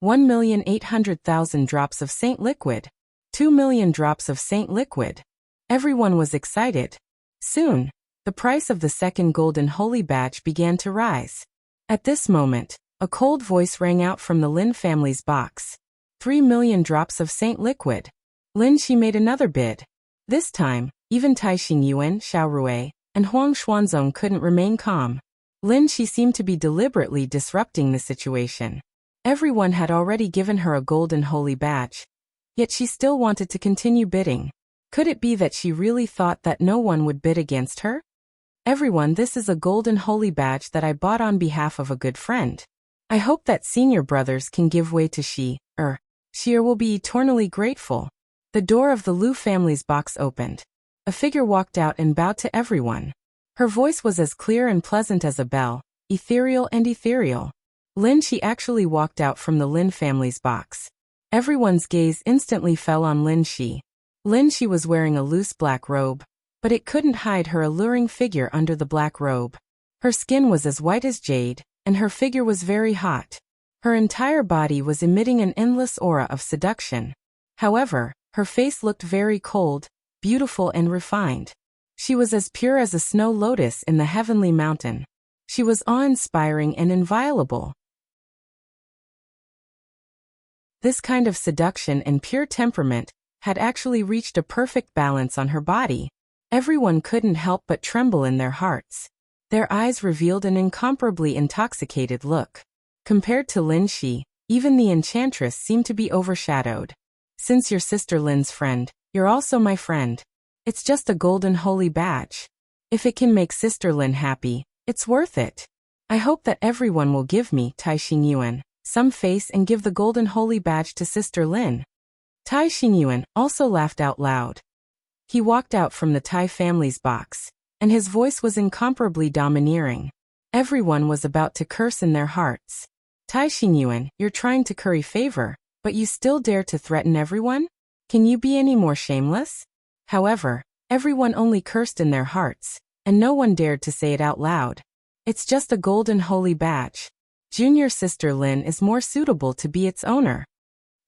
1,800,000 drops of saint liquid. 2 million drops of saint liquid. Everyone was excited. Soon, the price of the second golden holy badge began to rise. At this moment, a cold voice rang out from the Lin family's box. 3 million drops of saint liquid. Lin Shi made another bid. This time, even Tai Xingyuan, Xiao Rui, and Huang Xuanzong couldn't remain calm. Lin Shi seemed to be deliberately disrupting the situation. Everyone had already given her a golden holy badge, yet she still wanted to continue bidding. Could it be that she really thought that no one would bid against her? Everyone, this is a golden holy badge that I bought on behalf of a good friend. I hope that senior brothers can give way to Shi will be eternally grateful. The door of the Lu family's box opened. A figure walked out and bowed to everyone. Her voice was as clear and pleasant as a bell, ethereal and ethereal. Lin Shi actually walked out from the Lin family's box. Everyone's gaze instantly fell on Lin Shi. Lin Shi was wearing a loose black robe, but it couldn't hide her alluring figure under the black robe. Her skin was as white as jade, and her figure was very hot. Her entire body was emitting an endless aura of seduction. However, her face looked very cold, beautiful and refined. She was as pure as a snow lotus in the heavenly mountain. She was awe-inspiring and inviolable. This kind of seduction and pure temperament had actually reached a perfect balance on her body. Everyone couldn't help but tremble in their hearts. Their eyes revealed an incomparably intoxicated look. Compared to Lin Shi, even the enchantress seemed to be overshadowed. Since you're sister Lin's friend, you're also my friend. It's just a golden holy badge. If it can make Sister Lin happy, it's worth it. I hope that everyone will give me, Tai Xingyuan, some face and give the golden holy badge to Sister Lin. Tai Xingyuan also laughed out loud. He walked out from the Tai family's box, and his voice was incomparably domineering. Everyone was about to curse in their hearts. Tai Xingyuan, you're trying to curry favor, but you still dare to threaten everyone? Can you be any more shameless? However, everyone only cursed in their hearts, and no one dared to say it out loud. It's just a golden holy badge. Junior Sister Lin is more suitable to be its owner.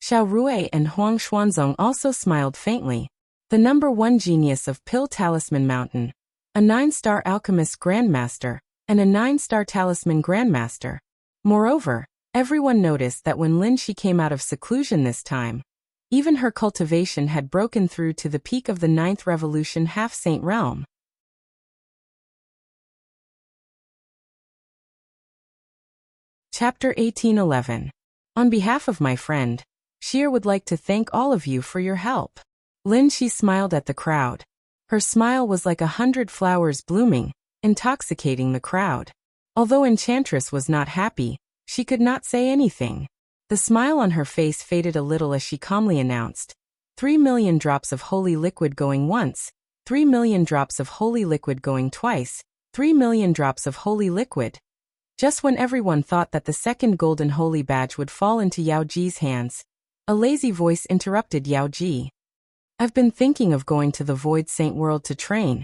Xiao Rui and Huang Xuanzong also smiled faintly. The number 1 genius of Pill Talisman Mountain, a 9-star alchemist grandmaster, and a 9-star talisman grandmaster. Moreover, everyone noticed that when Lin Shi came out of seclusion this time, even her cultivation had broken through to the peak of the 9th revolution half-saint realm. Chapter 1811. On behalf of my friend, Xier would like to thank all of you for your help. Lin Shi smiled at the crowd. Her smile was like 100 flowers blooming, intoxicating the crowd. Although Enchantress was not happy, she could not say anything. The smile on her face faded a little as she calmly announced, 3 million drops of holy liquid going once, 3 million drops of holy liquid going twice, 3 million drops of holy liquid. Just when everyone thought that the second golden holy badge would fall into Yao Ji's hands, a lazy voice interrupted Yao Ji. I've been thinking of going to the Void Saint world to train,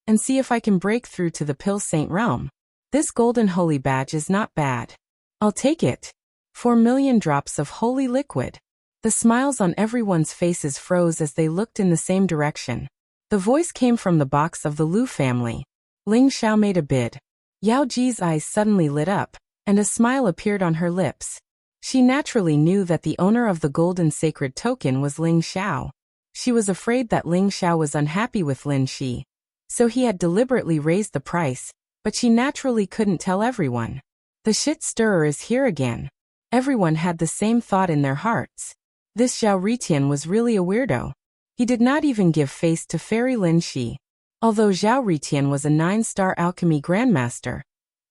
and see if I can break through to the Pill Saint realm. This golden holy badge is not bad. I'll take it. 4 million drops of holy liquid. The smiles on everyone's faces froze as they looked in the same direction. The voice came from the box of the Lu family. Ling Xiao made a bid. Yao Ji's eyes suddenly lit up, and a smile appeared on her lips. She naturally knew that the owner of the golden sacred token was Ling Xiao. She was afraid that Ling Xiao was unhappy with Lin Shi, so he had deliberately raised the price, but she naturally couldn't tell everyone. The shit stirrer is here again. Everyone had the same thought in their hearts. This Zhao Ritian was really a weirdo. He did not even give face to Fairy Lin Shi. Although Zhao Ritian was a 9-star alchemy grandmaster,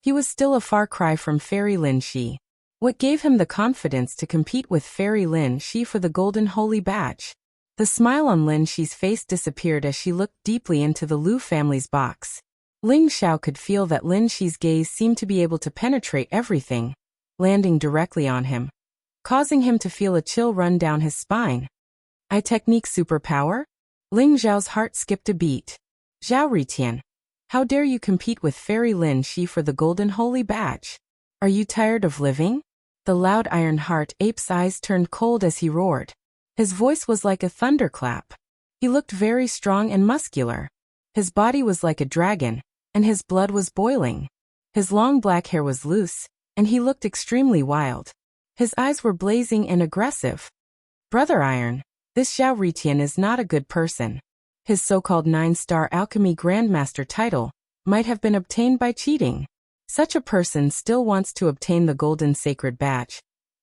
he was still a far cry from Fairy Lin Shi. What gave him the confidence to compete with Fairy Lin Shi for the golden holy badge? The smile on Lin Shi's face disappeared as she looked deeply into the Lu family's box. Ling Xiao could feel that Lin Shi's gaze seemed to be able to penetrate everything, landing directly on him, causing him to feel a chill run down his spine. Technique superpower? Ling Xiao's heart skipped a beat. Zhao Ritian, how dare you compete with Fairy Lin Shi for the golden holy badge? Are you tired of living? The loud iron heart ape's eyes turned cold as he roared. His voice was like a thunderclap. He looked very strong and muscular. His body was like a dragon, and his blood was boiling. His long black hair was loose, and he looked extremely wild. His eyes were blazing and aggressive. Brother Iron, this Zhao Ritian is not a good person. His so-called 9-star alchemy grandmaster title might have been obtained by cheating. Such a person still wants to obtain the golden sacred badge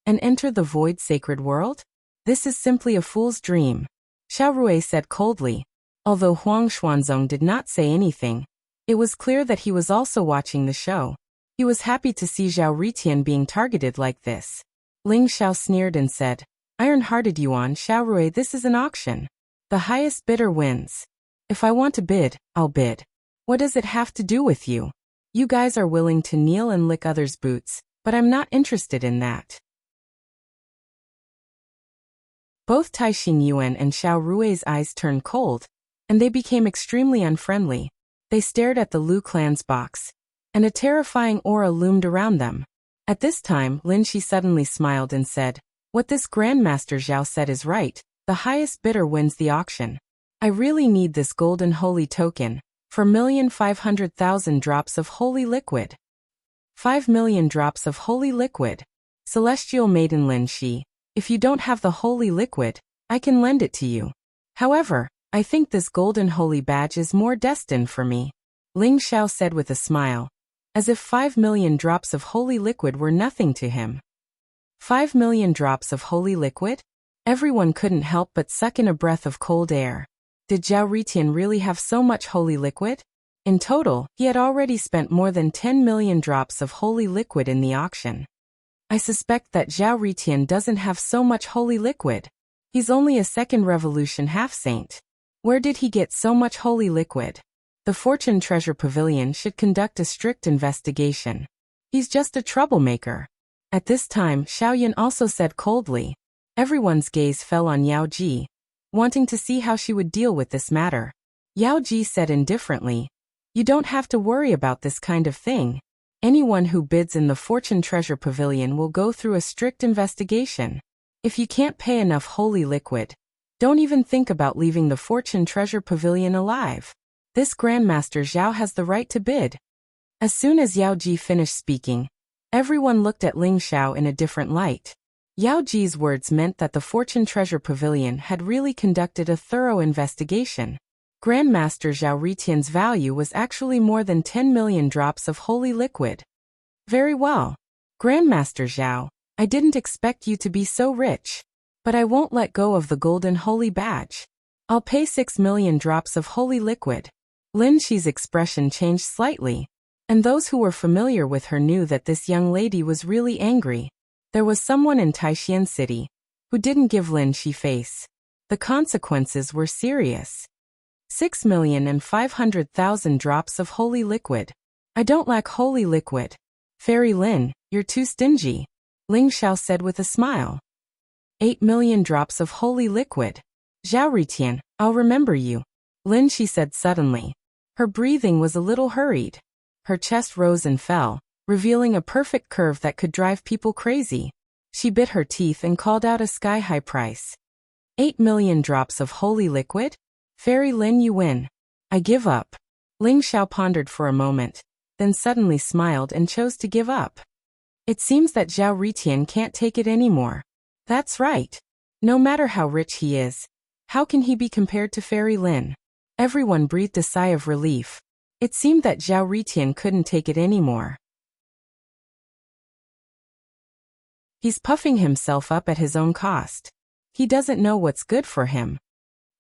and enter the void sacred world? This is simply a fool's dream, Xiao Rui said coldly. Although Huang Xuanzong did not say anything, it was clear that he was also watching the show. He was happy to see Zhao Ritian being targeted like this. Ling Xiao sneered and said, Iron-hearted Yuan Xiao Rui, this is an auction. The highest bidder wins. If I want to bid, I'll bid. What does it have to do with you? You guys are willing to kneel and lick others' boots, but I'm not interested in that. Both Tai Xingyuan and Xiao Rui's eyes turned cold, and they became extremely unfriendly. They stared at the Lu clan's box, and a terrifying aura loomed around them. At this time, Lin Shi suddenly smiled and said, what this Grandmaster Zhao said is right, the highest bidder wins the auction. I really need this golden holy token, for 1,500,000 drops of holy liquid. 5 million drops of holy liquid. Celestial Maiden Lin Shi, if you don't have the holy liquid, I can lend it to you. However, I think this golden holy badge is more destined for me. Ling Xiao said with a smile, as if 5 million drops of holy liquid were nothing to him. 5 million drops of holy liquid? Everyone couldn't help but suck in a breath of cold air. Did Zhao Ritian really have so much holy liquid? In total, he had already spent more than 10 million drops of holy liquid in the auction. I suspect that Zhao Ritian doesn't have so much holy liquid. He's only a second revolution half-saint. Where did he get so much holy liquid? The Fortune Treasure Pavilion should conduct a strict investigation. He's just a troublemaker. At this time, Xiaoyan also said coldly. Everyone's gaze fell on Yao Ji, wanting to see how she would deal with this matter. Yao Ji said indifferently, "You don't have to worry about this kind of thing. Anyone who bids in the Fortune Treasure Pavilion will go through a strict investigation. If you can't pay enough holy liquid, don't even think about leaving the Fortune Treasure Pavilion alive. This Grandmaster Zhao has the right to bid." As soon as Yao Ji finished speaking, everyone looked at Ling Xiao in a different light. Yao Ji's words meant that the Fortune Treasure Pavilion had really conducted a thorough investigation. Grandmaster Zhao Ritian's value was actually more than 10 million drops of holy liquid. Very well. Grandmaster Zhao, I didn't expect you to be so rich. But I won't let go of the golden holy badge. I'll pay 6 million drops of holy liquid. Lin Xi's expression changed slightly, and those who were familiar with her knew that this young lady was really angry. There was someone in Taishan City who didn't give Lin Xi face. The consequences were serious. 6,500,000 drops of holy liquid. I don't lack holy liquid. Fairy Lin, you're too stingy, Ling Xiao said with a smile. 8 million drops of holy liquid. Zhao Ritian, I'll remember you, Lin Xi said suddenly. Her breathing was a little hurried. Her chest rose and fell, revealing a perfect curve that could drive people crazy. She bit her teeth and called out a sky-high price. 8 million drops of holy liquid? Fairy Lin, you win. I give up. Ling Xiao pondered for a moment, then suddenly smiled and chose to give up. It seems that Zhao Ritian can't take it anymore. That's right. No matter how rich he is, how can he be compared to Fairy Lin? Everyone breathed a sigh of relief. It seemed that Zhao Ritian couldn't take it anymore. He's puffing himself up at his own cost. He doesn't know what's good for him.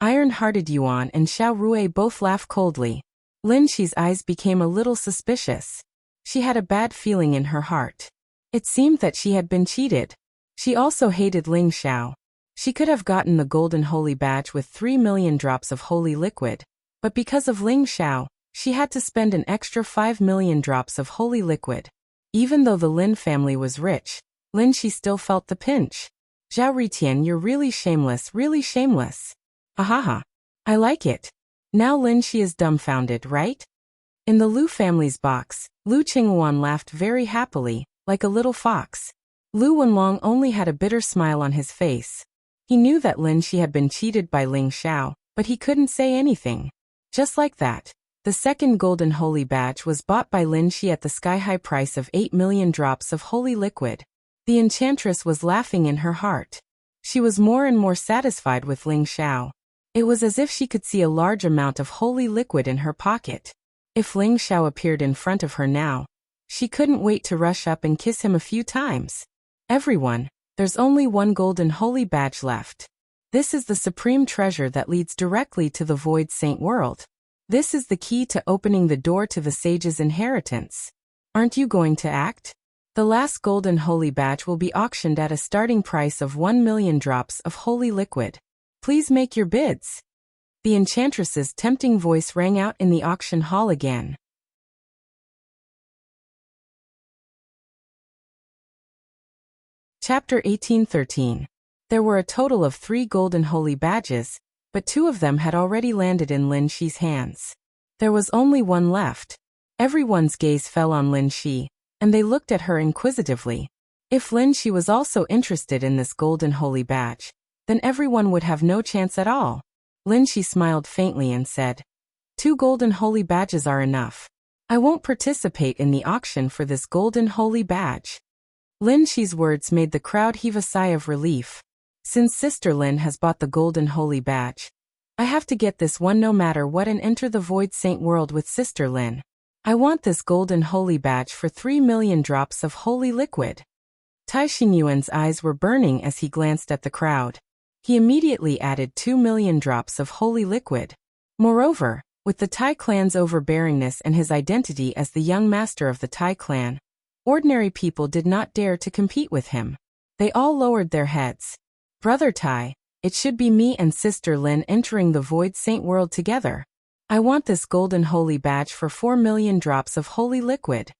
Iron-hearted Yuan and Xiao Rui both laughed coldly. Lin Xi's eyes became a little suspicious. She had a bad feeling in her heart. It seemed that she had been cheated. She also hated Ling Xiao. She could have gotten the golden holy badge with 3 million drops of holy liquid, but because of Ling Xiao, she had to spend an extra 5 million drops of holy liquid. Even though the Lin family was rich, Lin Xi still felt the pinch. Zhao Ritian, you're really shameless, really shameless. Ahaha. I like it. Now Lin Xi is dumbfounded, right? In the Lu family's box, Lu Qingwan laughed very happily, like a little fox. Lu Wenlong only had a bitter smile on his face. He knew that Lin Xi had been cheated by Ling Xiao, but he couldn't say anything. Just like that, the second golden holy badge was bought by Lin Xi at the sky-high price of 8 million drops of holy liquid. The enchantress was laughing in her heart. She was more and more satisfied with Ling Xiao. It was as if she could see a large amount of holy liquid in her pocket. If Ling Xiao appeared in front of her now, she couldn't wait to rush up and kiss him a few times. Everyone, there's only one golden holy badge left. This is the supreme treasure that leads directly to the Void Saint world. This is the key to opening the door to the sage's inheritance. Aren't you going to act? The last golden holy badge will be auctioned at a starting price of 1 million drops of holy liquid. Please make your bids. The enchantress's tempting voice rang out in the auction hall again. Chapter 1813. There were a total of 3 golden holy badges, but 2 of them had already landed in Lin Xi's hands. There was only one left. Everyone's gaze fell on Lin Xi, and they looked at her inquisitively. If Lin Xi was also interested in this golden holy badge, then everyone would have no chance at all. Lin Xi smiled faintly and said, 2 golden holy badges are enough. I won't participate in the auction for this golden holy badge. Lin Xi's words made the crowd heave a sigh of relief. Since Sister Lin has bought the golden holy badge, I have to get this one no matter what and enter the Void Saint world with Sister Lin. I want this golden holy badge for 3 million drops of holy liquid. Tai Xinyuan's eyes were burning as he glanced at the crowd. He immediately added 2 million drops of holy liquid. Moreover, with the Tai clan's overbearingness and his identity as the young master of the Tai clan, ordinary people did not dare to compete with him. They all lowered their heads. Brother Tai, it should be me and Sister Lin entering the Void Saint world together. I want this golden holy badge for 4 million drops of holy liquid.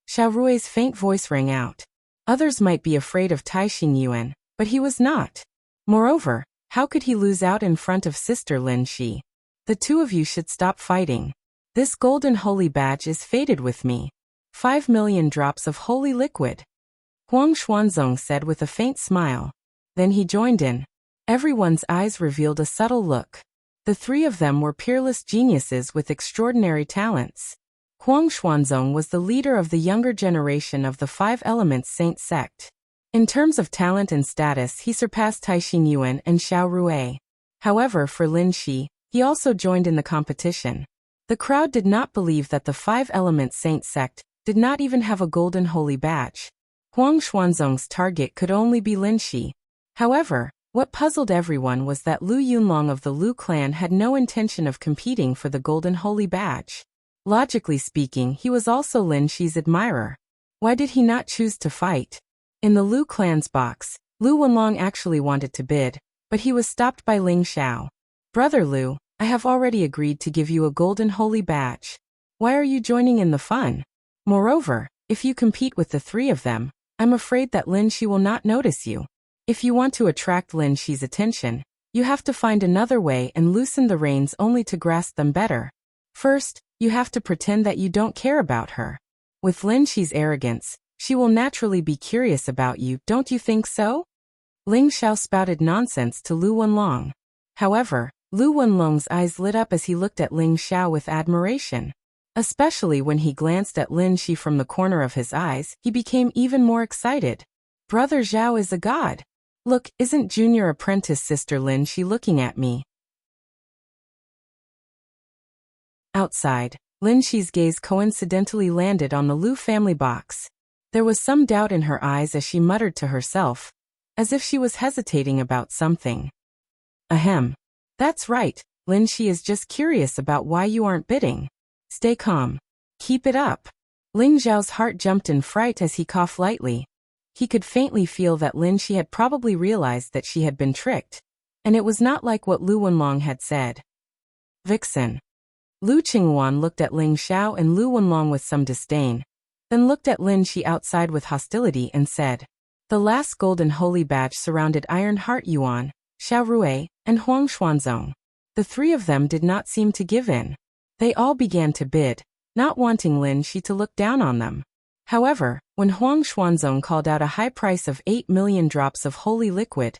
Xiao Rui's faint voice rang out. Others might be afraid of Tai Xingyuan, but he was not. Moreover, how could he lose out in front of Sister Lin Shi? The two of you should stop fighting. This golden holy badge is fated with me. 5 million drops of holy liquid. Huang Xuanzong said with a faint smile. Then he joined in. Everyone's eyes revealed a subtle look. The three of them were peerless geniuses with extraordinary talents. Huang Xuanzong was the leader of the younger generation of the Five Elements Saint sect. In terms of talent and status, he surpassed Tai Xingyuan and Xiao Rui. However, for Lin Shi, he also joined in the competition. The crowd did not believe that the Five Elements Saint sect did not even have a golden holy badge. Huang Xuanzong's target could only be Lin Shi. However, what puzzled everyone was that Lu Yunlong of the Lu clan had no intention of competing for the golden holy badge. Logically speaking, he was also Lin Shi's admirer. Why did he not choose to fight? In the Lu clan's box, Lu Wenlong actually wanted to bid, but he was stopped by Ling Xiao. Brother Lu, I have already agreed to give you a golden holy badge. Why are you joining in the fun? Moreover, if you compete with the three of them, I'm afraid that Lin Shi will not notice you. If you want to attract Lin Shi's attention, you have to find another way and loosen the reins only to grasp them better. First, you have to pretend that you don't care about her. With Lin Shi's arrogance, she will naturally be curious about you, don't you think so? Ling Xiao spouted nonsense to Lu Wenlong. However, Lu Wenlong's eyes lit up as he looked at Ling Xiao with admiration. Especially when he glanced at Lin Shi from the corner of his eyes, he became even more excited. Brother Zhao is a god. Look, isn't junior apprentice Sister Lin Shi looking at me? Outside, Lin Shi's gaze coincidentally landed on the Lu family box. There was some doubt in her eyes as she muttered to herself, as if she was hesitating about something. Ahem. That's right, Lin Shi is just curious about why you aren't bidding. Stay calm. Keep it up. Ling Zhao's heart jumped in fright as he coughed lightly. He could faintly feel that Lin Shi had probably realized that she had been tricked, and it was not like what Lu Wenlong had said. Vixen. Lu Qingwan looked at Ling Xiao and Lu Wenlong with some disdain, then looked at Lin Shi outside with hostility and said, the last golden holy badge surrounded Iron Heart Yuan, Xiao Rui, and Huang Xuanzong. The three of them did not seem to give in. They all began to bid, not wanting Lin Shi to look down on them. However, when Huang Xuanzong called out a high price of 8 million drops of holy liquid,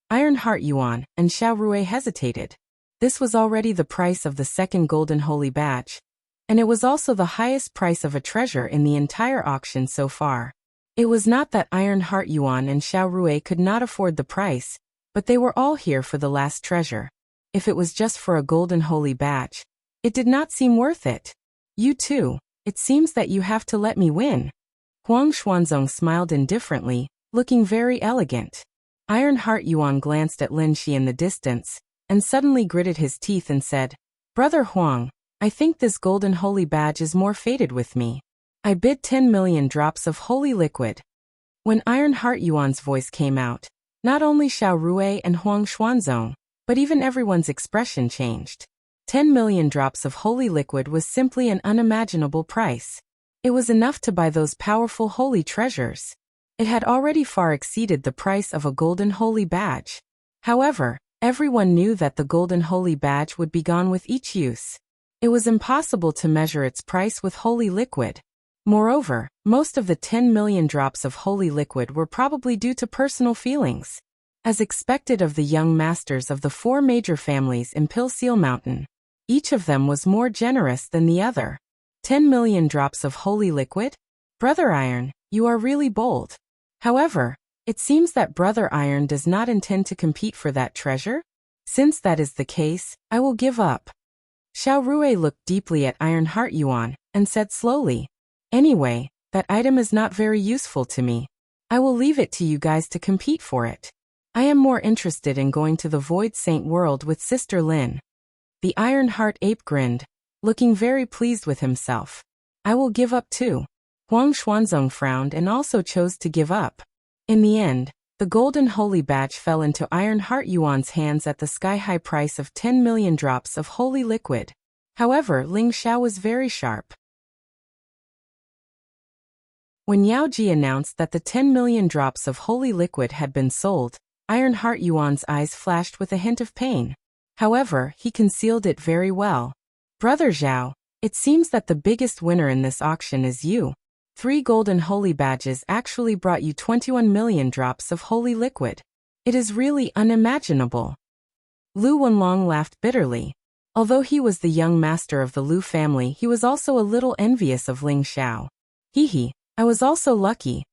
Iron Heart Yuan and Xiao Rui hesitated. This was already the price of the second golden holy badge, and it was also the highest price of a treasure in the entire auction so far. It was not that Iron Heart Yuan and Xiao Rui could not afford the price, but they were all here for the last treasure. If it was just for a golden holy badge, it did not seem worth it. You too, it seems that you have to let me win. Huang Xuanzong smiled indifferently, looking very elegant. Iron Heart Yuan glanced at Lin Shi in the distance, and suddenly gritted his teeth and said, Brother Huang, I think this golden holy badge is more fated with me. I bid 10 million drops of holy liquid. When Iron Heart Yuan's voice came out, not only Xiao Rui and Huang Xuanzong, but even everyone's expression changed. 10 million drops of holy liquid was simply an unimaginable price. It was enough to buy those powerful holy treasures. It had already far exceeded the price of a golden holy badge. However, everyone knew that the golden holy badge would be gone with each use. It was impossible to measure its price with holy liquid. Moreover, most of the 10 million drops of holy liquid were probably due to personal feelings. As expected of the young masters of the 4 major families in Pilseal Mountain, each of them was more generous than the other. 10 million drops of holy liquid? Brother Iron, you are really bold. However, it seems that Brother Iron does not intend to compete for that treasure? Since that is the case, I will give up. Xiao Rui looked deeply at Iron Heart Yuan, and said slowly, Anyway, that item is not very useful to me. I will leave it to you guys to compete for it. I am more interested in going to the Void Saint world with Sister Lin. The Iron Heart ape grinned, looking very pleased with himself. I will give up too. Huang Xuanzong frowned and also chose to give up. In the end, the golden holy badge fell into Iron Heart Yuan's hands at the sky-high price of 10 million drops of holy liquid. However, Ling Xiao was very sharp. When Yao Ji announced that the 10 million drops of holy liquid had been sold, Iron Heart Yuan's eyes flashed with a hint of pain. However, he concealed it very well. Brother Zhao, it seems that the biggest winner in this auction is you. 3 golden holy badges actually brought you 21 million drops of holy liquid. It is really unimaginable. Lu Wenlong laughed bitterly. Although he was the young master of the Lu family, he was also a little envious of Ling Xiao. Hee, I was also lucky.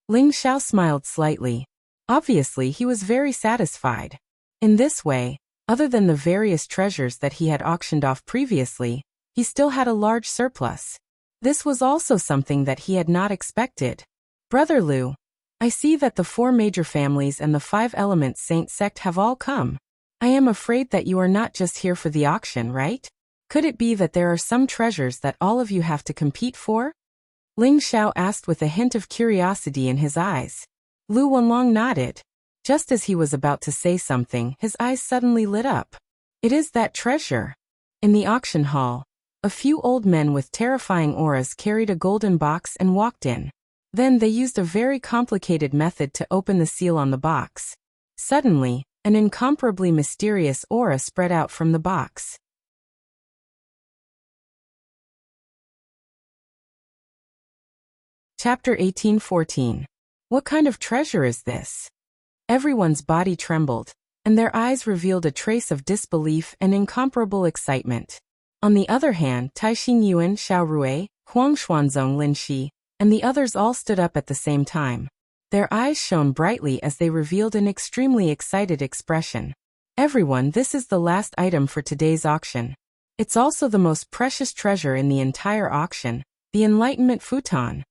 Ling Xiao smiled slightly. Obviously, he was very satisfied. In this way, other than the various treasures that he had auctioned off previously, he still had a large surplus. This was also something that he had not expected. Brother Lu, I see that the 4 major families and the 5 elements saint sect have all come. I am afraid that you are not just here for the auction, right? Could it be that there are some treasures that all of you have to compete for? Ling Xiao asked with a hint of curiosity in his eyes. Lu Wenlong nodded. Just as he was about to say something, his eyes suddenly lit up. It is that treasure. In the auction hall, a few old men with terrifying auras carried a golden box and walked in. Then they used a very complicated method to open the seal on the box. Suddenly, an incomparably mysterious aura spread out from the box. Chapter 1814. What kind of treasure is this? Everyone's body trembled, and their eyes revealed a trace of disbelief and incomparable excitement. On the other hand, Taixing Yuan, Xiao Rui, Huang Xuanzong, Lin Shi, and the others all stood up at the same time. Their eyes shone brightly as they revealed an extremely excited expression. Everyone, this is the last item for today's auction. It's also the most precious treasure in the entire auction, the Enlightenment Futon.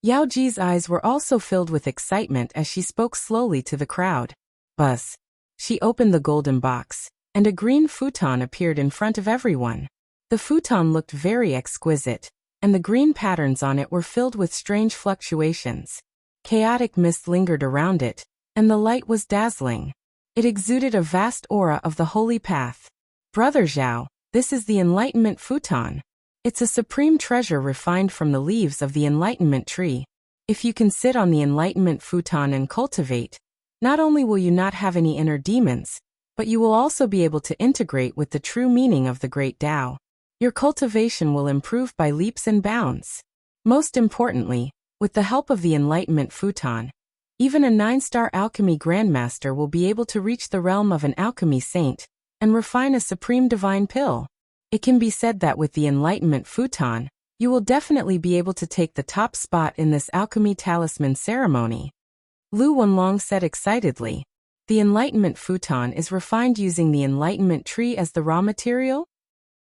Yao Ji's eyes were also filled with excitement as she spoke slowly to the crowd. Buzz. She opened the golden box, and a green futon appeared in front of everyone. The futon looked very exquisite, and the green patterns on it were filled with strange fluctuations. Chaotic mist lingered around it, and the light was dazzling. It exuded a vast aura of the holy path. Brother Zhao, this is the Enlightenment Futon. It's a supreme treasure refined from the leaves of the Enlightenment tree. If you can sit on the Enlightenment Futon and cultivate, not only will you not have any inner demons, but you will also be able to integrate with the true meaning of the Great Tao. Your cultivation will improve by leaps and bounds. Most importantly, with the help of the Enlightenment Futon, even a 9-star alchemy grandmaster will be able to reach the realm of an alchemy saint and refine a supreme divine pill. It can be said that with the Enlightenment Futon, you will definitely be able to take the top spot in this alchemy talisman ceremony. Lu Wenlong said excitedly. The Enlightenment Futon is refined using the Enlightenment tree as the raw material?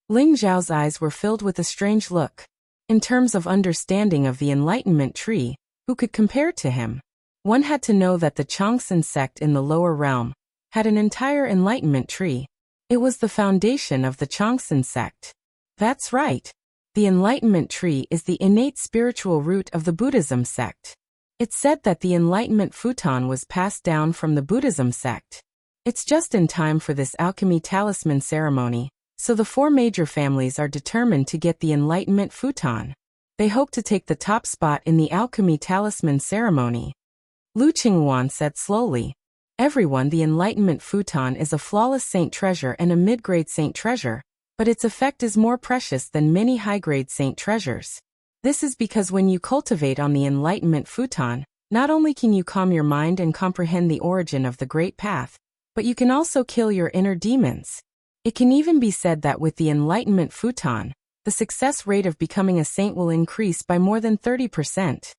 Ling Zhao's eyes were filled with a strange look. In terms of understanding of the Enlightenment tree, who could compare to him? One had to know that the Changsun sect in the lower realm had an entire Enlightenment tree. It was the foundation of the Changsun sect. That's right. The Enlightenment tree is the innate spiritual root of the Buddhism sect. It's said that the Enlightenment Futon was passed down from the Buddhism sect. It's just in time for this alchemy talisman ceremony, so the 4 major families are determined to get the Enlightenment Futon. They hope to take the top spot in the alchemy talisman ceremony. Lu Qingwan said slowly. Everyone, the Enlightenment Futon is a flawless saint treasure and a mid-grade saint treasure, but its effect is more precious than many high-grade saint treasures. This is because when you cultivate on the Enlightenment Futon, not only can you calm your mind and comprehend the origin of the Great Path, but you can also kill your inner demons. It can even be said that with the Enlightenment Futon, the success rate of becoming a saint will increase by more than 30%.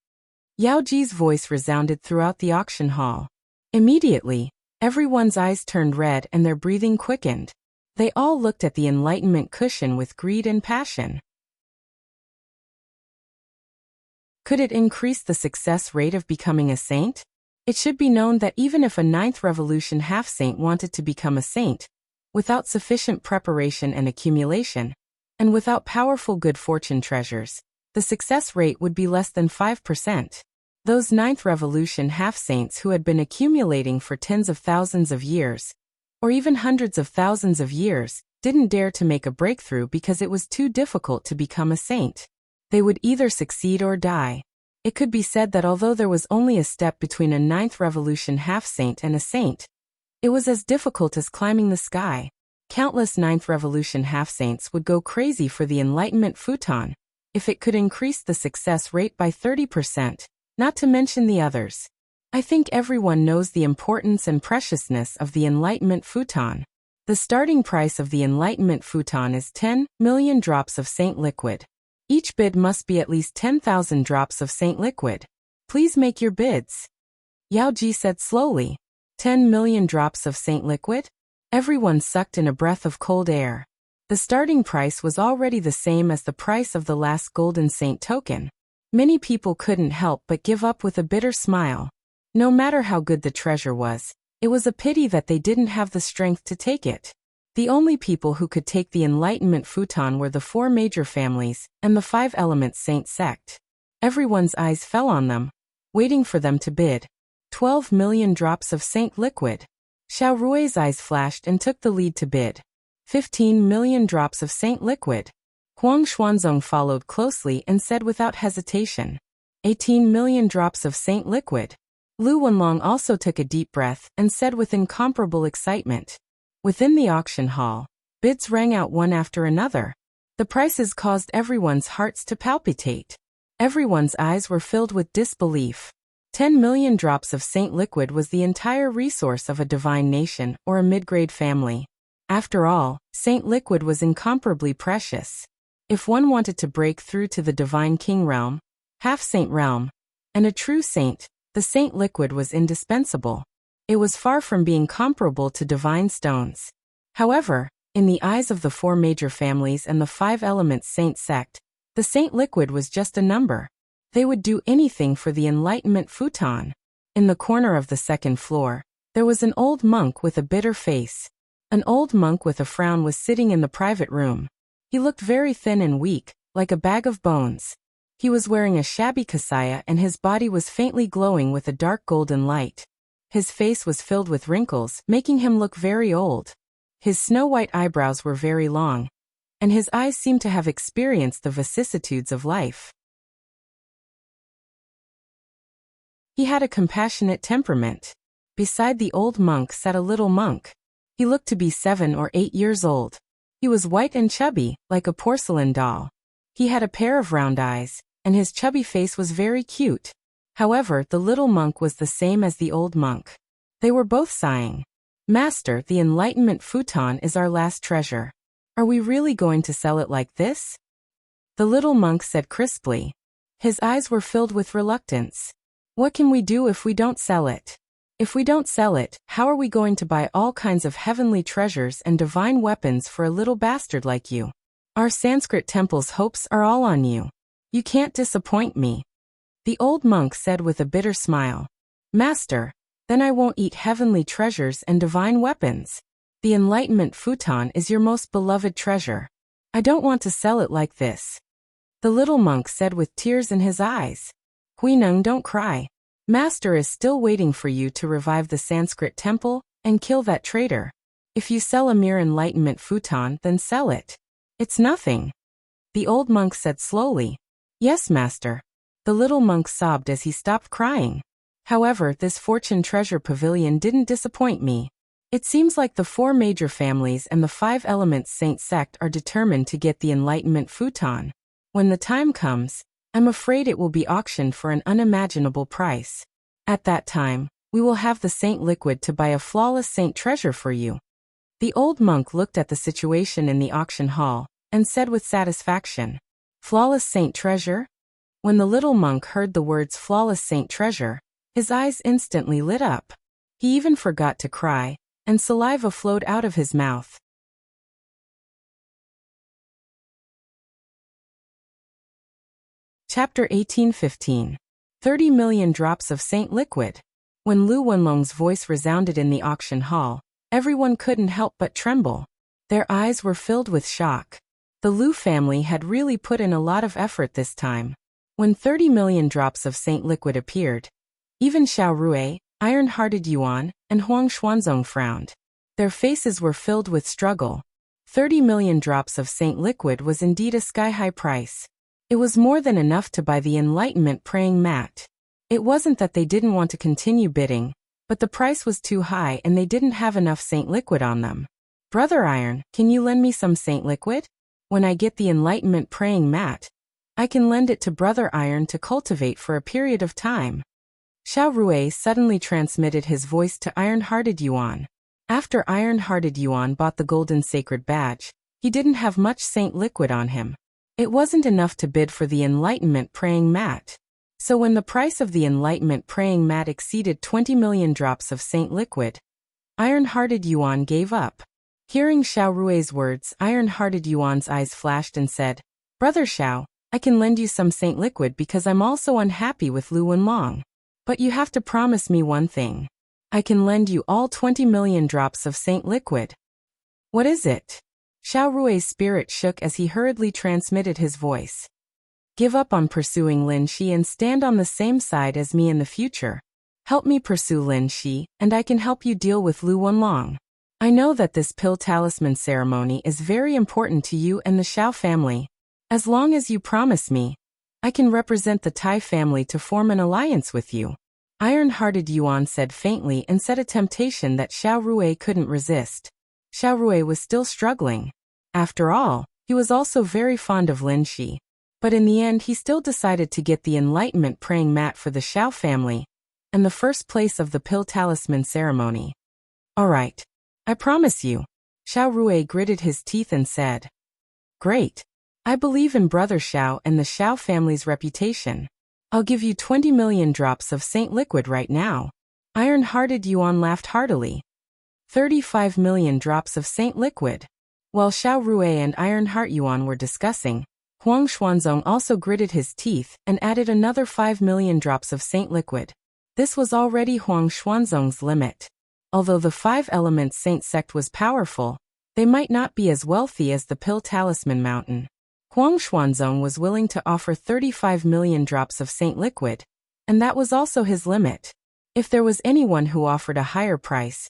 Yao Ji's voice resounded throughout the auction hall. Immediately, everyone's eyes turned red and their breathing quickened. They all looked at the Enlightenment cushion with greed and passion. Could it increase the success rate of becoming a saint? It should be known that even if a 9th revolution half-saint wanted to become a saint, without sufficient preparation and accumulation, and without powerful good fortune treasures, the success rate would be less than 5%. Those ninth revolution half-saints who had been accumulating for tens of thousands of years, or even hundreds of thousands of years, didn't dare to make a breakthrough because it was too difficult to become a saint. They would either succeed or die. It could be said that although there was only a step between a ninth revolution half-saint and a saint, it was as difficult as climbing the sky. Countless ninth revolution half-saints would go crazy for the Enlightenment futon if it could increase the success rate by 30%, not to mention the others. I think everyone knows the importance and preciousness of the Enlightenment futon. The starting price of the Enlightenment futon is 10 million drops of saint liquid. Each bid must be at least 10,000 drops of saint liquid. Please make your bids. Yao Ji said slowly. 10 million drops of saint liquid? Everyone sucked in a breath of cold air. The starting price was already the same as the price of the last golden saint token. Many people couldn't help but give up with a bitter smile. No matter how good the treasure was, it was a pity that they didn't have the strength to take it. The only people who could take the Enlightenment futon were the four major families and the five elements saint sect. Everyone's eyes fell on them, waiting for them to bid. 12 million drops of saint liquid. Xiao Rui's eyes flashed and took the lead to bid. 15 million drops of saint liquid. Huang Xuanzong followed closely and said without hesitation. 18 million drops of saint liquid. Lu Wenlong also took a deep breath and said with incomparable excitement. Within the auction hall, bids rang out one after another. The prices caused everyone's hearts to palpitate. Everyone's eyes were filled with disbelief. 10 million drops of saint liquid was the entire resource of a divine nation or a mid-grade family. After all, saint liquid was incomparably precious. If one wanted to break through to the divine king realm, half-saint realm, and a true saint, the saint liquid was indispensable. It was far from being comparable to divine stones. However, in the eyes of the four major families and the five elements saint sect, the saint liquid was just a number. They would do anything for the Enlightenment futon. In the corner of the second floor, there was an old monk with a bitter face. An old monk with a frown was sitting in the private room. He looked very thin and weak, like a bag of bones. He was wearing a shabby kasaya and his body was faintly glowing with a dark golden light. His face was filled with wrinkles, making him look very old. His snow-white eyebrows were very long, and his eyes seemed to have experienced the vicissitudes of life. He had a compassionate temperament. Beside the old monk sat a little monk. He looked to be 7 or 8 years old. He was white and chubby, like a porcelain doll. He had a pair of round eyes, and his chubby face was very cute. However, the little monk was the same as the old monk. They were both sighing. Master, the Enlightenment futon is our last treasure. Are we really going to sell it like this? The little monk said crisply. His eyes were filled with reluctance. What can we do if we don't sell it? If we don't sell it, how are we going to buy all kinds of heavenly treasures and divine weapons for a little bastard like you? Our Sanskrit temple's hopes are all on you. You can't disappoint me. The old monk said with a bitter smile. Master, then I won't eat heavenly treasures and divine weapons. The Enlightenment futon is your most beloved treasure. I don't want to sell it like this. The little monk said with tears in his eyes. Huineng, don't cry. Master is still waiting for you to revive the Sanskrit temple and kill that traitor. If you sell a mere Enlightenment futon, then sell it. It's nothing. The old monk said slowly. Yes, master. The little monk sobbed as he stopped crying. However, this fortune treasure pavilion didn't disappoint me. It seems like the four major families and the five elements saint sect are determined to get the Enlightenment futon. When the time comes, I'm afraid it will be auctioned for an unimaginable price. At that time, we will have the saint liquid to buy a flawless saint treasure for you. The old monk looked at the situation in the auction hall and said with satisfaction, Flawless saint treasure? When the little monk heard the words flawless saint treasure, his eyes instantly lit up. He even forgot to cry, and saliva flowed out of his mouth. Chapter 1815. 30 million drops of saint liquid. When Lu Wenlong's voice resounded in the auction hall, Everyone couldn't help but tremble. Their eyes were filled with shock. The Lu family had really put in a lot of effort this time. When 30 million drops of Saint Liquid appeared, even Xiao Rui, Iron-Hearted Yuan, and Huang Xuanzong frowned. Their faces were filled with struggle. 30 million drops of Saint Liquid was indeed a sky-high price. It was more than enough to buy the Enlightenment praying mat. It wasn't that they didn't want to continue bidding, but the price was too high and they didn't have enough Saint Liquid on them. Brother Iron, can you lend me some Saint Liquid? When I get the Enlightenment praying mat, I can lend it to Brother Iron to cultivate for a period of time. Xiao Rui suddenly transmitted his voice to Iron-Hearted Yuan. After Iron-Hearted Yuan bought the golden sacred badge, he didn't have much Saint Liquid on him. It wasn't enough to bid for the Enlightenment praying mat. So when the price of the Enlightenment praying mat exceeded 20 million drops of Saint Liquid, Iron-Hearted Yuan gave up. Hearing Xiao Rui's words, Iron-Hearted Yuan's eyes flashed and said, Brother Xiao, I can lend you some Saint Liquid because I'm also unhappy with Lu Wenlong. But you have to promise me one thing. I can lend you all 20 million drops of Saint Liquid. What is it? Xiao Rui's spirit shook as he hurriedly transmitted his voice. Give up on pursuing Lin Shi and stand on the same side as me in the future. Help me pursue Lin Shi, and I can help you deal with Lu Wenlong. I know that this pill talisman ceremony is very important to you and the Xiao family. As long as you promise me, I can represent the Tai family to form an alliance with you. Iron-Hearted Yuan said faintly and said a temptation that Xiao Rui couldn't resist. Xiao Rui was still struggling. After all, he was also very fond of Lin Shi. But in the end he still decided to get the Enlightenment praying mat for the Xiao family, and the first place of the pill talisman ceremony. Alright. I promise you. Xiao Rui gritted his teeth and said. Great. I believe in Brother Xiao and the Xiao family's reputation. I'll give you 20 million drops of Saint Liquid right now. Iron-Hearted Yuan laughed heartily. 35 million drops of Saint Liquid. While Xiao Rui and Iron-Heart Yuan were discussing, Huang Xuanzong also gritted his teeth and added another 5 million drops of Saint Liquid. This was already Huang Xuanzong's limit. Although the 5-element Saint sect was powerful, they might not be as wealthy as the Pill Talisman Mountain. Huang Xuanzong was willing to offer 35 million drops of Saint Liquid, and that was also his limit. If there was anyone who offered a higher price,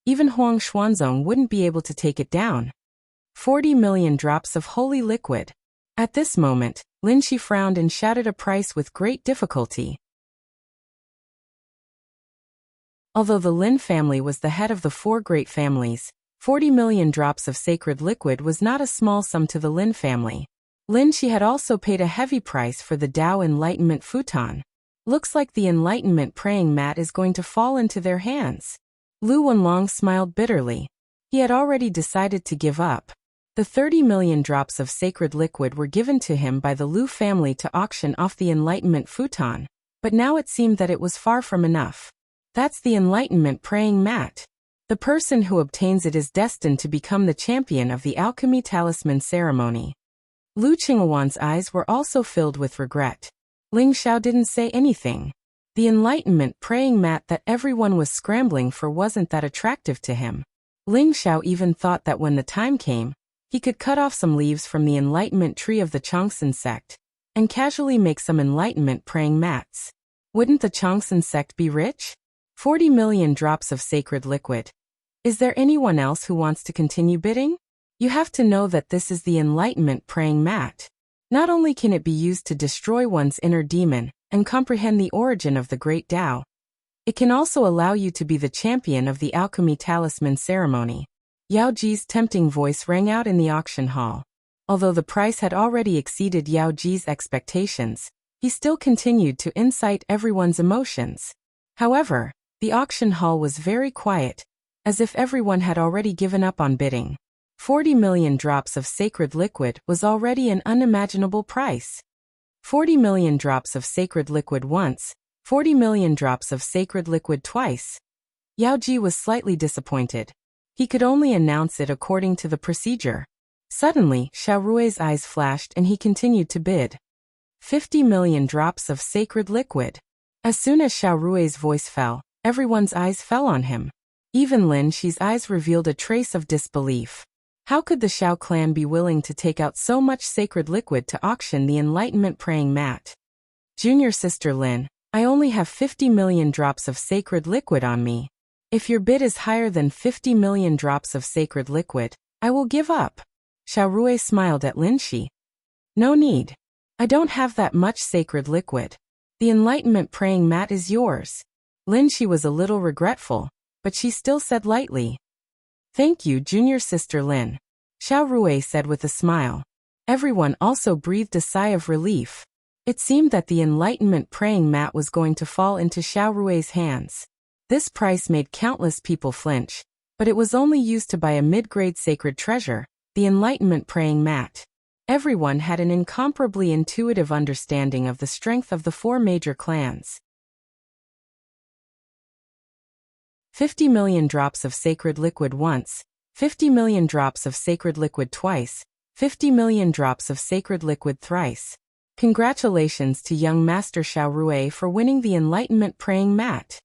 even Huang Xuanzong wouldn't be able to take it down. 40 million drops of holy liquid. At this moment, Lin Shi frowned and shouted a price with great difficulty. Although the Lin family was the head of the 4 great families, 40 million drops of sacred liquid was not a small sum to the Lin family. Lin Shi had also paid a heavy price for the Tao Enlightenment futon. Looks like the Enlightenment praying mat is going to fall into their hands. Lu Wenlong smiled bitterly. He had already decided to give up. The 30 million drops of sacred liquid were given to him by the Lu family to auction off the Enlightenment futon, but now it seemed that it was far from enough. That's the Enlightenment praying mat. The person who obtains it is destined to become the champion of the alchemy talisman ceremony. Lu Qinghuan's eyes were also filled with regret. Ling Xiao didn't say anything. The Enlightenment praying mat that everyone was scrambling for wasn't that attractive to him. Ling Xiao even thought that when the time came, he could cut off some leaves from the Enlightenment tree of the Changsun sect, and casually make some Enlightenment praying mats. Wouldn't the Changsun sect be rich? 40 million drops of sacred liquid. Is there anyone else who wants to continue bidding? You have to know that this is the Enlightenment praying mat. Not only can it be used to destroy one's inner demon and comprehend the origin of the great Tao, it can also allow you to be the champion of the alchemy talisman ceremony. Yao Ji's tempting voice rang out in the auction hall. Although the price had already exceeded Yao Ji's expectations, he still continued to incite everyone's emotions. However, the auction hall was very quiet, as if everyone had already given up on bidding. 40 million drops of sacred liquid was already an unimaginable price. 40 million drops of sacred liquid once, 40 million drops of sacred liquid twice. Yao Ji was slightly disappointed. He could only announce it according to the procedure. Suddenly, Xiao Rui's eyes flashed and he continued to bid. 50 million drops of sacred liquid. As soon as Xiao Rui's voice fell, everyone's eyes fell on him. Even Lin Shi's eyes revealed a trace of disbelief. How could the Xiao clan be willing to take out so much sacred liquid to auction the enlightenment praying mat? Junior sister Lin, I only have 50 million drops of sacred liquid on me. If your bid is higher than 50 million drops of sacred liquid, I will give up. Xiao Rui smiled at Lin Shi. No need. I don't have that much sacred liquid. The enlightenment praying mat is yours. Lin Shi was a little regretful, but she still said lightly. Thank you, junior sister Lin. Xiao Rui said with a smile. Everyone also breathed a sigh of relief. It seemed that the enlightenment praying mat was going to fall into Xiao Rui's hands. This price made countless people flinch, but it was only used to buy a mid-grade sacred treasure, the enlightenment praying mat. Everyone had an incomparably intuitive understanding of the strength of the four major clans. 50 million drops of sacred liquid once, 50 million drops of sacred liquid twice, 50 million drops of sacred liquid thrice. Congratulations to young Master Xiao Rui for winning the enlightenment praying mat.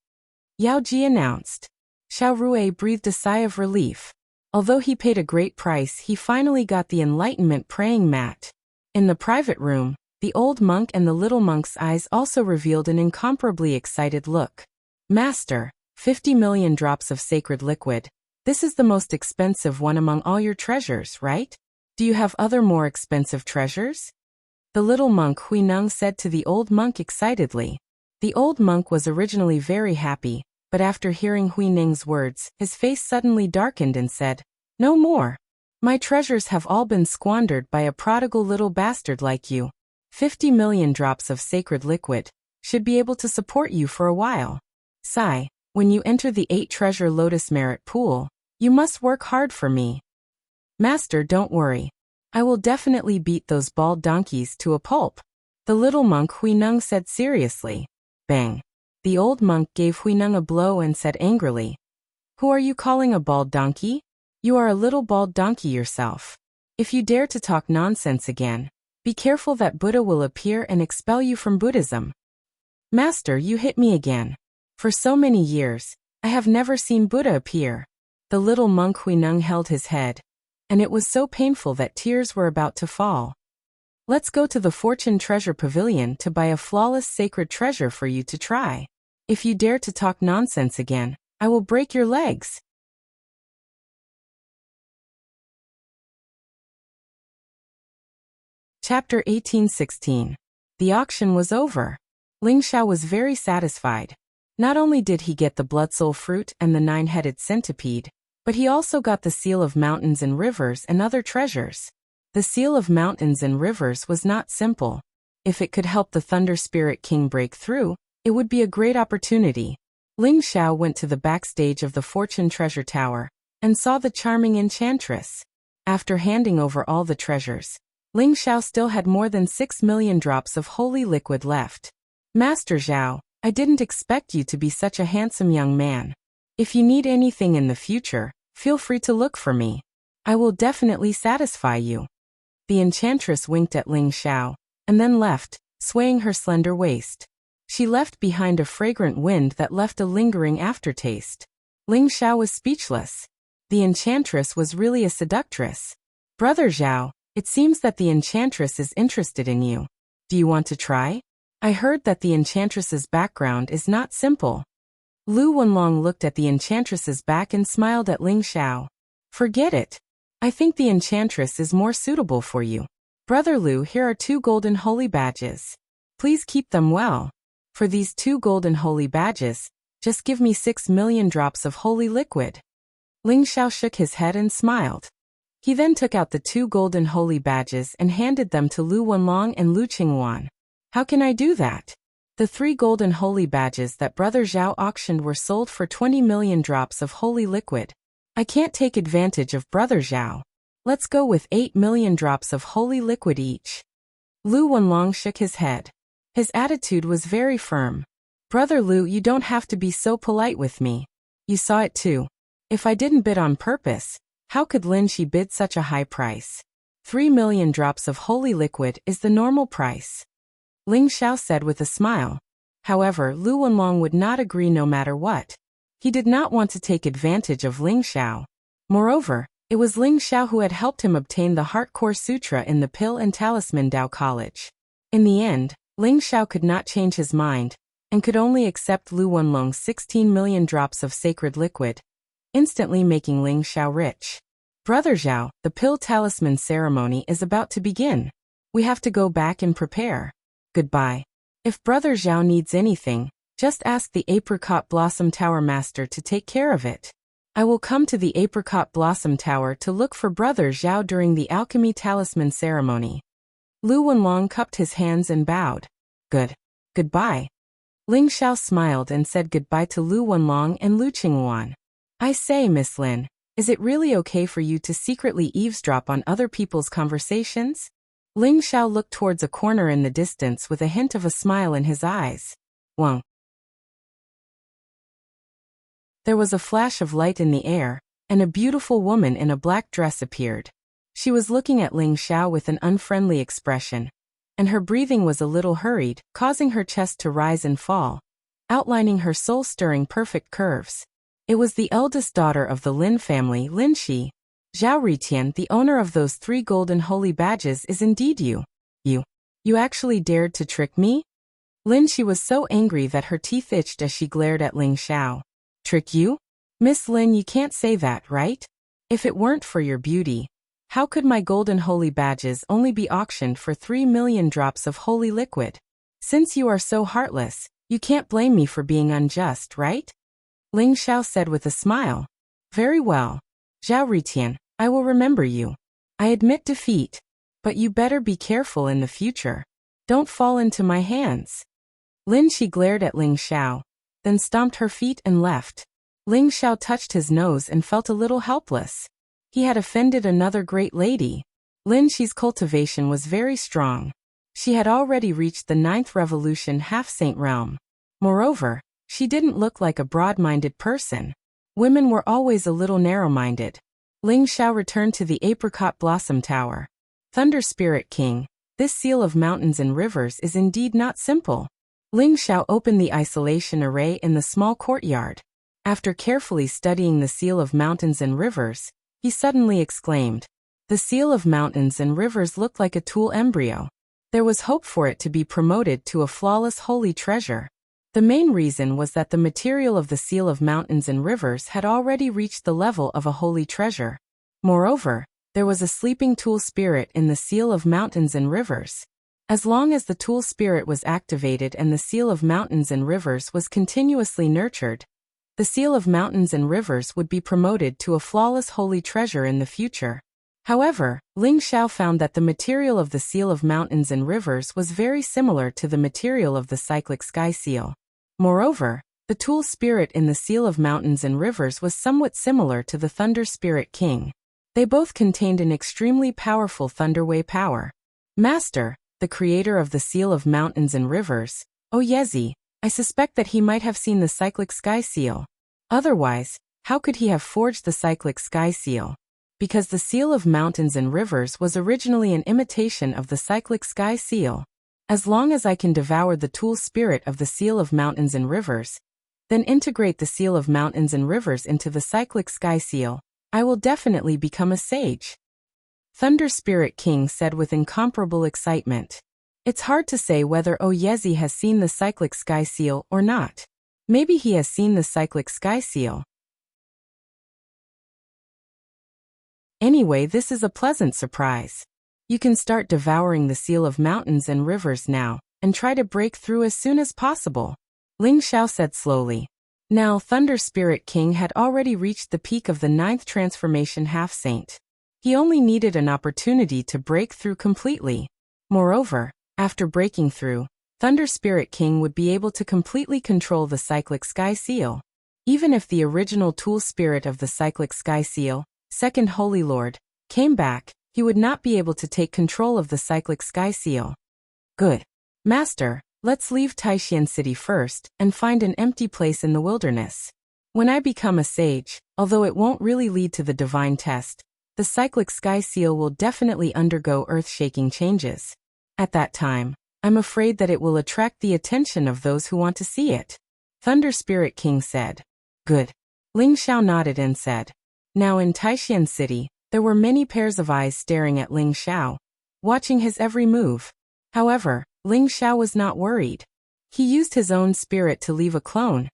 Yao Ji announced. Xiao Rui breathed a sigh of relief. Although he paid a great price, he finally got the enlightenment praying mat. In the private room, the old monk and the little monk's eyes also revealed an incomparably excited look. Master, 50 million drops of sacred liquid. This is the most expensive one among all your treasures, right? Do you have other more expensive treasures? The little monk Hui Neng said to the old monk excitedly. The old monk was originally very happy, but after hearing Hui Neng's words, his face suddenly darkened and said, No more. My treasures have all been squandered by a prodigal little bastard like you. 50 million drops of sacred liquid should be able to support you for a while. Sigh, when you enter the 8-treasure lotus merit pool, you must work hard for me. Master, don't worry. I will definitely beat those bald donkeys to a pulp. The little monk Hui Neng said seriously. Bang. The old monk gave Hui Neng a blow and said angrily, Who are you calling a bald donkey? You are a little bald donkey yourself. If you dare to talk nonsense again, be careful that Buddha will appear and expel you from Buddhism. Master, you hit me again. For so many years, I have never seen Buddha appear. The little monk Hui Neng held his head, and it was so painful that tears were about to fall. Let's go to the Fortune Treasure Pavilion to buy a flawless sacred treasure for you to try. If you dare to talk nonsense again, I will break your legs. Chapter 1816. The auction was over. Ling Xiao was very satisfied. Not only did he get the blood soul fruit and the 9-headed centipede, but he also got the seal of mountains and rivers and other treasures. The seal of mountains and rivers was not simple. If it could help the Thunder Spirit King break through, it would be a great opportunity. Ling Xiao went to the backstage of the Fortune Treasure Tower and saw the charming enchantress. After handing over all the treasures, Ling Xiao still had more than 6 million drops of holy liquid left. Master Zhao, I didn't expect you to be such a handsome young man. If you need anything in the future, feel free to look for me. I will definitely satisfy you. The enchantress winked at Ling Xiao, and then left, swaying her slender waist. She left behind a fragrant wind that left a lingering aftertaste. Ling Xiao was speechless. The enchantress was really a seductress. Brother Zhao, it seems that the enchantress is interested in you. Do you want to try? I heard that the enchantress's background is not simple. Lu Wenlong looked at the enchantress's back and smiled at Ling Xiao. Forget it. I think the enchantress is more suitable for you. Brother Lu, here are 2 golden holy badges. Please keep them well. For these 2 golden holy badges, just give me 6 million drops of holy liquid. Ling Xiao shook his head and smiled. He then took out the 2 golden holy badges and handed them to Lu Wenlong and Lu Qingwan. How can I do that? The 3 golden holy badges that Brother Zhao auctioned were sold for 20 million drops of holy liquid. I can't take advantage of Brother Zhao. Let's go with 8 million drops of holy liquid each. Lu Wenlong shook his head. His attitude was very firm. Brother Lu, you don't have to be so polite with me. You saw it too. If I didn't bid on purpose, how could Lin Shi bid such a high price? 3 million drops of holy liquid is the normal price. Ling Xiao said with a smile. However, Lu Wenlong would not agree no matter what. He did not want to take advantage of Ling Xiao. Moreover, it was Ling Xiao who had helped him obtain the Heart Core Sutra in the Pill and Talisman Dao College. In the end, Ling Xiao could not change his mind, and could only accept Lu Wenlong's 16 million drops of sacred liquid, instantly making Ling Xiao rich. Brother Zhao, the Pill Talisman ceremony is about to begin. We have to go back and prepare. Goodbye. If Brother Zhao needs anything, just ask the Apricot Blossom Tower Master to take care of it. I will come to the Apricot Blossom Tower to look for Brother Zhao during the Alchemy Talisman ceremony. Lu Wenlong cupped his hands and bowed. Goodbye. Ling Xiao smiled and said goodbye to Lu Wenlong and Lu Qingwan. I say, Miss Lin, is it really okay for you to secretly eavesdrop on other people's conversations? Ling Xiao looked towards a corner in the distance with a hint of a smile in his eyes. Wang. There was a flash of light in the air, and a beautiful woman in a black dress appeared. She was looking at Ling Xiao with an unfriendly expression, and her breathing was a little hurried, causing her chest to rise and fall, outlining her soul-stirring perfect curves. It was the eldest daughter of the Lin family, Lin Shi. Zhao Ritian, the owner of those 3 golden holy badges, is indeed you. You actually dared to trick me? Lin Shi was so angry that her teeth itched as she glared at Ling Xiao. Trick you? Miss Lin, you can't say that, right? If it weren't for your beauty, how could my golden holy badges only be auctioned for 3 million drops of holy liquid? Since you are so heartless, you can't blame me for being unjust, right? Ling Xiao said with a smile. Very well. Zhao Ritian, I will remember you. I admit defeat, but you better be careful in the future. Don't fall into my hands. Lin Shi glared at Ling Xiao, then stomped her feet and left. Ling Xiao touched his nose and felt a little helpless. He had offended another great lady. Lin Shi's cultivation was very strong. She had already reached the 9th revolution half-saint realm. Moreover, she didn't look like a broad-minded person. Women were always a little narrow-minded. Ling Xiao returned to the Apricot Blossom Tower. Thunder Spirit King, this seal of mountains and rivers is indeed not simple. Ling Xiao opened the isolation array in the small courtyard. After carefully studying the seal of mountains and rivers, he suddenly exclaimed, "The seal of mountains and rivers looked like a tool embryo. There was hope for it to be promoted to a flawless holy treasure." The main reason was that the material of the seal of mountains and rivers had already reached the level of a holy treasure. Moreover, there was a sleeping tool spirit in the seal of mountains and rivers. As long as the tool spirit was activated and the seal of mountains and rivers was continuously nurtured, the seal of mountains and rivers would be promoted to a flawless holy treasure in the future. However, Ling Xiao found that the material of the seal of mountains and rivers was very similar to the material of the cyclic sky seal. Moreover, the tool spirit in the seal of mountains and rivers was somewhat similar to the Thunder Spirit King. They both contained an extremely powerful Thunderway power. Master, the creator of the seal of mountains and rivers, Yezi, I suspect that he might have seen the cyclic sky seal. Otherwise, how could he have forged the cyclic sky seal? Because the seal of mountains and rivers was originally an imitation of the cyclic sky seal. As long as I can devour the tool spirit of the seal of mountains and rivers, then integrate the seal of mountains and rivers into the cyclic sky seal, I will definitely become a sage. Thunder Spirit King said with incomparable excitement. It's hard to say whether Yezi has seen the cyclic sky seal or not. Maybe he has seen the cyclic sky seal. Anyway, this is a pleasant surprise. You can start devouring the seal of mountains and rivers now, and try to break through as soon as possible. Ling Xiao said slowly. Now Thunder Spirit King had already reached the peak of the 9th transformation half-saint. He only needed an opportunity to break through completely. Moreover, after breaking through, Thunder Spirit King would be able to completely control the cyclic sky seal. Even if the original tool spirit of the cyclic sky seal, Second Holy Lord, came back, he would not be able to take control of the cyclic sky seal. Good. Master, let's leave Taishan City first and find an empty place in the wilderness. When I become a sage, although it won't really lead to the divine test, the cyclic sky seal will definitely undergo earth-shaking changes. At that time, I'm afraid that it will attract the attention of those who want to see it. Thunder Spirit King said. Good. Ling Xiao nodded and said. Now in Taishan City, there were many pairs of eyes staring at Ling Xiao, watching his every move. However, Ling Xiao was not worried. He used his own spirit to leave a clone,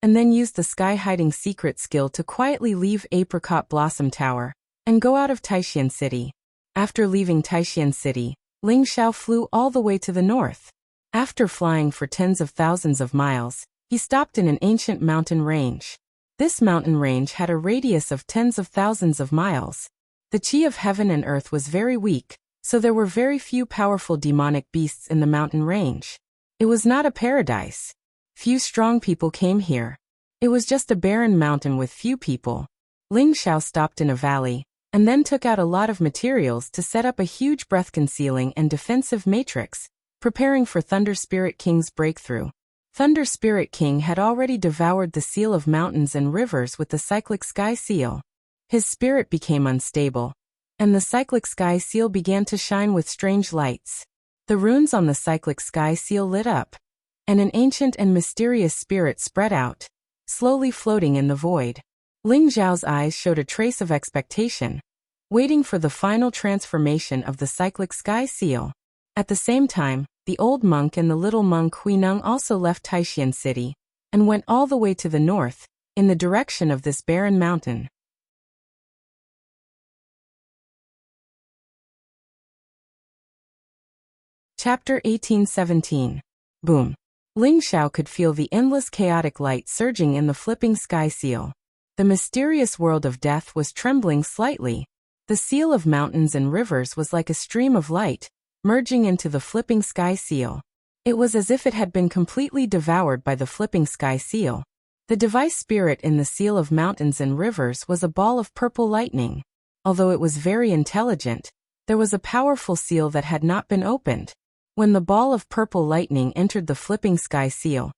and then used the sky-hiding secret skill to quietly leave Apricot Blossom Tower and go out of Taishan City. After leaving Taishan City, Ling Xiao flew all the way to the north. After flying for tens of thousands of miles, he stopped in an ancient mountain range. This mountain range had a radius of tens of thousands of miles. The chi of heaven and earth was very weak, so there were very few powerful demonic beasts in the mountain range. It was not a paradise. Few strong people came here. It was just a barren mountain with few people. Ling Xiao stopped in a valley, and then took out a lot of materials to set up a huge breath-concealing and defensive matrix, preparing for Thunder Spirit King's breakthrough. Thunder Spirit King had already devoured the seal of mountains and rivers with the cyclic sky seal. His spirit became unstable, and the cyclic sky seal began to shine with strange lights. The runes on the cyclic sky seal lit up, and an ancient and mysterious spirit spread out, slowly floating in the void. Ling Xiao's eyes showed a trace of expectation, waiting for the final transformation of the cyclic sky seal. At the same time, the old monk and the little monk Huineng also left Taishan City, and went all the way to the north, in the direction of this barren mountain. Chapter 1817. Boom. Ling Xiao could feel the endless chaotic light surging in the flipping sky seal. The mysterious world of death was trembling slightly. The seal of mountains and rivers was like a stream of light, merging into the flipping sky seal. It was as if it had been completely devoured by the flipping sky seal. The device spirit in the seal of mountains and rivers was a ball of purple lightning. Although it was very intelligent, there was a powerful seal that had not been opened. When the ball of purple lightning entered the flipping sky seal,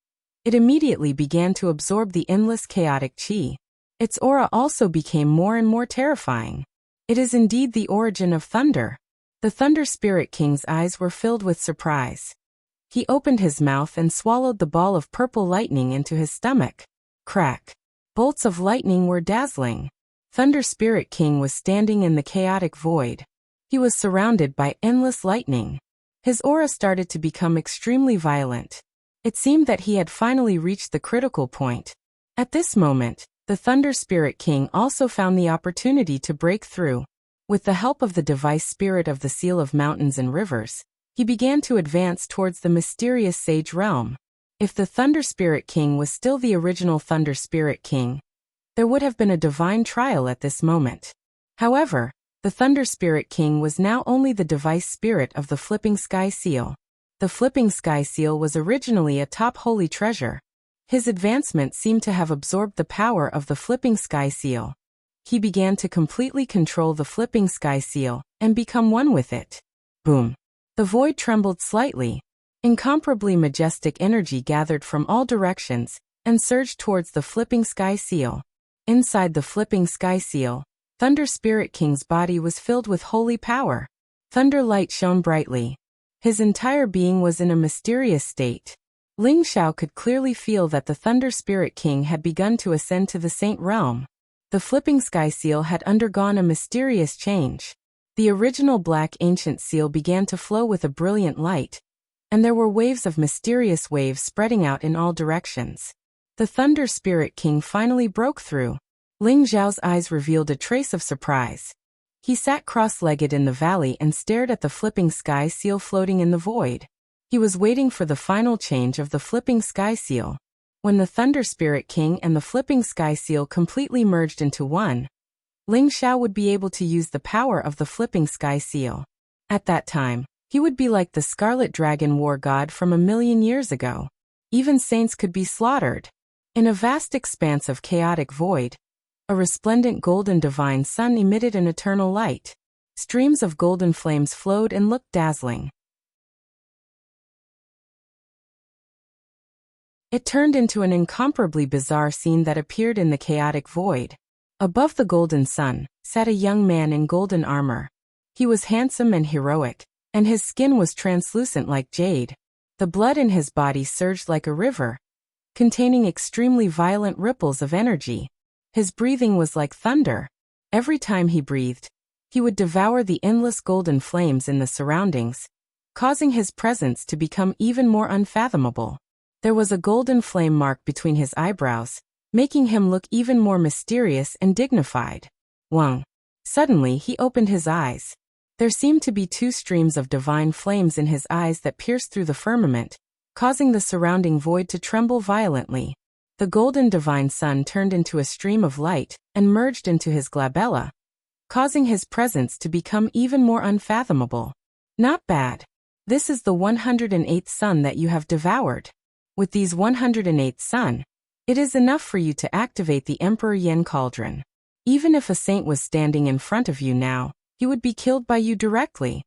it immediately began to absorb the endless chaotic chi. Its aura also became more and more terrifying. It is indeed the origin of thunder. The Thunder Spirit King's eyes were filled with surprise. He opened his mouth and swallowed the ball of purple lightning into his stomach. Crack. Bolts of lightning were dazzling. Thunder Spirit King was standing in the chaotic void. He was surrounded by endless lightning. His aura started to become extremely violent. It seemed that he had finally reached the critical point. At this moment, the Thunder Spirit King also found the opportunity to break through. With the help of the device spirit of the seal of mountains and rivers, he began to advance towards the mysterious Sage Realm. If the Thunder Spirit King was still the original Thunder Spirit King, there would have been a divine trial at this moment. However, the Thunder Spirit King was now only the device spirit of the Flipping Sky Seal. The Flipping Sky Seal was originally a top holy treasure. His advancement seemed to have absorbed the power of the Flipping Sky Seal. He began to completely control the flipping sky seal and become one with it. Boom. The void trembled slightly. Incomparably majestic energy gathered from all directions and surged towards the flipping sky seal. Inside the flipping sky seal, Thunder Spirit King's body was filled with holy power. Thunder light shone brightly. His entire being was in a mysterious state. Ling Xiao could clearly feel that the Thunder Spirit King had begun to ascend to the Saint Realm. The flipping sky seal had undergone a mysterious change. The original black ancient seal began to flow with a brilliant light, and there were waves of mysterious waves spreading out in all directions. The Thunder Spirit King finally broke through. Ling Xiao's eyes revealed a trace of surprise. He sat cross-legged in the valley and stared at the flipping sky seal floating in the void. He was waiting for the final change of the flipping sky seal. When the Thunder Spirit King and the Flipping Sky Seal completely merged into one, Ling Xiao would be able to use the power of the Flipping Sky Seal. At that time, he would be like the Scarlet Dragon war god from 1,000,000 years ago. Even saints could be slaughtered. In a vast expanse of chaotic void, a resplendent golden divine sun emitted an eternal light. Streams of golden flames flowed and looked dazzling. It turned into an incomparably bizarre scene that appeared in the chaotic void. Above the golden sun sat a young man in golden armor. He was handsome and heroic, and his skin was translucent like jade. The blood in his body surged like a river, containing extremely violent ripples of energy. His breathing was like thunder. Every time he breathed, he would devour the endless golden flames in the surroundings, causing his presence to become even more unfathomable. There was a golden flame mark between his eyebrows, making him look even more mysterious and dignified. Wang. Suddenly he opened his eyes. There seemed to be two streams of divine flames in his eyes that pierced through the firmament, causing the surrounding void to tremble violently. The golden divine sun turned into a stream of light and merged into his glabella, causing his presence to become even more unfathomable. Not bad. This is the 108th sun that you have devoured. With these 108 sun, it is enough for you to activate the Emperor Yin Cauldron. Even if a saint was standing in front of you now, he would be killed by you directly.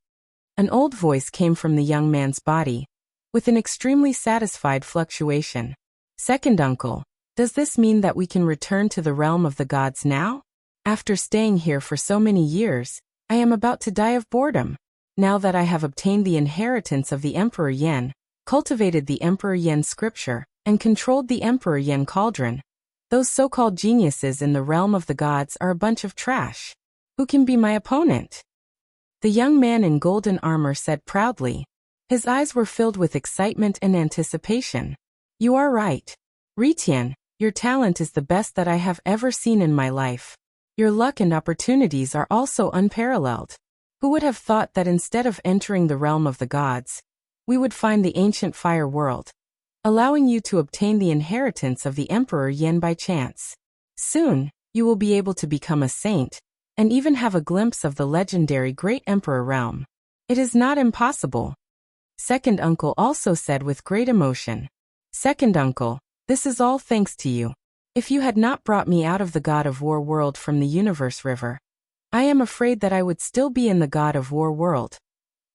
An old voice came from the young man's body, with an extremely satisfied fluctuation. Second uncle, does this mean that we can return to the realm of the gods now? After staying here for so many years, I am about to die of boredom. Now that I have obtained the inheritance of the Emperor Yin, cultivated the Emperor Yin scripture, and controlled the Emperor Yin cauldron, those so-called geniuses in the realm of the gods are a bunch of trash. Who can be my opponent? The young man in golden armor said proudly. His eyes were filled with excitement and anticipation. You are right. Ritian, your talent is the best that I have ever seen in my life. Your luck and opportunities are also unparalleled. Who would have thought that instead of entering the realm of the gods, we would find the ancient fire world, allowing you to obtain the inheritance of the Emperor Yin by chance. Soon, you will be able to become a saint, and even have a glimpse of the legendary Great Emperor realm. It is not impossible. Second uncle also said with great emotion. Second uncle, this is all thanks to you. If you had not brought me out of the God of War world from the universe river, I am afraid that I would still be in the God of War world,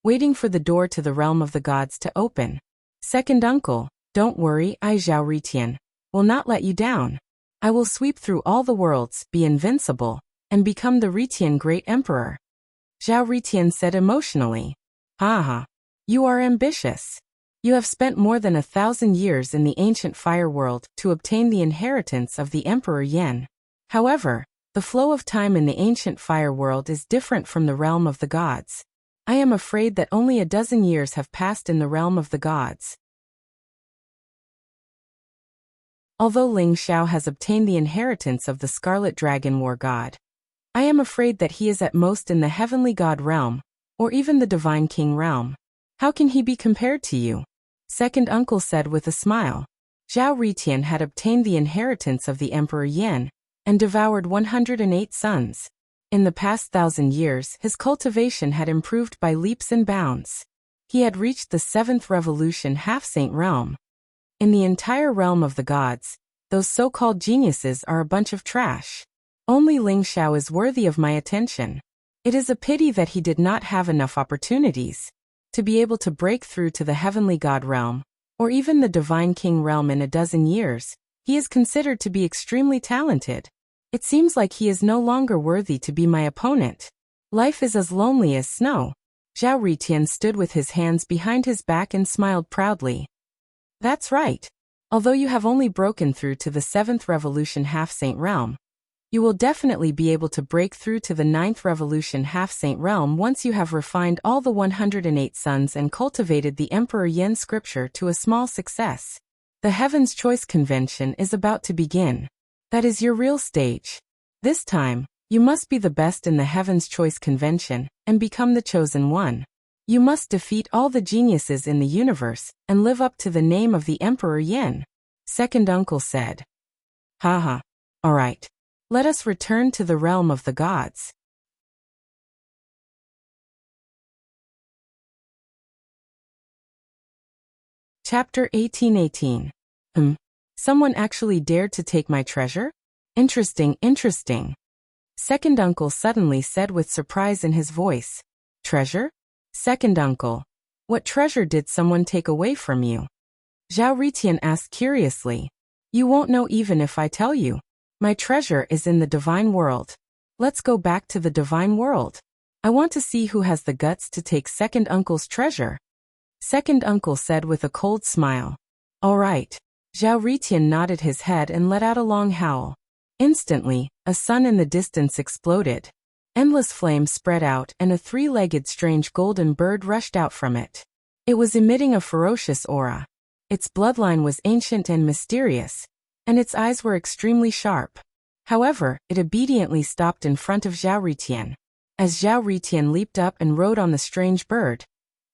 waiting for the door to the realm of the gods to open. Second uncle, don't worry, I Zhao Ritian will not let you down. I will sweep through all the worlds, be invincible, and become the Ritian Great Emperor. Zhao Ritian said emotionally. Haha. You are ambitious. You have spent more than 1,000 years in the ancient fire world to obtain the inheritance of the Emperor Yin. However, the flow of time in the ancient fire world is different from the realm of the gods. I am afraid that only a dozen years have passed in the realm of the gods. Although Ling Xiao has obtained the inheritance of the Scarlet Dragon War God, I am afraid that he is at most in the Heavenly God realm, or even the Divine King realm. How can he be compared to you? Second uncle said with a smile. Zhao Ritian had obtained the inheritance of the Emperor Yin, and devoured 108 sons. In the past 1,000 years, his cultivation had improved by leaps and bounds. He had reached the 7th revolution half-saint realm. In the entire realm of the gods, those so-called geniuses are a bunch of trash. Only Ling Xiao is worthy of my attention. It is a pity that he did not have enough opportunities to be able to break through to the Heavenly God realm, or even the Divine King realm in a dozen years. He is considered to be extremely talented. It seems like he is no longer worthy to be my opponent. Life is as lonely as snow. Zhao Ritian stood with his hands behind his back and smiled proudly. That's right. Although you have only broken through to the 7th revolution half-saint realm, you will definitely be able to break through to the 9th revolution half-saint realm once you have refined all the 108 sons and cultivated the Emperor Yin scripture to a small success. The Heaven's Choice Convention is about to begin. That is your real stage. This time, you must be the best in the Heaven's Choice Convention and become the chosen one. You must defeat all the geniuses in the universe and live up to the name of the Emperor Yin. Second uncle said. Haha. Alright. Let us return to the realm of the gods. Chapter 1818. Someone actually dared to take my treasure? Interesting, interesting. Second uncle suddenly said with surprise in his voice. Treasure? Second uncle, what treasure did someone take away from you? Zhao Ritian asked curiously. You won't know even if I tell you. My treasure is in the divine world. Let's go back to the divine world. I want to see who has the guts to take second uncle's treasure. Second uncle said with a cold smile. All right. Zhao Ritian nodded his head and let out a long howl. Instantly, a sun in the distance exploded. Endless flames spread out and a three-legged strange golden bird rushed out from it. It was emitting a ferocious aura. Its bloodline was ancient and mysterious, and its eyes were extremely sharp. However, it obediently stopped in front of Zhao Ritian. As Zhao Ritian leaped up and rode on the strange bird,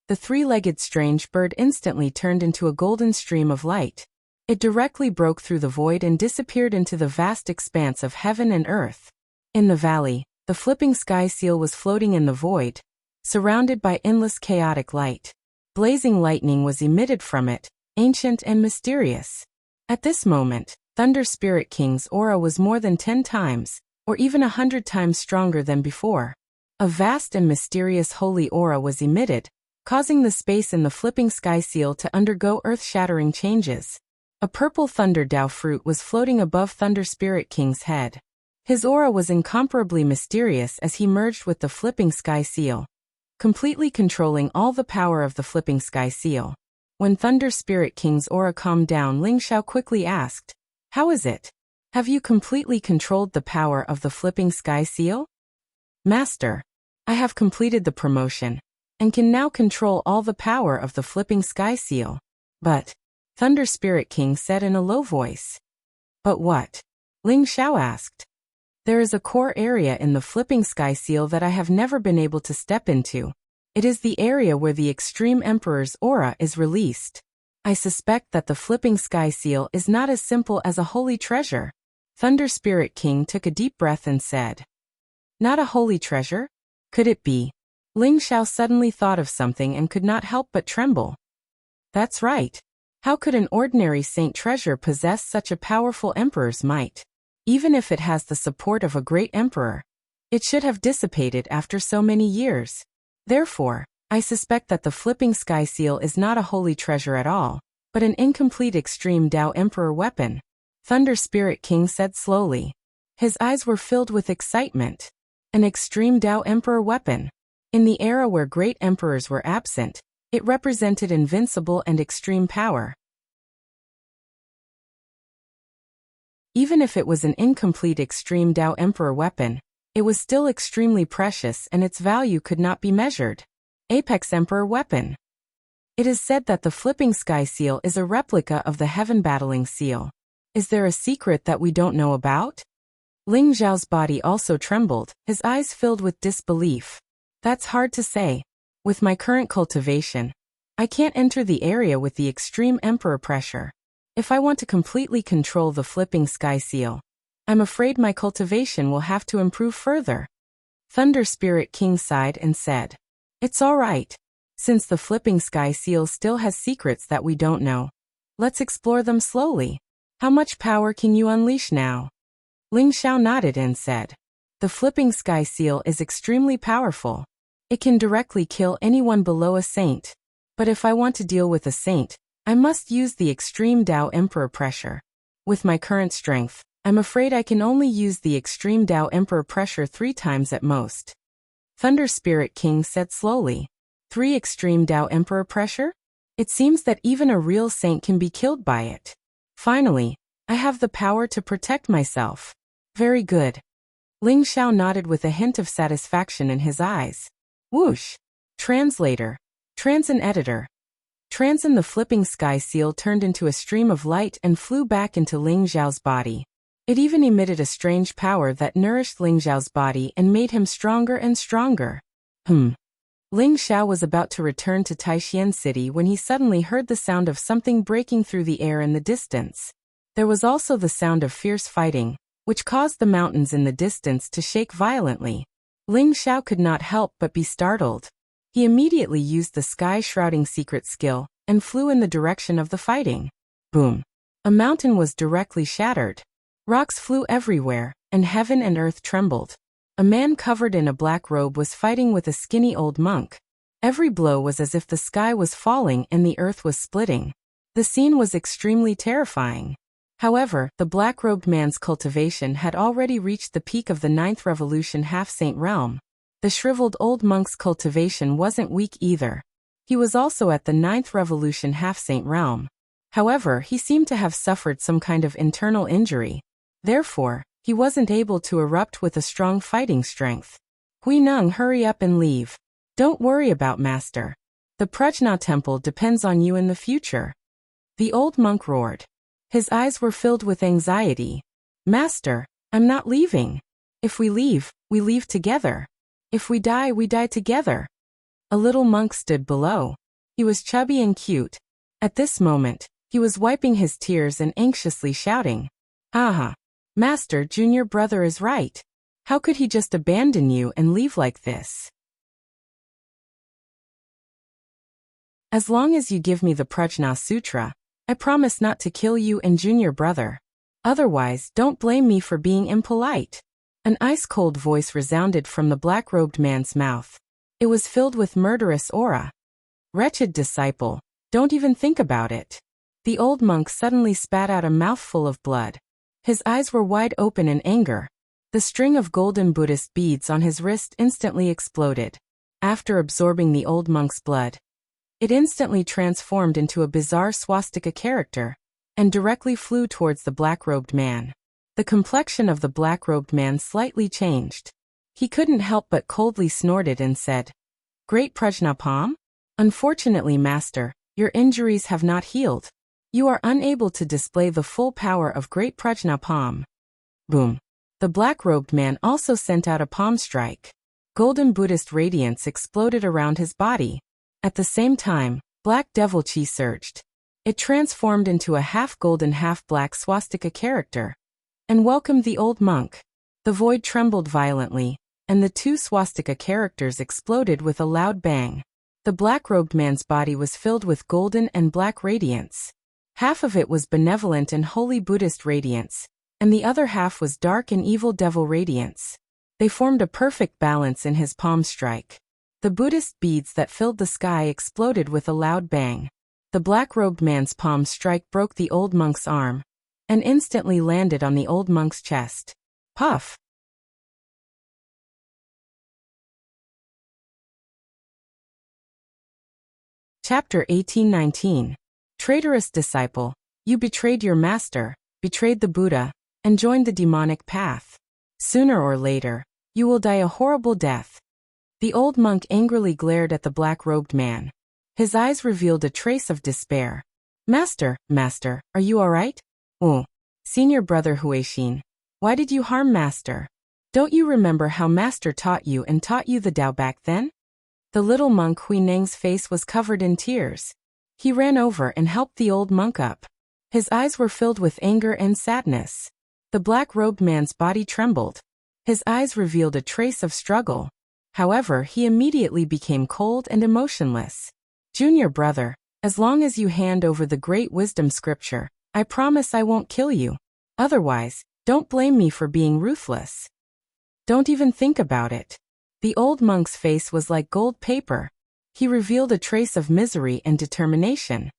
the three-legged strange bird instantly turned into a golden stream of light. It directly broke through the void and disappeared into the vast expanse of heaven and earth. In the valley, the flipping sky seal was floating in the void, surrounded by endless chaotic light. Blazing lightning was emitted from it, ancient and mysterious. At this moment, Thunder Spirit King's aura was more than 10 times, or even 100 times stronger than before. A vast and mysterious holy aura was emitted, causing the space in the flipping sky seal to undergo earth-shattering changes. A purple Thunder Dao fruit was floating above Thunder Spirit King's head. His aura was incomparably mysterious as he merged with the flipping sky seal, completely controlling all the power of the flipping sky seal. When Thunder Spirit King's aura calmed down, Ling Xiao quickly asked, "How is it? Have you completely controlled the power of the flipping sky seal?" "Master, I have completed the promotion, and can now control all the power of the flipping sky seal." "But," Thunder Spirit King said in a low voice. "But what?" Ling Xiao asked. "There is a core area in the flipping sky seal that I have never been able to step into. It is the area where the Extreme Emperor's aura is released. I suspect that the flipping sky seal is not as simple as a holy treasure." Thunder Spirit King took a deep breath and said, "Not a holy treasure? Could it be?" Ling Xiao suddenly thought of something and could not help but tremble. "That's right. How could an ordinary saint treasure possess such a powerful emperor's might? Even if it has the support of a great emperor, it should have dissipated after so many years. Therefore, I suspect that the flipping sky seal is not a holy treasure at all, but an incomplete Extreme Dao Emperor weapon," Thunder Spirit King said slowly. His eyes were filled with excitement. An Extreme Dao Emperor weapon. In the era where great emperors were absent, it represented invincible and extreme power. Even if it was an incomplete Extreme Dao Emperor weapon, it was still extremely precious and its value could not be measured. Apex Emperor weapon. It is said that the flipping sky seal is a replica of the heaven battling seal. Is there a secret that we don't know about? Ling Zhao's body also trembled, his eyes filled with disbelief. That's hard to say. With my current cultivation, I can't enter the area with the Extreme Emperor pressure. If I want to completely control the flipping sky seal, I'm afraid my cultivation will have to improve further." Thunder Spirit King sighed and said, "It's all right. Since the flipping sky seal still has secrets that we don't know, let's explore them slowly. How much power can you unleash now?" Ling Xiao nodded and said, "The flipping sky seal is extremely powerful. It can directly kill anyone below a saint. But if I want to deal with a saint, I must use the Extreme Dao Emperor pressure. With my current strength, I'm afraid I can only use the Extreme Dao Emperor pressure 3 times at most." Thunder Spirit King said slowly, 3 Extreme Dao Emperor pressure? It seems that even a real saint can be killed by it. Finally, I have the power to protect myself. Very good. Ling Xiao nodded with a hint of satisfaction in his eyes. Whoosh! Translator. Transin editor. Transin the flipping sky seal turned into a stream of light and flew back into Ling Zhao's body. It even emitted a strange power that nourished Ling Zhao's body and made him stronger and stronger. Ling Xiao was about to return to Taixuan City when he suddenly heard the sound of something breaking through the air in the distance. There was also the sound of fierce fighting, which caused the mountains in the distance to shake violently. Ling Xiao could not help but be startled. He immediately used the sky-shrouding secret skill and flew in the direction of the fighting. Boom! A mountain was directly shattered. Rocks flew everywhere, and heaven and earth trembled. A man covered in a black robe was fighting with a skinny old monk. Every blow was as if the sky was falling and the earth was splitting. The scene was extremely terrifying. However, the black-robed man's cultivation had already reached the peak of the 9th Revolution half-saint realm. The shriveled old monk's cultivation wasn't weak either. He was also at the 9th Revolution half-saint realm. However, he seemed to have suffered some kind of internal injury. Therefore, he wasn't able to erupt with a strong fighting strength. Hui Neng, hurry up and leave. Don't worry about Master. The Prajna Temple depends on you in the future. The old monk roared. His eyes were filled with anxiety. Master, I'm not leaving. If we leave together. If we die together. A little monk stood below. He was chubby and cute. At this moment, he was wiping his tears and anxiously shouting. Aha! Master, junior brother is right. How could he just abandon you and leave like this? As long as you give me the Prajna Sutra, I promise not to kill you and junior brother. Otherwise, don't blame me for being impolite. An ice-cold voice resounded from the black-robed man's mouth. It was filled with murderous aura. Wretched disciple, don't even think about it. The old monk suddenly spat out a mouthful of blood. His eyes were wide open in anger. The string of golden Buddhist beads on his wrist instantly exploded. After absorbing the old monk's blood, it instantly transformed into a bizarre swastika character and directly flew towards the black-robed man. The complexion of the black-robed man slightly changed. He couldn't help but coldly snorted and said, Great Prajnapam? Unfortunately, Master, your injuries have not healed. You are unable to display the full power of Great Prajnapam. Boom. The black-robed man also sent out a palm strike. Golden Buddhist radiance exploded around his body. At the same time, black devil chi surged. It transformed into a half-golden half-black swastika character and welcomed the old monk. The void trembled violently, and the two swastika characters exploded with a loud bang. The black-robed man's body was filled with golden and black radiance. Half of it was benevolent and holy Buddhist radiance, and the other half was dark and evil devil radiance. They formed a perfect balance in his palm strike. The Buddhist beads that filled the sky exploded with a loud bang. The black-robed man's palm strike broke the old monk's arm, and instantly landed on the old monk's chest. Puff! Chapter 18-19. Traitorous disciple, you betrayed your master, betrayed the Buddha, and joined the demonic path. Sooner or later, you will die a horrible death. The old monk angrily glared at the black-robed man. His eyes revealed a trace of despair. Master, are you all right? Oh, senior brother Huixin, why did you harm Master? Don't you remember how Master taught you the Tao back then? The little monk Hui Neng's face was covered in tears. He ran over and helped the old monk up. His eyes were filled with anger and sadness. The black-robed man's body trembled. His eyes revealed a trace of struggle. However, he immediately became cold and emotionless. Junior brother, as long as you hand over the great wisdom scripture, I promise I won't kill you. Otherwise, don't blame me for being ruthless. Don't even think about it. The old monk's face was like gold paper. He revealed a trace of misery and determination.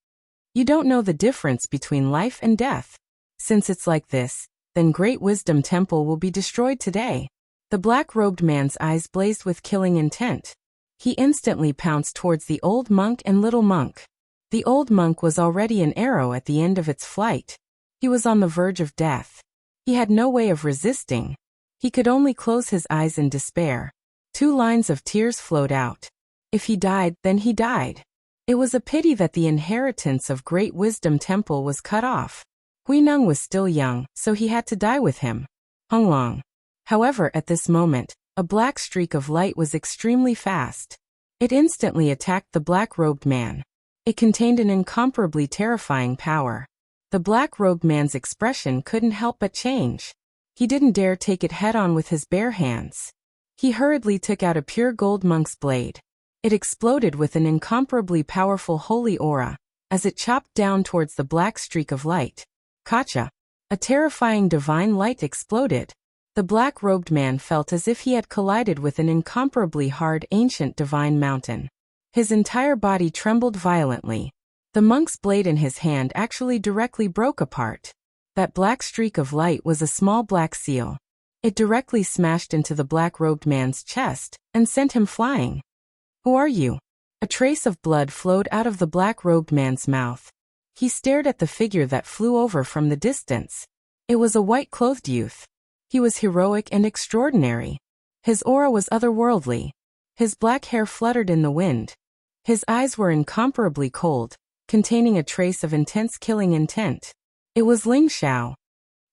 You don't know the difference between life and death. Since it's like this, then Great Wisdom Temple will be destroyed today. The black-robed man's eyes blazed with killing intent. He instantly pounced towards the old monk and little monk. The old monk was already an arrow at the end of its flight. He was on the verge of death. He had no way of resisting. He could only close his eyes in despair. 2 lines of tears flowed out. If he died, then he died. It was a pity that the inheritance of Great Wisdom Temple was cut off. Hui Neng was still young, so he had to die with him. Hung Long. However, at this moment, a black streak of light was extremely fast. It instantly attacked the black-robed man. It contained an incomparably terrifying power. The black-robed man's expression couldn't help but change. He didn't dare take it head-on with his bare hands. He hurriedly took out a pure gold monk's blade. It exploded with an incomparably powerful holy aura, as it chopped down towards the black streak of light. Kacha! A terrifying divine light exploded. The black-robed man felt as if he had collided with an incomparably hard ancient divine mountain. His entire body trembled violently. The monk's blade in his hand actually directly broke apart. That black streak of light was a small black seal. It directly smashed into the black-robed man's chest and sent him flying. Who are you? A trace of blood flowed out of the black-robed man's mouth. He stared at the figure that flew over from the distance. It was a white-clothed youth. He was heroic and extraordinary. His aura was otherworldly. His black hair fluttered in the wind. His eyes were incomparably cold, containing a trace of intense killing intent. It was Ling Xiao.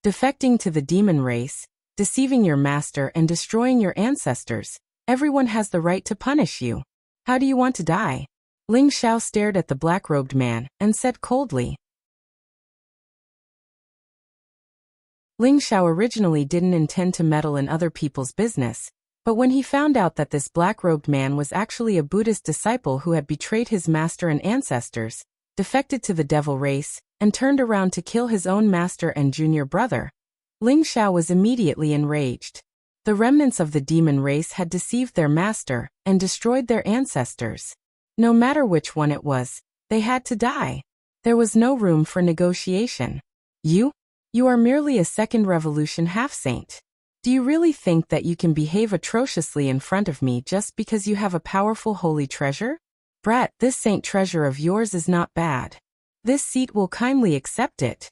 Defecting to the demon race, deceiving your master and destroying your ancestors, everyone has the right to punish you. How do you want to die? Ling Xiao stared at the black-robed man and said coldly. Ling Xiao originally didn't intend to meddle in other people's business, but when he found out that this black-robed man was actually a Buddhist disciple who had betrayed his master and ancestors, defected to the devil race, and turned around to kill his own master and junior brother, Ling Xiao was immediately enraged. The remnants of the demon race had deceived their master and destroyed their ancestors. No matter which one it was, they had to die. There was no room for negotiation. You are merely a second revolution half-saint. Do you really think that you can behave atrociously in front of me just because you have a powerful holy treasure? Brat, this saint treasure of yours is not bad. This seat will kindly accept it.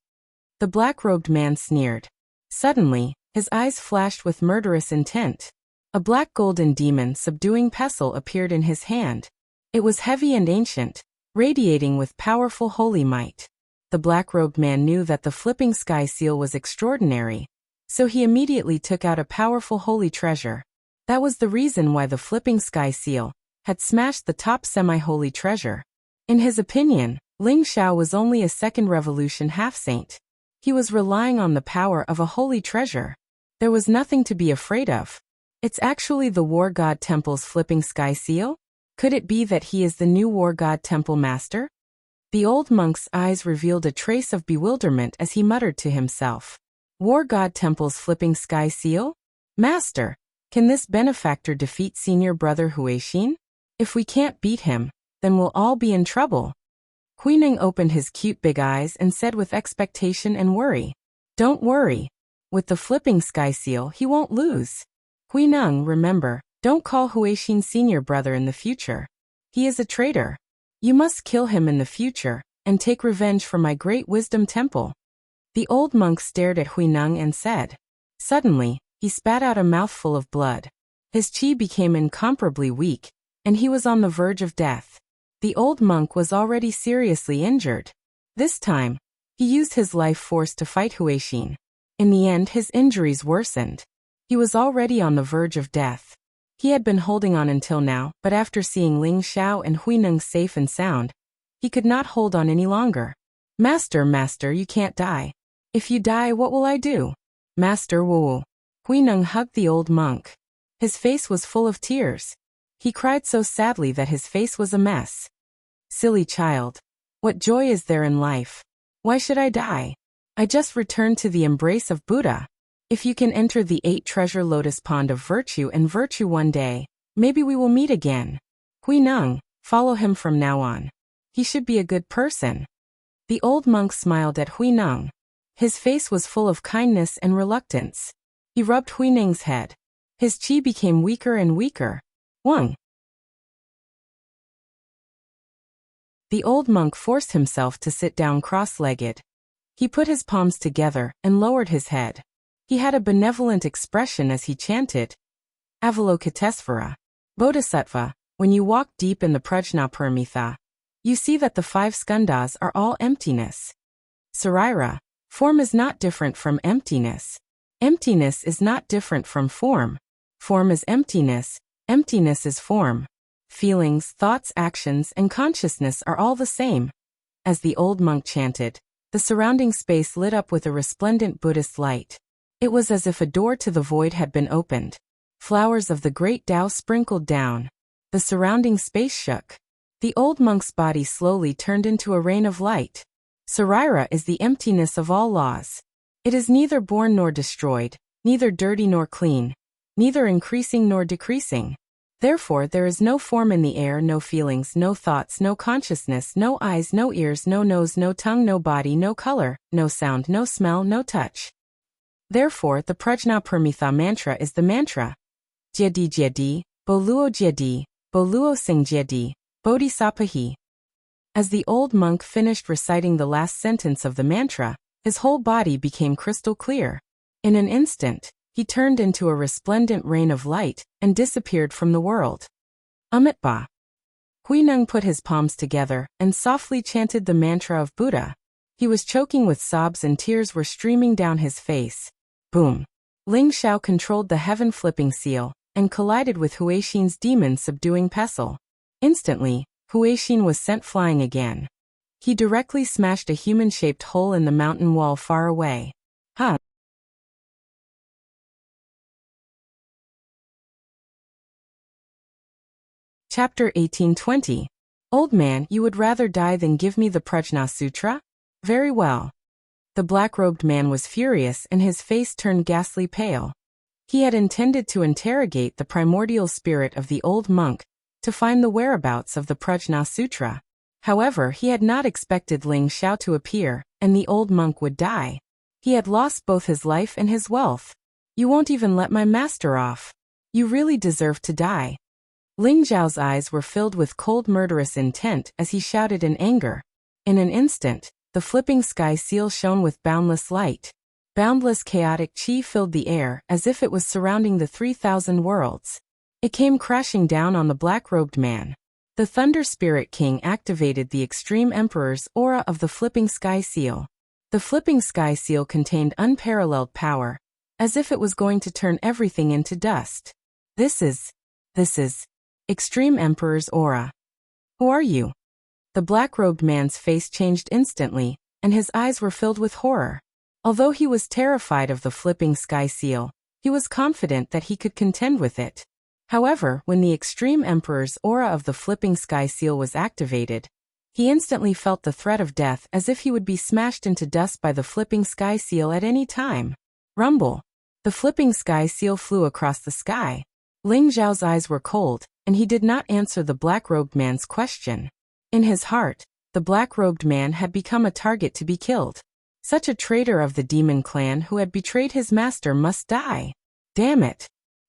The black-robed man sneered. Suddenly, his eyes flashed with murderous intent. A black golden demon subduing pestle appeared in his hand. It was heavy and ancient, radiating with powerful holy might. The black-robed man knew that the flipping sky seal was extraordinary, so he immediately took out a powerful holy treasure. That was the reason why the flipping sky seal had smashed the top semi-holy treasure. In his opinion, Ling Xiao was only a second revolution half-saint. He was relying on the power of a holy treasure. There was nothing to be afraid of. It's actually the War God Temple's flipping sky seal? Could it be that he is the new War God Temple master? The old monk's eyes revealed a trace of bewilderment as he muttered to himself. War God Temple's flipping sky seal? Master, can this benefactor defeat senior brother Huixin? If we can't beat him, then we'll all be in trouble. Huineng opened his cute big eyes and said with expectation and worry, Don't worry. With the flipping sky seal, he won't lose. Huineng, remember, don't call Huixin senior brother in the future. He is a traitor. You must kill him in the future, and take revenge for my great wisdom temple. The old monk stared at Huineng and said. Suddenly, he spat out a mouthful of blood. His qi became incomparably weak, and he was on the verge of death. The old monk was already seriously injured. This time, he used his life force to fight Huixin. In the end, his injuries worsened. He was already on the verge of death. He had been holding on until now, but after seeing Ling Xiao and Huineng safe and sound, he could not hold on any longer. Master, you can't die. If you die, what will I do? Master Wu. Huineng hugged the old monk. His face was full of tears. He cried so sadly that his face was a mess. Silly child. What joy is there in life? Why should I die? I just returned to the embrace of Buddha. If you can enter the 8-treasure lotus pond of virtue and virtue one day, maybe we will meet again. Huineng, follow him from now on. He should be a good person. The old monk smiled at Huineng. His face was full of kindness and reluctance. He rubbed Huineng's head. His qi became weaker and weaker. Wang. The old monk forced himself to sit down cross-legged. He put his palms together and lowered his head. He had a benevolent expression as he chanted, Avalokitesvara. Bodhisattva, when you walk deep in the Prajnaparamita, you see that the 5 skandhas are all emptiness. Sarira, form is not different from emptiness. Emptiness is not different from form. Form is emptiness. Emptiness is form. Feelings, thoughts, actions, and consciousness are all the same. As the old monk chanted, the surrounding space lit up with a resplendent Buddhist light. It was as if a door to the void had been opened. Flowers of the great Tao sprinkled down. The surrounding space shook. The old monk's body slowly turned into a rain of light. Sarira is the emptiness of all laws. It is neither born nor destroyed, neither dirty nor clean, neither increasing nor decreasing. Therefore there is no form in the air, no feelings, no thoughts, no consciousness, no eyes, no ears, no nose, no tongue, no body, no color, no sound, no smell, no touch. Therefore the Prajnaparamita mantra is the mantra. Jyadi, Boluo Sing Jyadi, Bodhisattva. As the old monk finished reciting the last sentence of the mantra, his whole body became crystal clear. In an instant, he turned into a resplendent rain of light and disappeared from the world. Amitabha. Huineng put his palms together and softly chanted the mantra of Buddha. He was choking with sobs and tears were streaming down his face. Boom. Ling Xiao controlled the heaven-flipping seal and collided with Huixin's demon-subduing pestle. Instantly, Huixin was sent flying again. He directly smashed a human-shaped hole in the mountain wall far away. Huh. Chapter 1820. Old man, you would rather die than give me the Prajna Sutra? Very well. The black-robed man was furious and his face turned ghastly pale. He had intended to interrogate the primordial spirit of the old monk to find the whereabouts of the Prajna Sutra. However, he had not expected Ling Xiao to appear, and the old monk would die. He had lost both his life and his wealth. You won't even let my master off. You really deserve to die. Ling Xiao's eyes were filled with cold murderous intent as he shouted in anger. In an instant, the flipping sky seal shone with boundless light. Boundless chaotic chi filled the air as if it was surrounding the 3,000 worlds. It came crashing down on the black-robed man. The Thunder Spirit King activated the Extreme Emperor's aura of the flipping sky seal. The flipping sky seal contained unparalleled power, as if it was going to turn everything into dust. This is Extreme Emperor's aura. Who are you? The black-robed man's face changed instantly, and his eyes were filled with horror. Although he was terrified of the flipping sky seal, he was confident that he could contend with it. However, when the Extreme Emperor's aura of the flipping sky seal was activated, he instantly felt the threat of death as if he would be smashed into dust by the flipping sky seal at any time. Rumble. The flipping sky seal flew across the sky. Ling Xiao's eyes were cold, and he did not answer the black-robed man's question. In his heart, the black-robed man had become a target to be killed. Such a traitor of the demon clan who had betrayed his master must die. Damn it.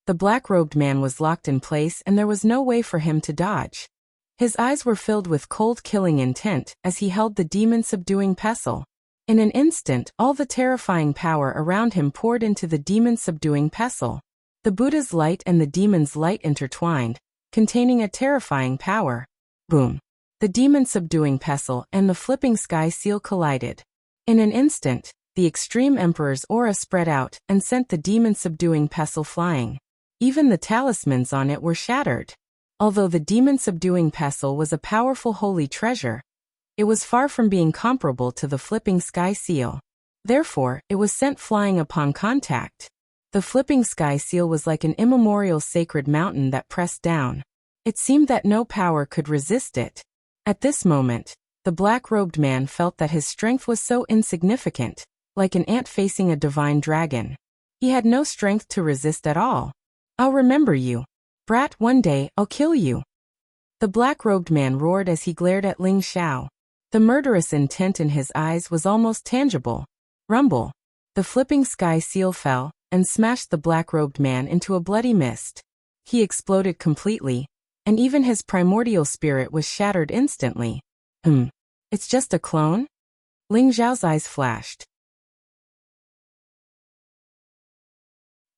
The black-robed man was locked in place and there was no way for him to dodge. His eyes were filled with cold killing intent as he held the demon-subduing pestle. In an instant, all the terrifying power around him poured into the demon-subduing pestle. The Buddha's light and the demon's light intertwined, containing a terrifying power. Boom. The demon-subduing pestle and the flipping sky seal collided. In an instant, the Extreme Emperor's aura spread out and sent the demon-subduing pestle flying. Even the talismans on it were shattered. Although the demon-subduing pestle was a powerful holy treasure, it was far from being comparable to the flipping sky seal. Therefore, it was sent flying upon contact. The flipping sky seal was like an immemorial sacred mountain that pressed down. It seemed that no power could resist it. At this moment, the black-robed man felt that his strength was so insignificant, like an ant facing a divine dragon. He had no strength to resist at all. I'll remember you. Brat, one day, I'll kill you. The black-robed man roared as he glared at Ling Xiao. The murderous intent in his eyes was almost tangible. Rumble. The flipping sky seal fell and smashed the black-robed man into a bloody mist. He exploded completely, and even his primordial spirit was shattered instantly. It's just a clone? Ling Xiao's eyes flashed.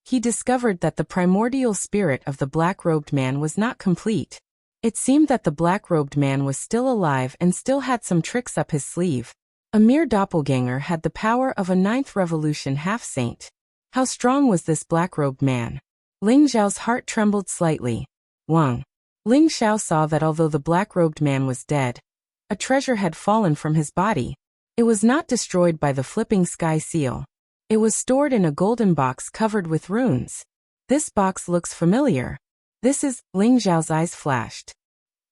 He discovered that the primordial spirit of the black-robed man was not complete. It seemed that the black-robed man was still alive and still had some tricks up his sleeve. A mere doppelganger had the power of a 9th revolution half-saint. How strong was this black-robed man? Ling Xiao's heart trembled slightly. Wang. Ling Xiao saw that although the black-robed man was dead, a treasure had fallen from his body. It was not destroyed by the flipping sky seal. It was stored in a golden box covered with runes. This box looks familiar. This is, Ling Xiao's eyes flashed.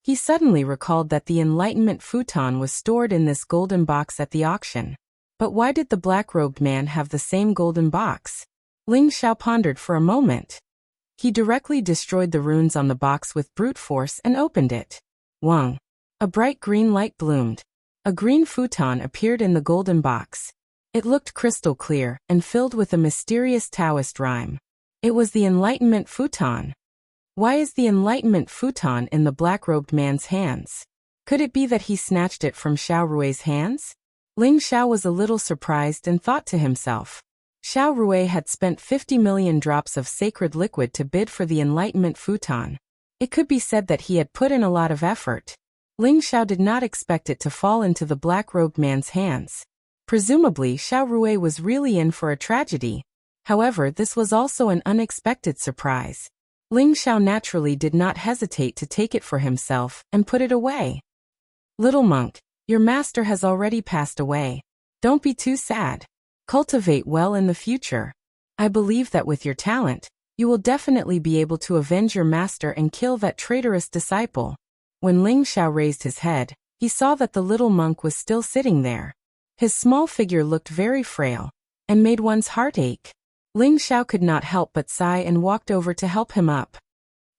He suddenly recalled that the Enlightenment futon was stored in this golden box at the auction. But why did the black-robed man have the same golden box? Ling Xiao pondered for a moment. He directly destroyed the runes on the box with brute force and opened it. Wang. A bright green light bloomed. A green futon appeared in the golden box. It looked crystal clear and filled with a mysterious Taoist rhyme. It was the Enlightenment futon. Why is the Enlightenment futon in the black-robed man's hands? Could it be that he snatched it from Xiao Rui's hands? Ling Xiao was a little surprised and thought to himself. Xiao Rui had spent 50 million drops of sacred liquid to bid for the Enlightenment futon. It could be said that he had put in a lot of effort. Ling Xiao did not expect it to fall into the black-robed man's hands. Presumably, Xiao Rui was really in for a tragedy. However, this was also an unexpected surprise. Ling Xiao naturally did not hesitate to take it for himself and put it away. Little monk, your master has already passed away. Don't be too sad. Cultivate well in the future. I believe that with your talent, you will definitely be able to avenge your master and kill that traitorous disciple. When Ling Xiao raised his head, he saw that the little monk was still sitting there. His small figure looked very frail and made one's heart ache. Ling Xiao could not help but sigh and walked over to help him up.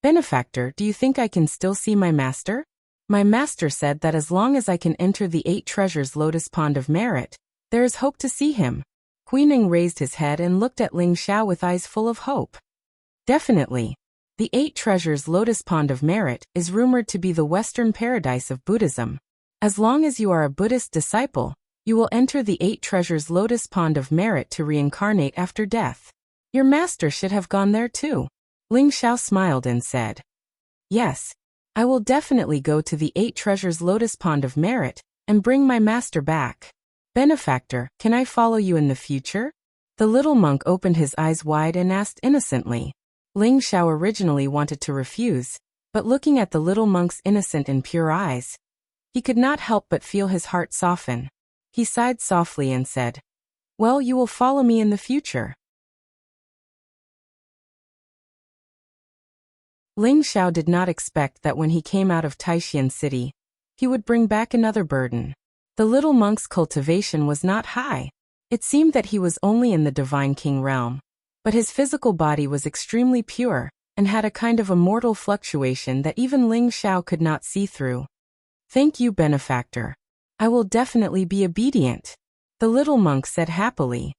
Benefactor, do you think I can still see my master? My master said that as long as I can enter the 8 treasures Lotus Pond of Merit, there is hope to see him. Guining raised his head and looked at Ling Xiao with eyes full of hope. Definitely. The 8 treasures Lotus Pond of Merit is rumored to be the Western paradise of Buddhism. As long as you are a Buddhist disciple, you will enter the 8 treasures Lotus Pond of Merit to reincarnate after death. Your master should have gone there too. Ling Xiao smiled and said, Yes, I will definitely go to the 8 treasures Lotus Pond of Merit and bring my master back. Benefactor, can I follow you in the future? The little monk opened his eyes wide and asked innocently. Ling Xiao originally wanted to refuse, but looking at the little monk's innocent and pure eyes, he could not help but feel his heart soften. He sighed softly and said, Well, you will follow me in the future. Ling Xiao did not expect that when he came out of Taishan City, he would bring back another burden. The little monk's cultivation was not high. It seemed that he was only in the Divine King realm, but his physical body was extremely pure and had a kind of immortal fluctuation that even Ling Xiao could not see through. Thank you, benefactor. I will definitely be obedient, the little monk said happily.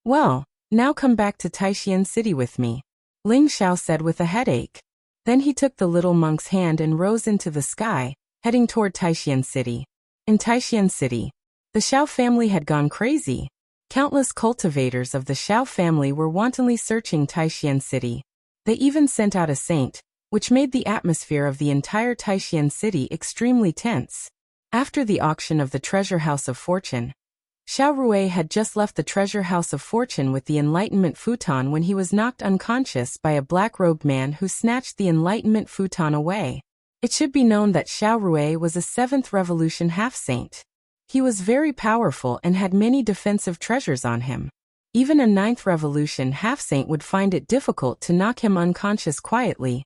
Well, now come back to Taishan City with me, Ling Xiao said with a headache. Then he took the little monk's hand and rose into the sky, heading toward Taishan City. In Taishan City, the Xiao family had gone crazy. Countless cultivators of the Xiao family were wantonly searching Taishan City. They even sent out a saint, which made the atmosphere of the entire Taishan City extremely tense. After the auction of the Treasure House of Fortune, Xiao Rui had just left the Treasure House of Fortune with the Enlightenment futon when he was knocked unconscious by a black-robed man who snatched the Enlightenment futon away. It should be known that Xiao Rui was a 7th Revolution half-saint. He was very powerful and had many defensive treasures on him. Even a 9th Revolution half-saint would find it difficult to knock him unconscious quietly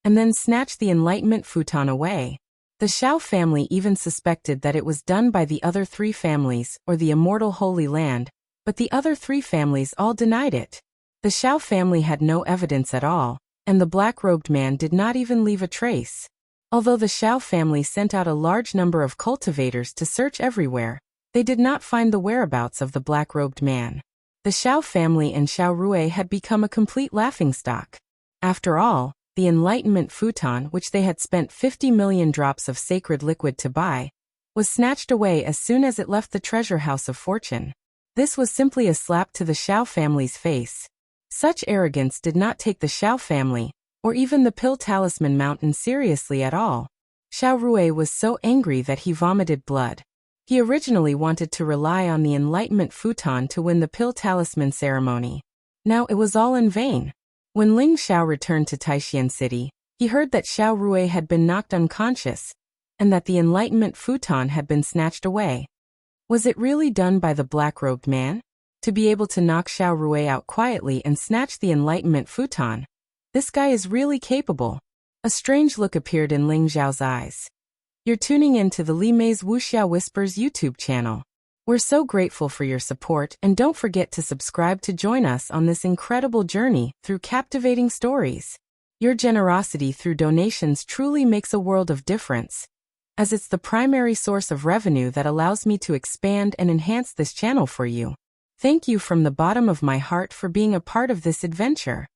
and then snatch the Enlightenment futon away. The Xiao family even suspected that it was done by the other 3 families or the Immortal Holy Land, but the other 3 families all denied it. The Xiao family had no evidence at all, and the black-robed man did not even leave a trace. Although the Xiao family sent out a large number of cultivators to search everywhere, they did not find the whereabouts of the black-robed man. The Xiao family and Xiao Rui had become a complete laughingstock. After all, the Enlightenment futon, which they had spent 50 million drops of sacred liquid to buy, was snatched away as soon as it left the Treasure House of Fortune. This was simply a slap to the Xiao family's face. Such arrogance did not take the Xiao family, or even the Pill Talisman Mountain seriously at all. Xiao Rui was so angry that he vomited blood. He originally wanted to rely on the Enlightenment futon to win the Pill Talisman ceremony. Now it was all in vain. When Ling Xiao returned to Taishan City, he heard that Xiao Rui had been knocked unconscious, and that the Enlightenment futon had been snatched away. Was it really done by the black-robed man? To be able to knock Xiao Rui out quietly and snatch the Enlightenment futon? This guy is really capable. A strange look appeared in Ling Xiao's eyes. You're tuning in to the Li Mei's Wuxia Whispers YouTube channel. We're so grateful for your support, and don't forget to subscribe to join us on this incredible journey through captivating stories. Your generosity through donations truly makes a world of difference, as it's the primary source of revenue that allows me to expand and enhance this channel for you. Thank you from the bottom of my heart for being a part of this adventure.